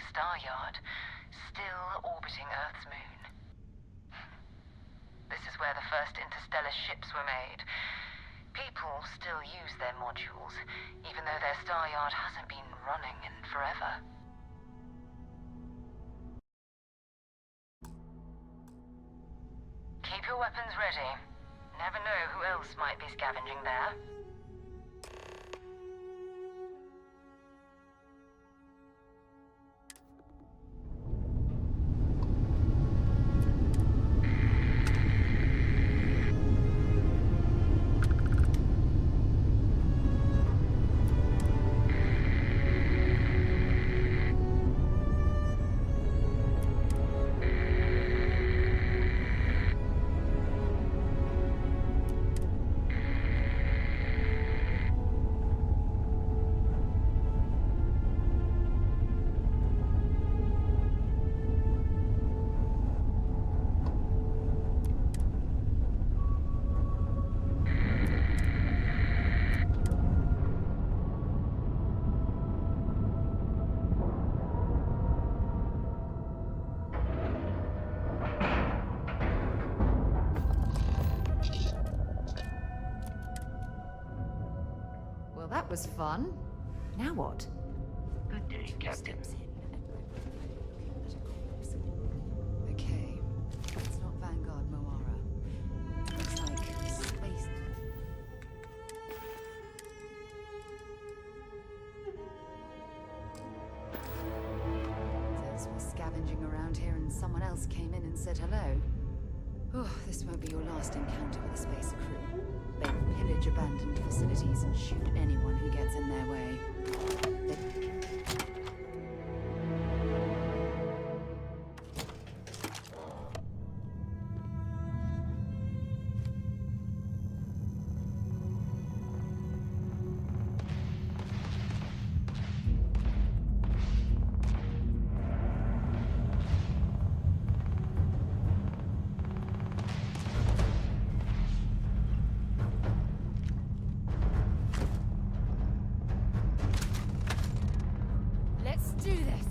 star yard, still orbiting Earth's moon. This is where the first interstellar ships were made. People still use their modules, even though their star yard hasn't been running in forever. Keep your weapons ready. Never know who else might be scavenging there. Well, that was fun. Now what? Good day, Captain. Okay, it's not Vanguard Moara. Looks like space. Says we're scavenging around here and someone else came in and said hello. Oh, this won't be your last encounter with a spacer crew. They pillage abandoned facilities and shoot anyone who gets in their way. Let's do this!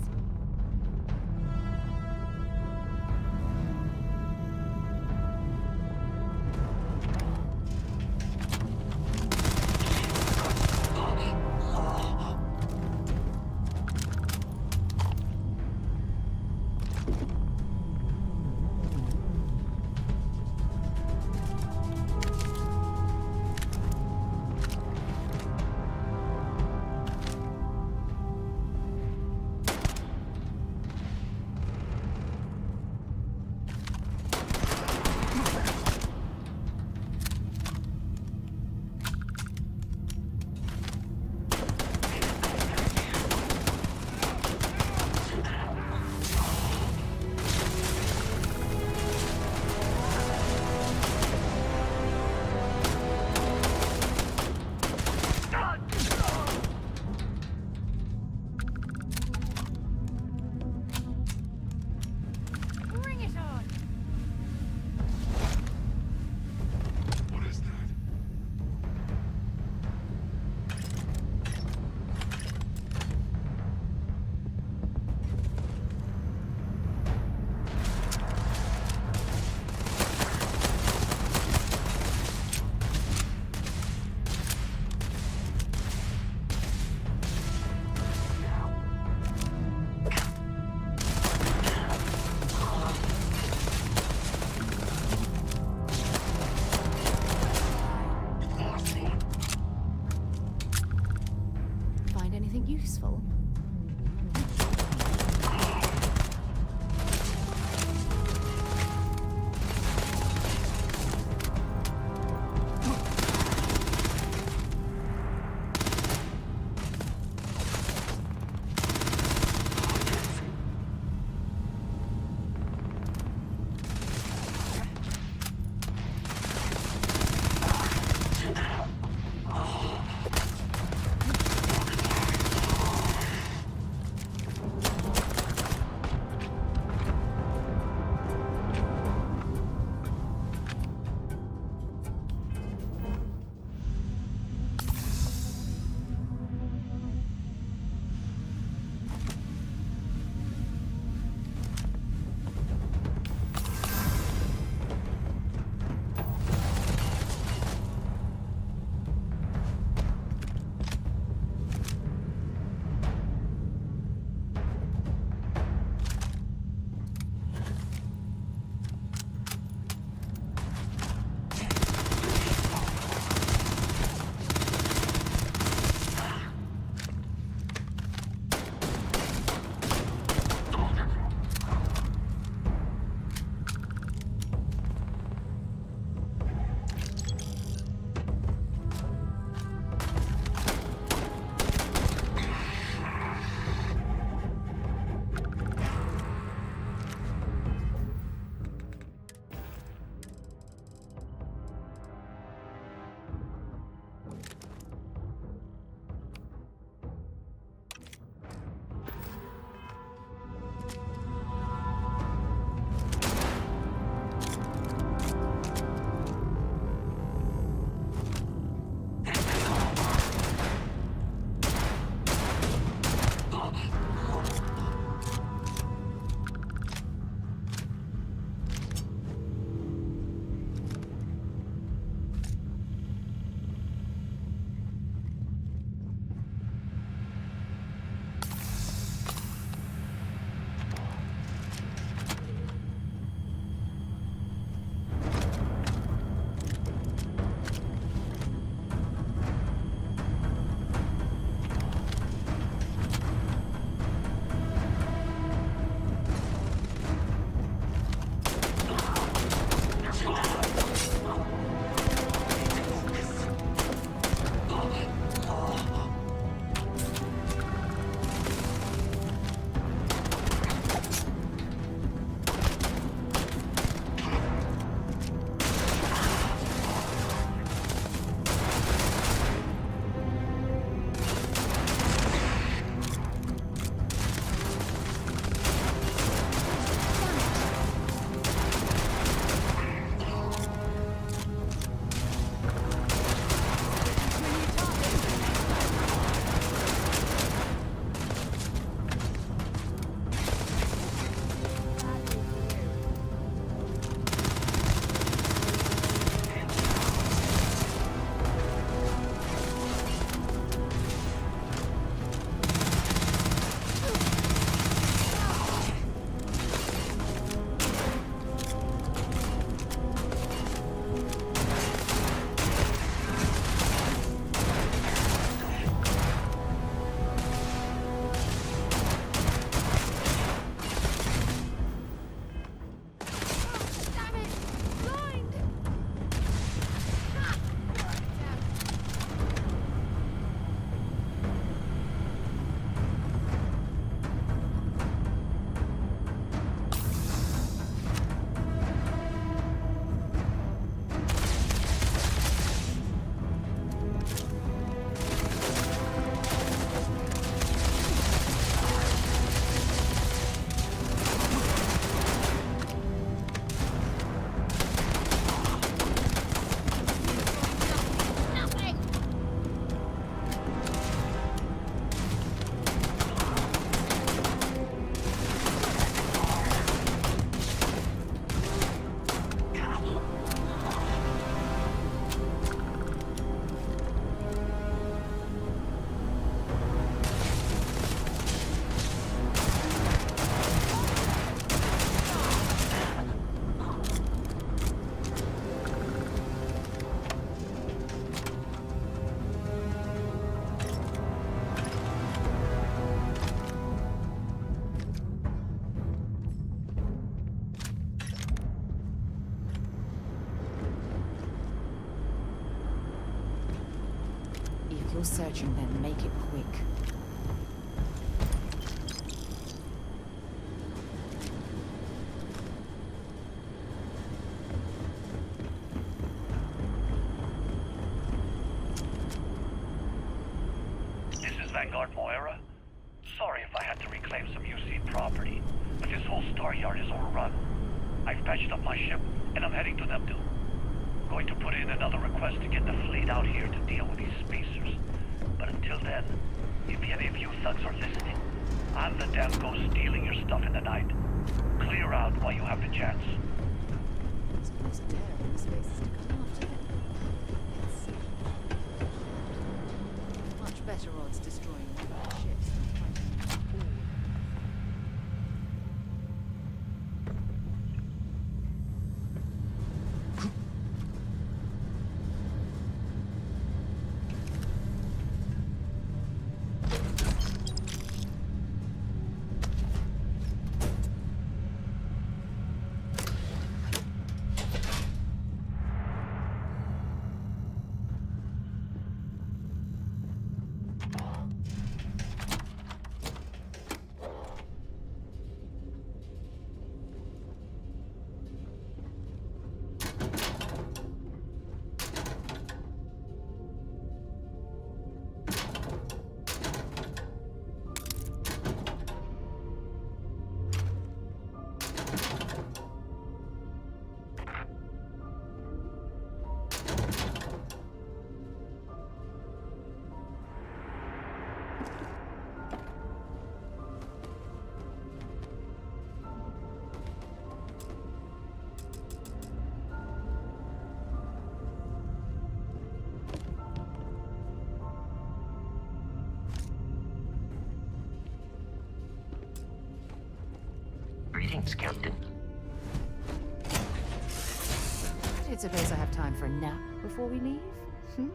you're searching, then make it quick. This is Vanguard Moira. Sorry if I had to reclaim some UC property, but this whole star yard is overrun. I've patched up my ship, and I'm heading to them too. Going to put in another request to get the fleet out here to deal with these spacers. But until then, if any of you thugs are listening, I'm the damn ghost stealing your stuff in the night. Clear out while you have the chance. Suppose a tear in the spaces to come after them. Let's see. Much better odds destroying one of our ships than fighting all. Greetings, Captain. I don't suppose I have time for a nap before we leave? Hmm?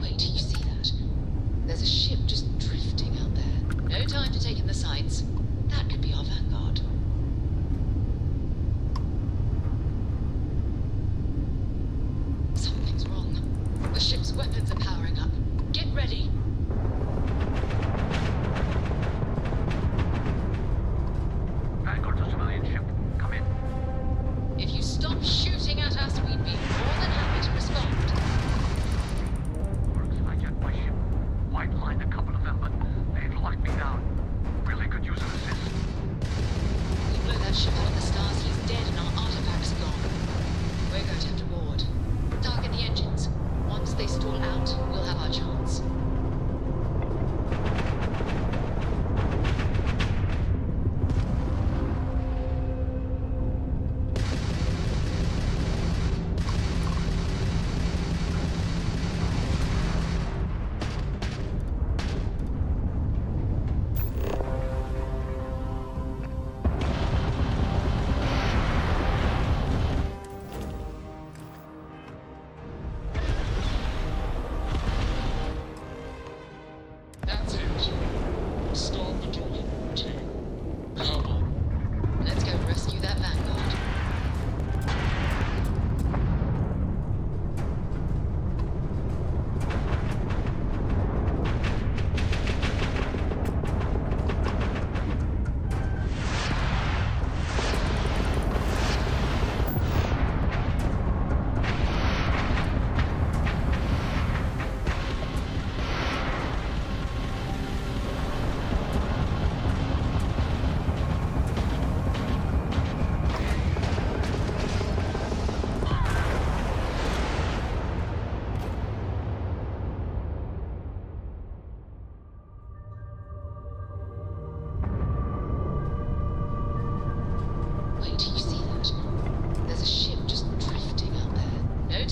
Wait, do you see that? There's a ship just drifting out there. No time to take in the sights. That could be our vanguard. Something's wrong. The ship's weapons are powering up. Get ready.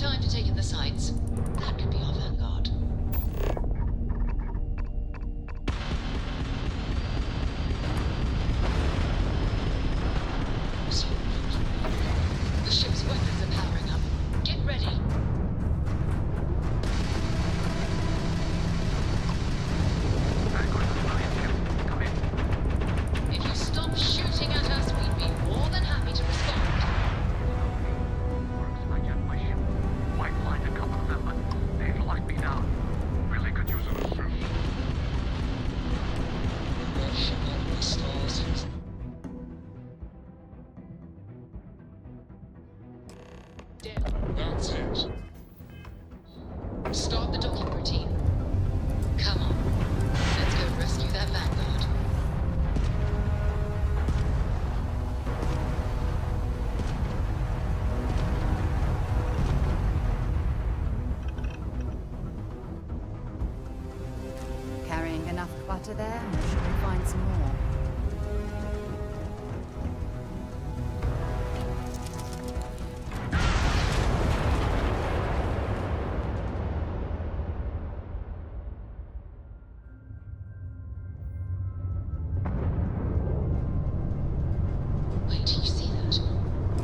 time to take in the sights. That could be our vanguard. The ship's weapons are powering up. Get ready. If you stop shooting at us, we'd be more than happy to respond. I hijacked my ship. White lined a couple of them, but they've locked me down. Really could use an assist. That's it. Start the docking routine. Come on. Let's go rescue that vanguard. Carrying enough clutter there, or should we find some more? Wait, do you see that?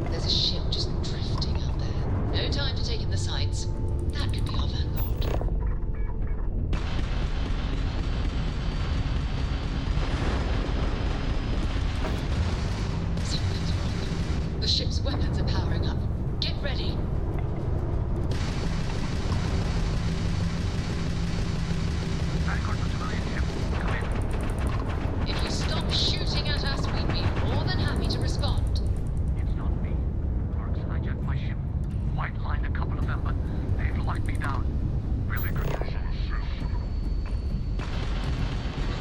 There's a ship just drifting out there. No time to take in the sights. That could be our vanguard. Something's wrong. The ship's weapons are powering up. Get ready. If you stop shooting at us, we'd be more than happy to respond. It's not me. Marks hijacked my ship. White lined a couple of them, but they've locked me down. Really could use an assist.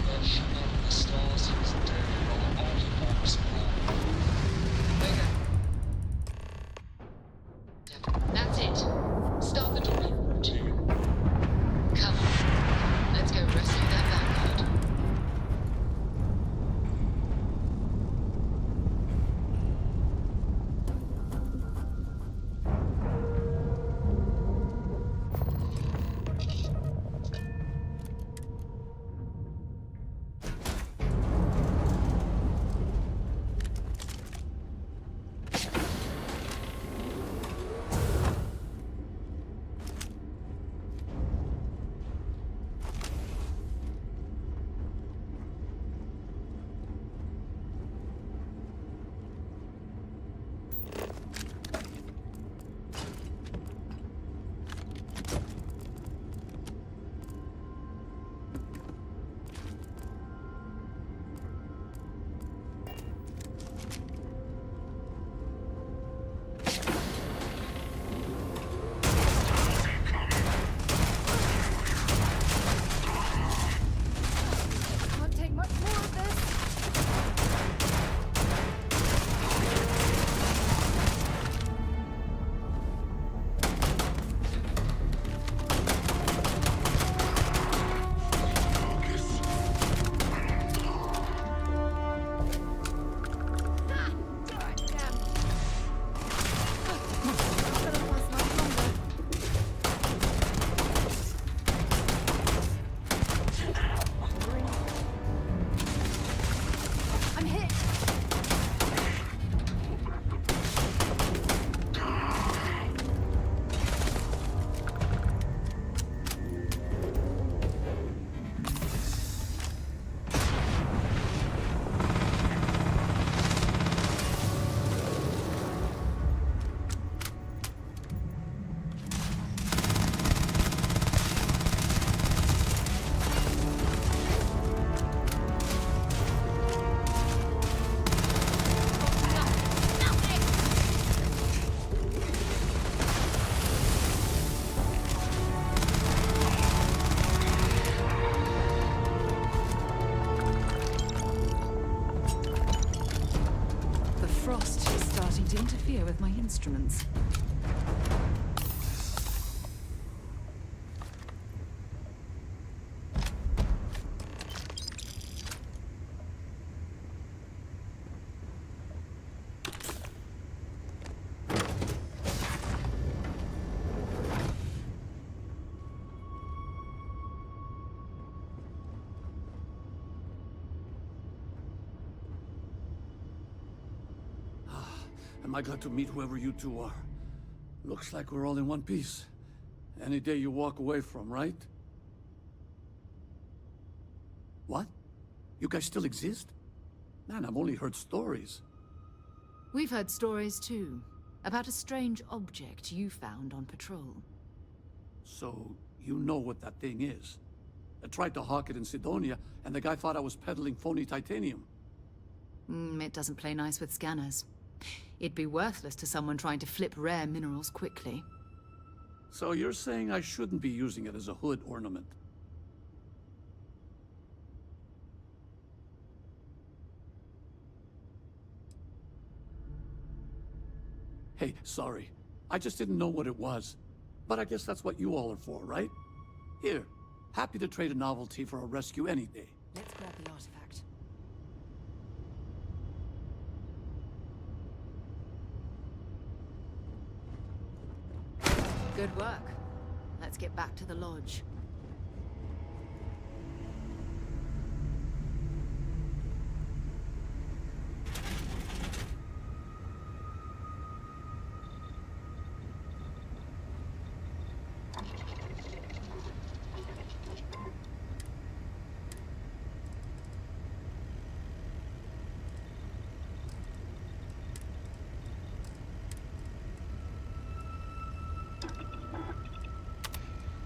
That ship out in the stars is dead in our artifacts. That's it. Start the docking routine. Come on. Let's go rescue that vanguard. Can't take much more of this. I'm hit. The frost is starting to interfere with my instruments. Am I glad to meet whoever you two are? Looks like we're all in one piece. Any day you walk away from, right? What? You guys still exist? Man, I've only heard stories. We've heard stories too, about a strange object you found on patrol. So, you know what that thing is? I tried to hawk it in Sidonia, and the guy thought I was peddling phony titanium. It doesn't play nice with scanners. It'd be worthless to someone trying to flip rare minerals quickly. So you're saying I shouldn't be using it as a hood ornament? Hey, sorry. I just didn't know what it was. But I guess that's what you all are for, right? Here, happy to trade a novelty for a rescue any day. Let's grab the artifact. Good work. Let's get back to the lodge.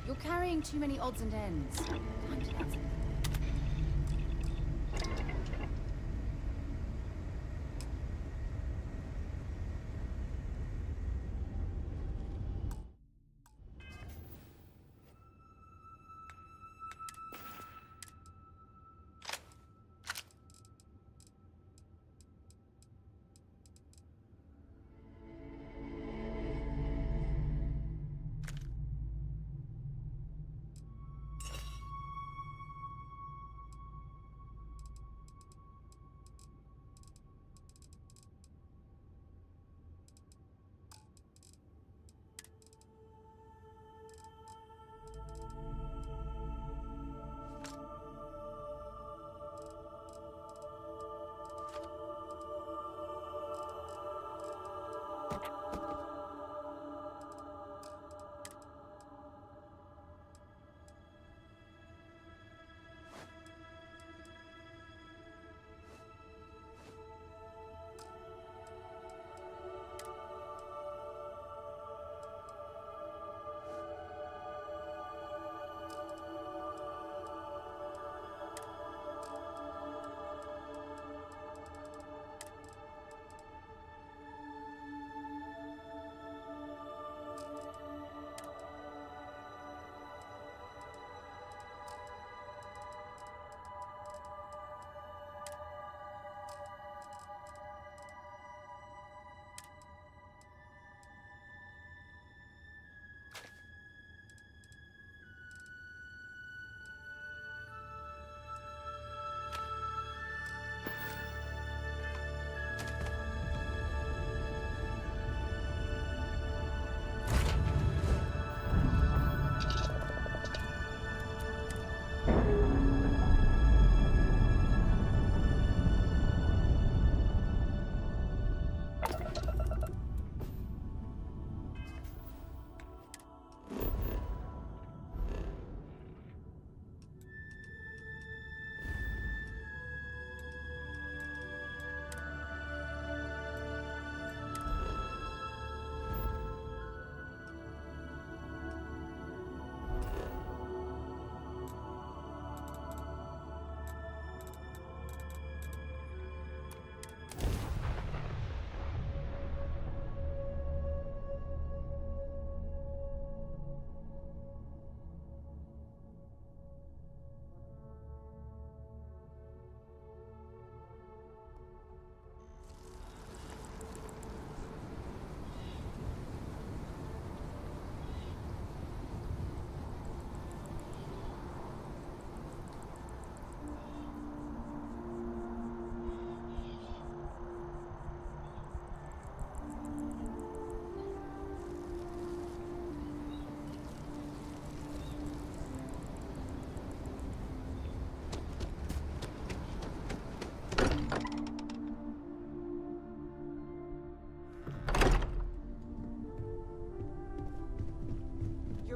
You're carrying too many odds and ends. Time to cancel.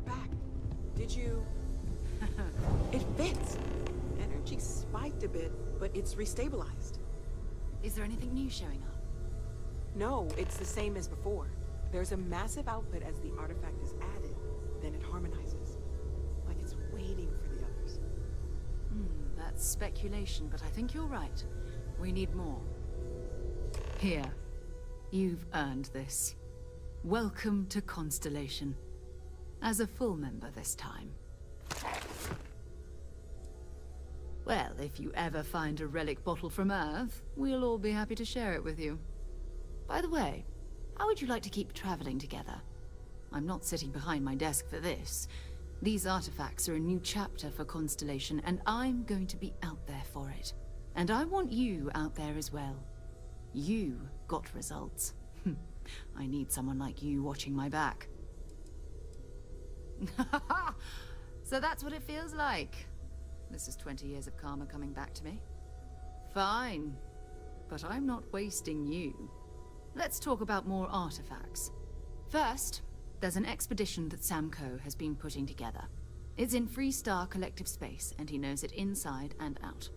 back. Did you... It fits. Energy spiked a bit, but it's restabilized. Is there anything new showing up? No, it's the same as before. There's a massive output as the artifact is added, then it harmonizes. Like it's waiting for the others. That's speculation, but I think you're right. We need more. Here. You've earned this. Welcome to Constellation. As a full member this time. Well, if you ever find a relic bottle from Earth, we'll all be happy to share it with you. By the way, how would you like to keep traveling together? I'm not sitting behind my desk for this. These artifacts are a new chapter for Constellation, and I'm going to be out there for it. And I want you out there as well. You got results. I need someone like you watching my back. So that's what it feels like. This is 20 years of karma coming back to me. Fine. But I'm not wasting you. Let's talk about more artifacts. First, there's an expedition that Samco has been putting together. It's in Freestar Collective Space, and he knows it inside and out.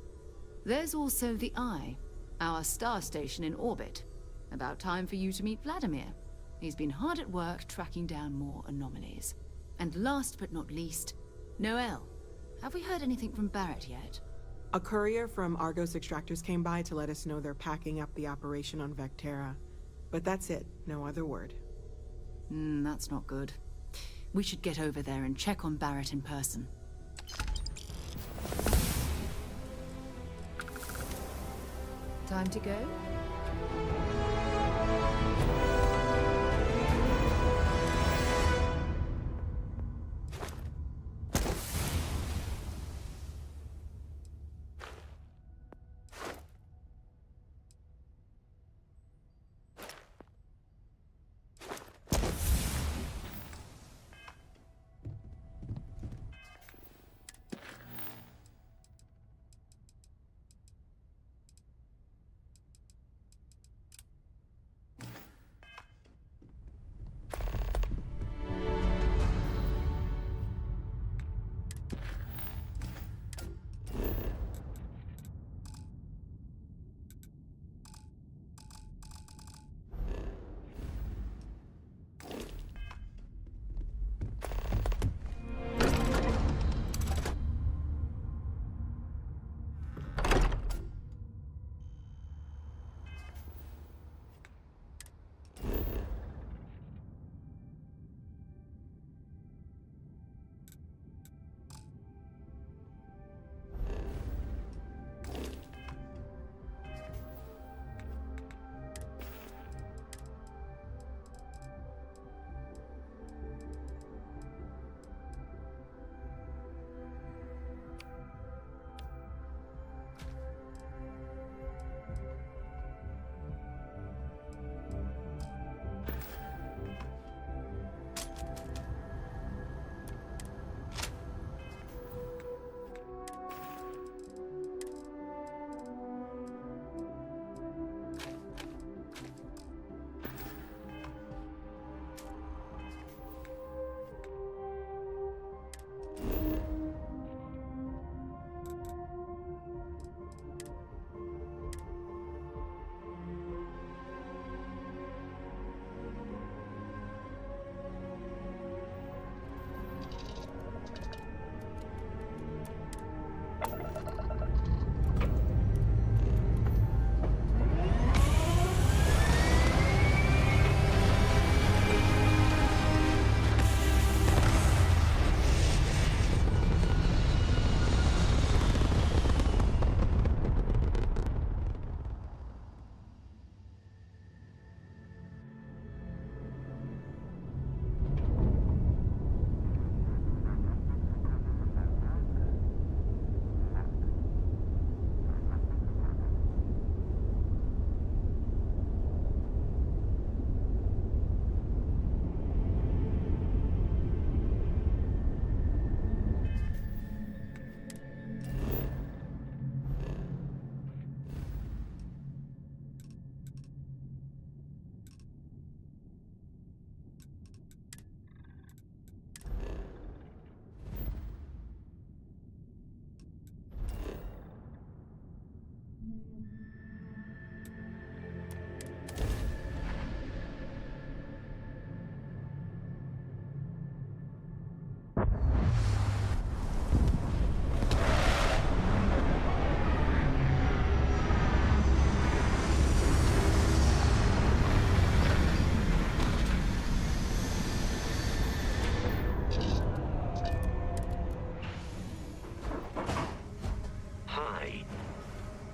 There's also the Eye, our star station in orbit. About time for you to meet Vladimir. He's been hard at work tracking down more anomalies. And last but not least, Noel. Have we heard anything from Barrett yet? A courier from Argos Extractors came by to let us know they're packing up the operation on Vectera. But that's it, no other word. That's not good. We should get over there and check on Barrett in person. Time to go? Hi.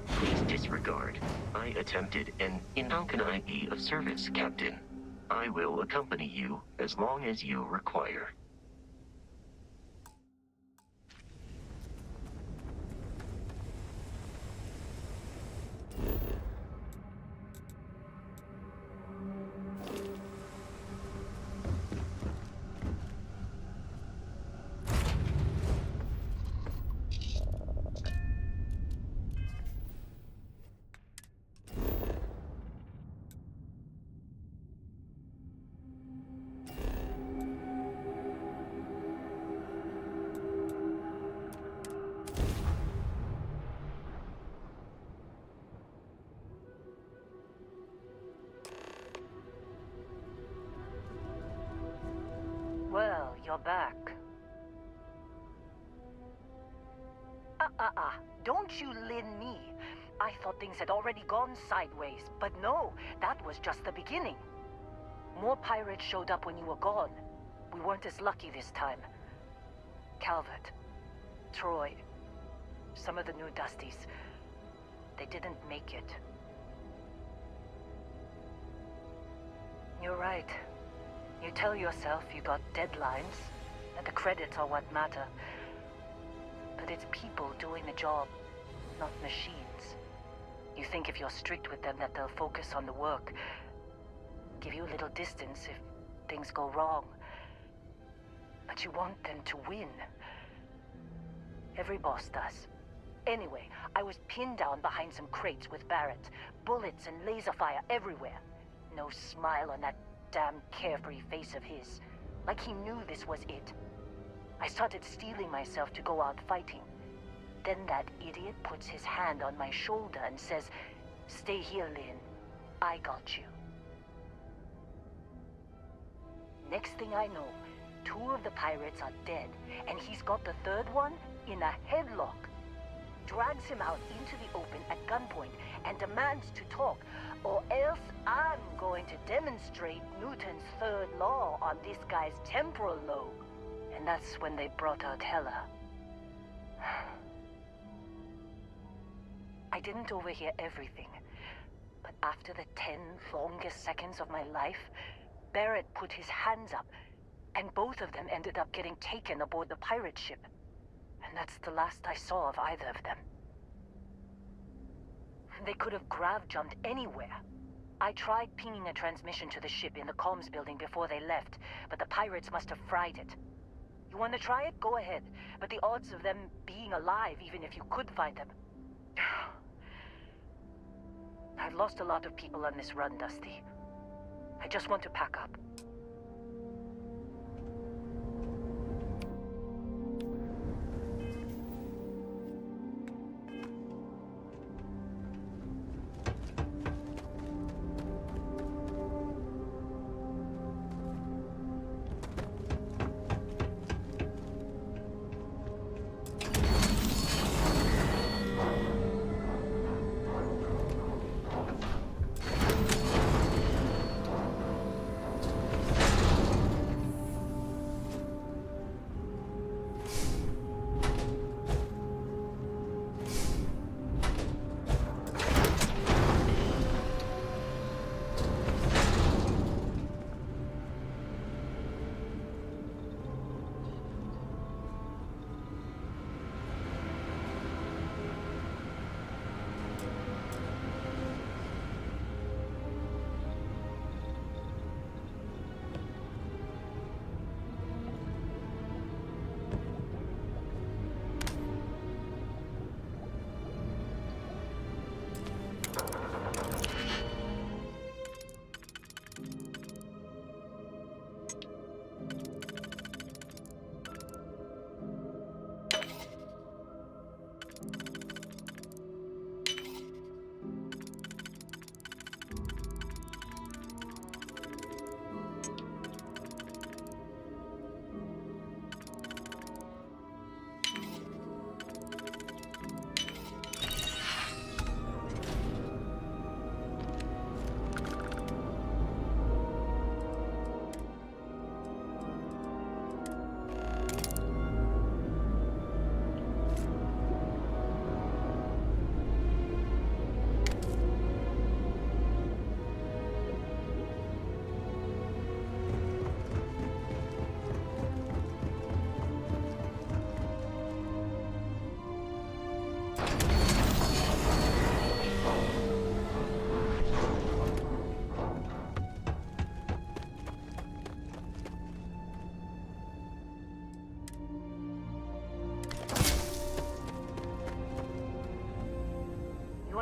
Please disregard. I attempted how can I be of service, Captain? I will accompany you as long as you require. Well, you're back. Don't you lin me. I thought things had already gone sideways, but no, that was just the beginning. More pirates showed up when you were gone. We weren't as lucky this time. Calvert, Troy, some of the new Dusties, they didn't make it. You're right. You tell yourself you got deadlines, that the credits are what matter. But it's people doing the job, not machines. You think if you're strict with them that they'll focus on the work, give you a little distance if things go wrong. But you want them to win. Every boss does. Anyway, I was pinned down behind some crates with Barrett. Bullets and laser fire everywhere. No smile on that damn carefree face of his. Like he knew this was it. I started steeling myself to go out fighting. Then that idiot puts his hand on my shoulder and says, "Stay here, Lynn. I got you." Next thing I know, 2 of the pirates are dead, and he's got the 3rd one in a headlock. Drags him out into the open at gunpoint and demands to talk, or else I'm going to demonstrate Newton's 3rd law on this guy's temporal lobe. And that's when they brought out Hela. I didn't overhear everything, but after the 10 longest seconds of my life, Barrett put his hands up, and both of them ended up getting taken aboard the pirate ship. And that's the last I saw of either of them. They could have grav-jumped anywhere. I tried pinging a transmission to the ship in the comms building before they left, but the pirates must have fried it. You want to try it? Go ahead. But the odds of them being alive, even if you could find them... I've lost a lot of people on this run, Dusty. I just want to pack up.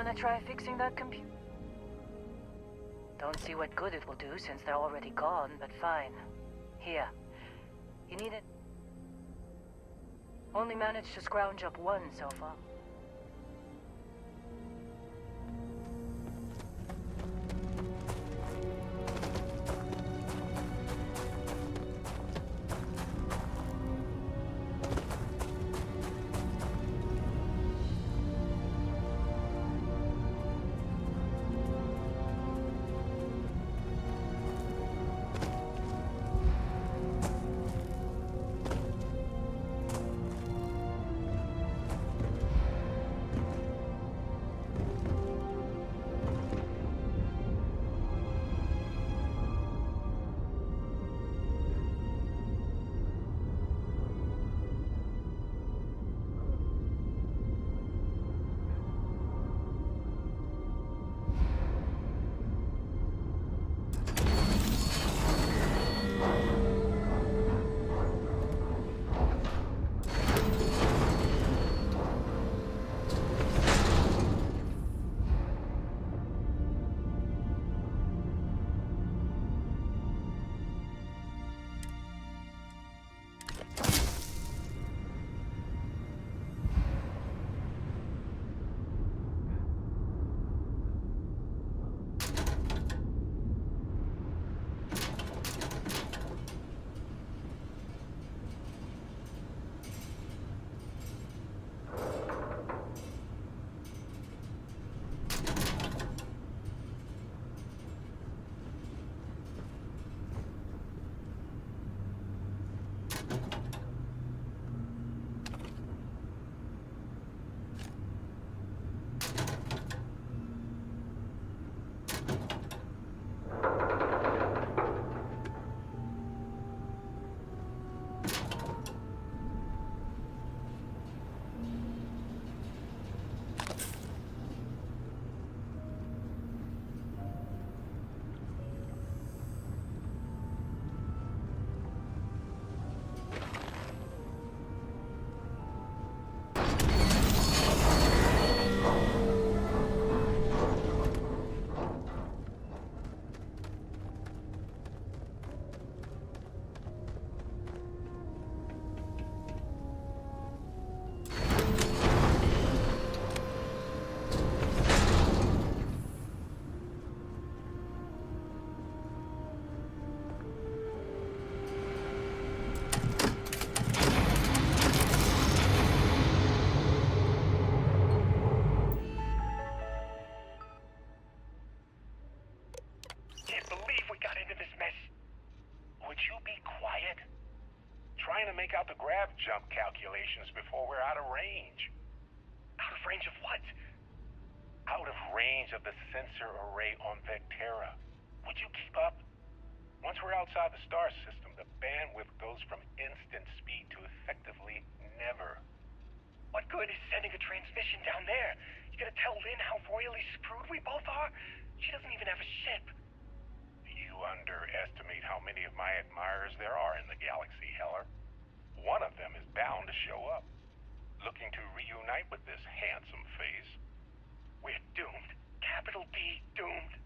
Wanna try fixing that computer? Don't see what good it will do since they're already gone, but fine. Here. You need it? Only managed to scrounge up one so far. Make out the grav jump calculations before we're out of range. Out of range of what? Out of range of the sensor array on Vectera. Would you keep up? Once we're outside the star system, the bandwidth goes from instant speed to effectively never. What good is sending a transmission down there? You gonna tell Lynn how royally screwed we both are? She doesn't even have a ship. You underestimate how many of my admirers there are in the galaxy, Heller. One of them is bound to show up, looking to reunite with this handsome face. We're doomed. Capital D, doomed.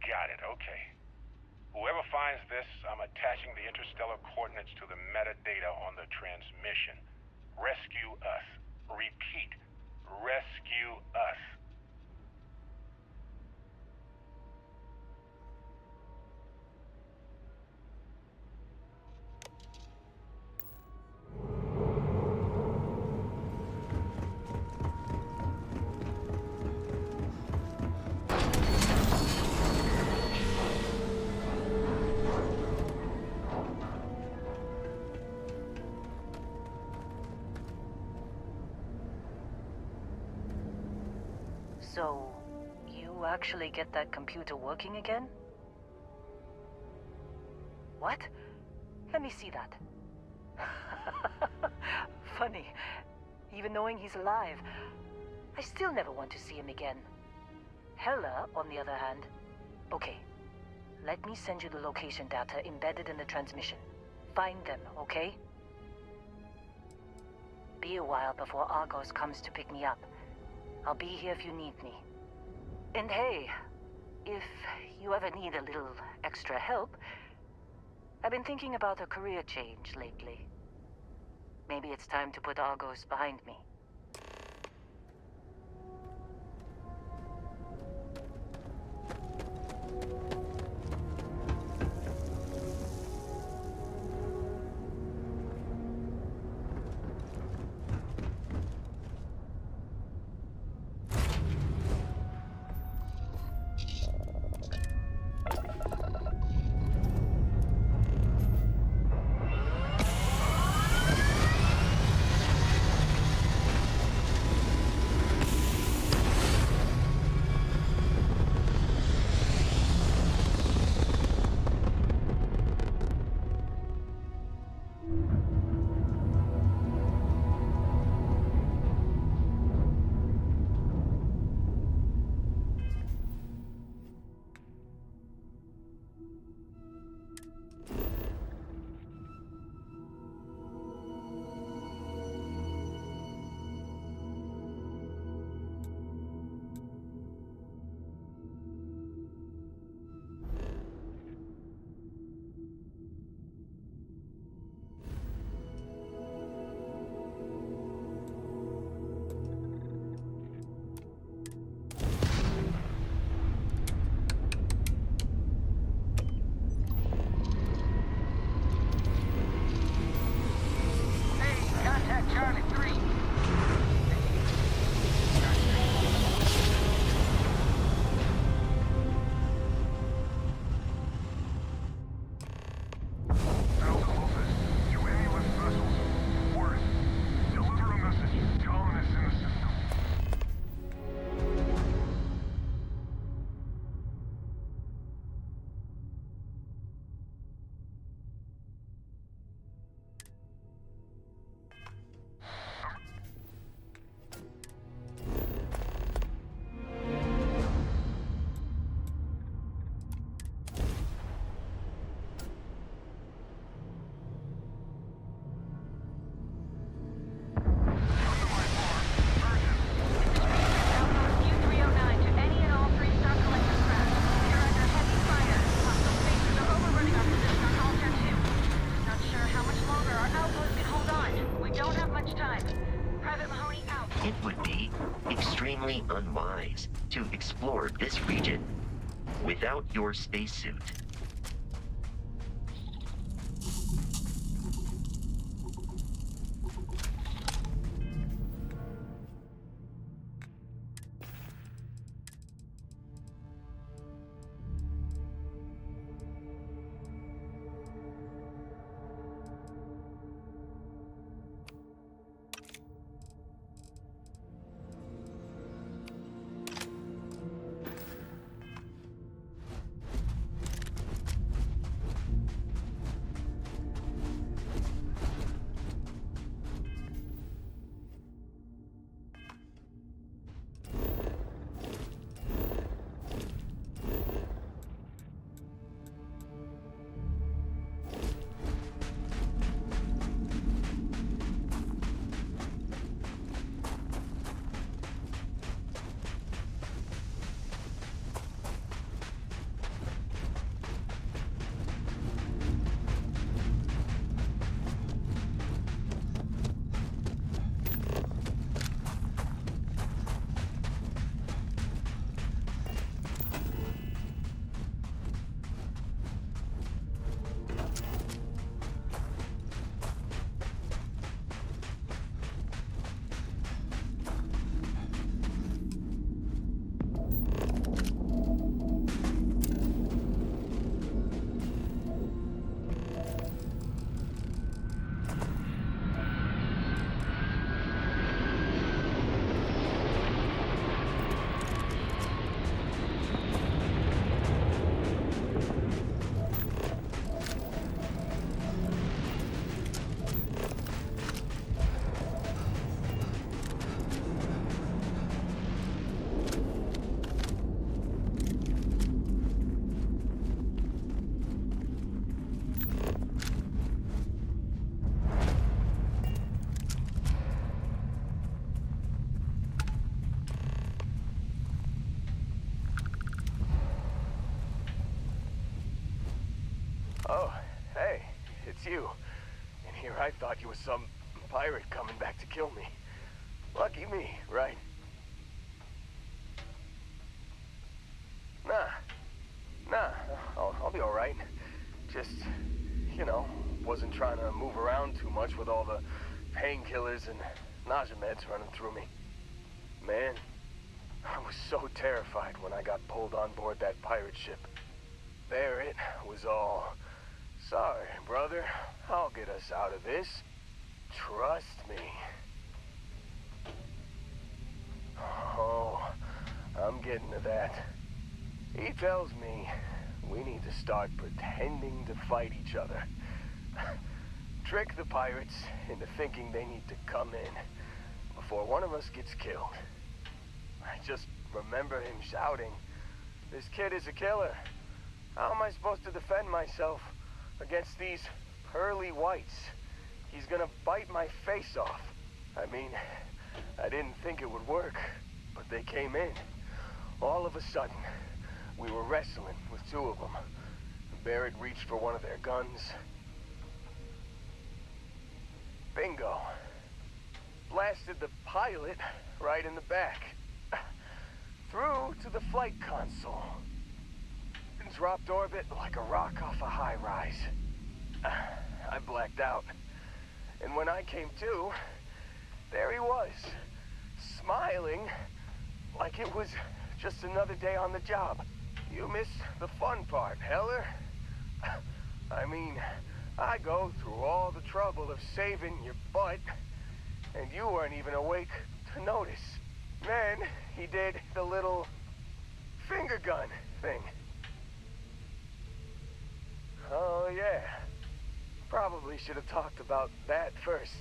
Got it, okay. Whoever finds this, I'm attaching the interstellar coordinates to the metadata on the transmission. Rescue us. Repeat, rescue us. So, you actually get that computer working again? What? Let me see that. Funny. Even knowing he's alive, I still never want to see him again. Hella, on the other hand... Okay. Let me send you the location data embedded in the transmission. Find them, okay? Be a while before Argos comes to pick me up. I'll be here if you need me. And hey, if you ever need a little extra help, I've been thinking about a career change lately. Maybe it's time to put Argos behind me. Charlie 3. It would be extremely unwise to explore this region without your spacesuit. Oh, hey, it's you. And here I thought you was some pirate coming back to kill me. Lucky me, right? Nah, I'll be alright. Just, you know, wasn't trying to move around too much with all the painkillers and nausea meds running through me. Man, I was so terrified when I got pulled on board that pirate ship. There it was all. Sorry, brother. I'll get us out of this. Trust me. Oh, I'm getting to that. He tells me we need to start pretending to fight each other. Trick the pirates into thinking they need to come in before one of us gets killed. I just remember him shouting, "This kid is a killer. How am I supposed to defend myself against these pearly whites? He's gonna bite my face off." I mean, I didn't think it would work, but they came in. All of a sudden, we were wrestling with two of them. Barrett reached for one of their guns. Bingo. Blasted the pilot right in the back. Through to the flight console. Dropped orbit like a rock off a high rise. I blacked out. And when I came to, there he was, smiling like it was just another day on the job. You missed the fun part, Heller. I mean, I go through all the trouble of saving your butt, and you weren't even awake to notice. Then he did the little finger gun thing. Oh, yeah. Probably should have talked about that first.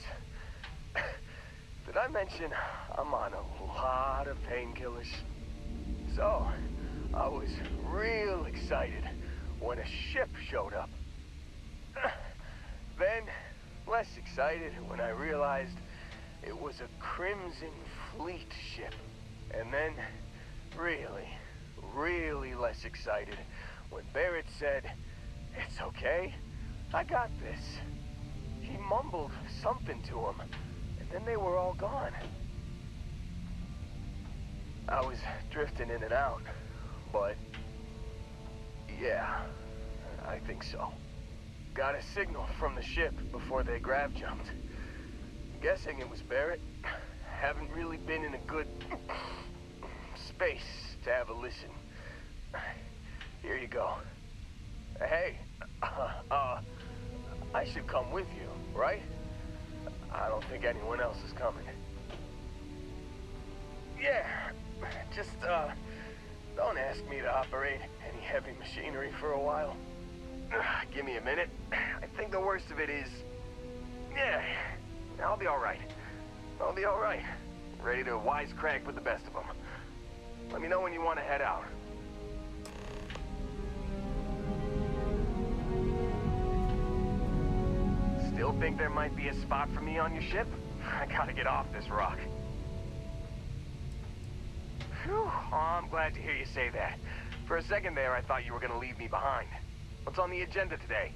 Did I mention I'm on a lot of painkillers? So, I was real excited when a ship showed up. Then, less excited when I realized it was a Crimson Fleet ship. And then, really less excited when Barrett said, "It's okay, I got this." He mumbled something to him, and then they were all gone. I was drifting in and out, but yeah, I think so. Got a signal from the ship before they grav jumped. Guessing it was Barrett. Haven't really been in a good space to have a listen. Here you go. Hey, I should come with you, right? I don't think anyone else is coming. Yeah, just, don't ask me to operate any heavy machinery for a while. Give me a minute. I think the worst of it is... Yeah, I'll be alright. I'll be alright. Ready to wisecrack with the best of them. Let me know when you want to head out. Still think there might be a spot for me on your ship? I gotta get off this rock. Whew, oh, I'm glad to hear you say that. For a second there, I thought you were gonna leave me behind. What's on the agenda today?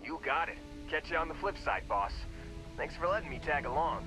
You got it. Catch you on the flip side, boss. Thanks for letting me tag along.